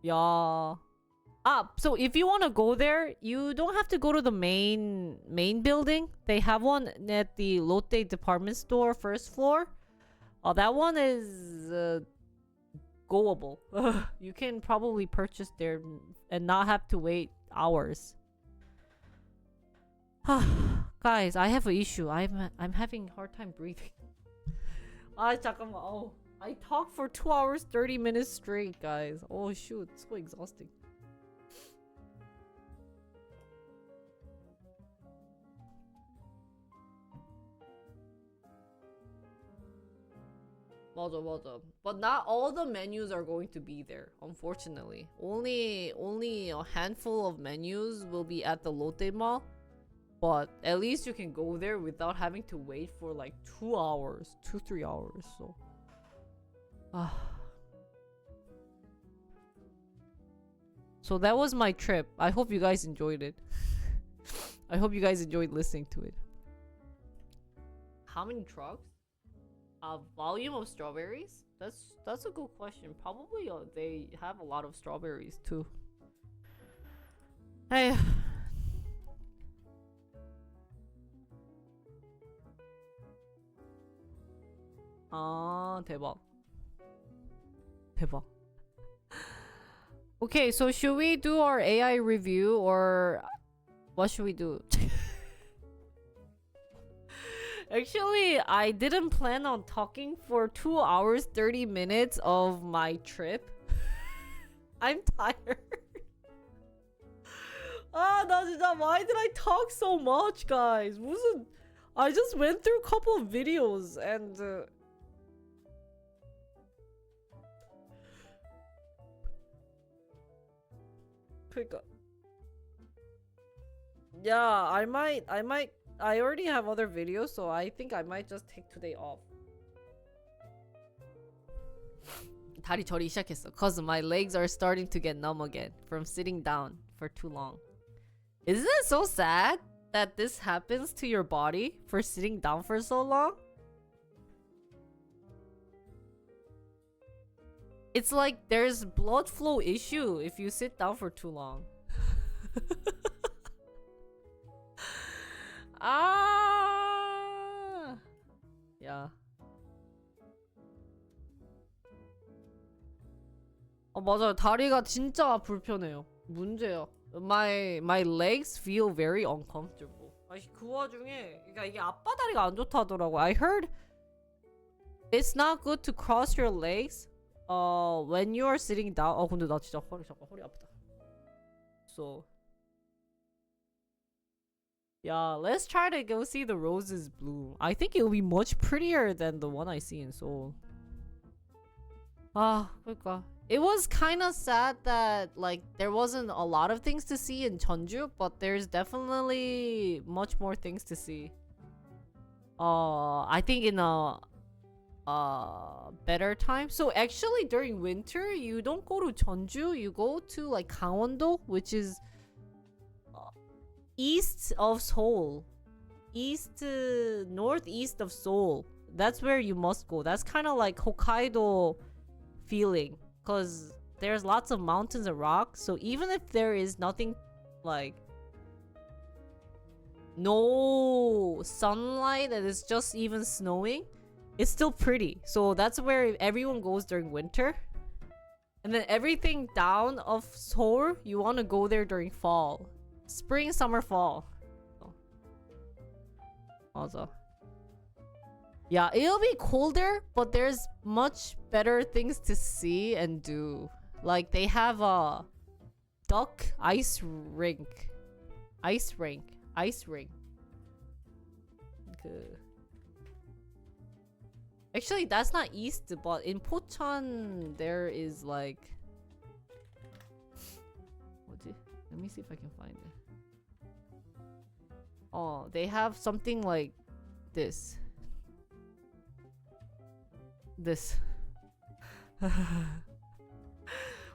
Yeah. So if you want to go there, you don't have to go to the main building. They have one at the Lotte department store first floor. That one is goable. You can probably purchase there and not have to wait hours. Guys, I have an issue. I'm having a hard time breathing. 잠깐만. Oh, I talked for 2 hours 30 minutes straight, guys. Oh shoot, so exhausting. 맞아. But not all the menus are going to be there, unfortunately. Only a handful of menus will be at the Lotte Mall. But at least you can go there without having to wait for like 2 hours, 2-3 hours. So, so that was my trip. I hope you guys enjoyed it. I hope you guys enjoyed listening to it. How many trucks? Volume of strawberries? That's a good question. Probably they have a lot of strawberries too. Hey. 대박. Okay, so should we do our AI review or what should we do? Actually, I didn't plan on talking for 2 hours 30 minutes of my trip. I'm tired. 나 진짜 why did I talk so much, guys? I just went through a couple of videos and 그러니까 yeah, I already have other videos, so I think I might just take today off. 다리 저리 시작했어. Cause my legs are starting to get numb again from sitting down for too long. Isn't it so sad that this happens to your body for sitting down for so long? It's like there's blood flow issue if you sit down for too long. Yeah. 맞아요. 다리가 진짜 불편해요. 문제야. My legs feel very uncomfortable. 아니 그 와중에 그러니까 이게 앞바다리가 안 좋다더라고. I heard it's not good to cross your legs when you are sitting down. 근데 나 진짜 허리 아프다. So yeah, let's try to go see the roses bloom. I think it will be much prettier than the one I see in Seoul. 그러니까 it was kind of sad that like there wasn't a lot of things to see in JeonJu, but there's definitely much more things to see. I think in a better time. So actually during winter, you don't go to JeonJu, you go to like Gangwon-do, which is east of Seoul. Northeast of Seoul. That's where you must go. That's kind of like Hokkaido feeling, because there's lots of mountains and rocks, so even if there is nothing like no sunlight and it's just even snowing, it's still pretty. So that's where everyone goes during winter, and then everything down of Seoul you want to go there during fall, spring, summer, fall. Also yeah, it'll be colder, but there's much better things to see and do. Like they have a duck ice rink. Actually, that's not east, but in Pocheon there is like 뭐지? Let me see if I can find it. They have something like this.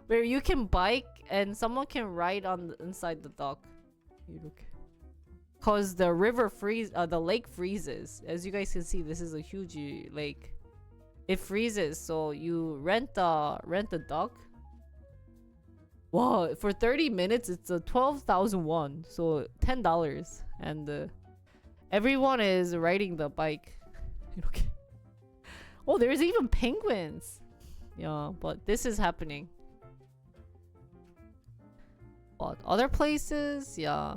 Where you can bike and someone can ride on inside the dock. Cause the lake freezes. As you guys can see, this is a huge lake. It freezes, so you rent a dock. Wow, for 30 minutes it's a 12,000 won, so $10, and everyone is riding the bike. 이렇게. Oh, there's even penguins. Yeah, but this is happening. But other places, yeah.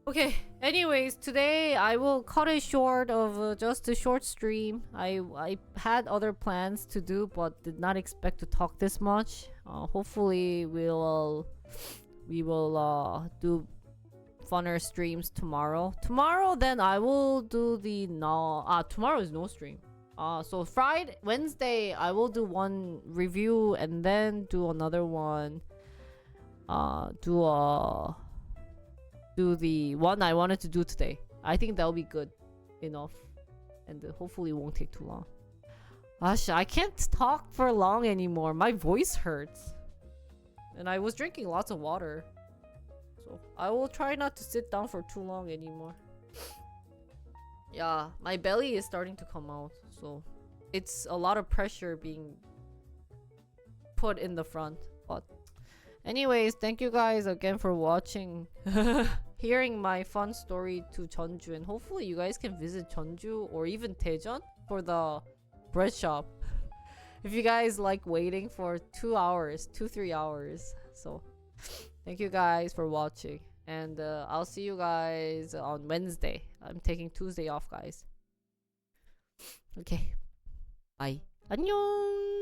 Okay, anyways, today I will cut it short of just a short stream. I had other plans to do, but did not expect to talk this much. Hopefully we will do funner streams tomorrow. Tomorrow then I will do the tomorrow is no stream. So Wednesday I will do one review and then do another one. Do the one I wanted to do today. I think that'll be good enough, and hopefully it won't take too long. Gosh, I can't talk for long anymore. My voice hurts, and I was drinking lots of water. So I will try not to sit down for too long anymore. Yeah, my belly is starting to come out, so it's a lot of pressure being put in the front. But anyways, thank you guys again for watching. Hearing my fun story to JeonJu, and hopefully you guys can visit JeonJu or even Daejeon for the bread shop. If you guys like waiting for 2-3 hours. So thank you guys for watching, and I'll see you guys on Wednesday. I'm taking Tuesday off, guys. Okay, bye. 안녕.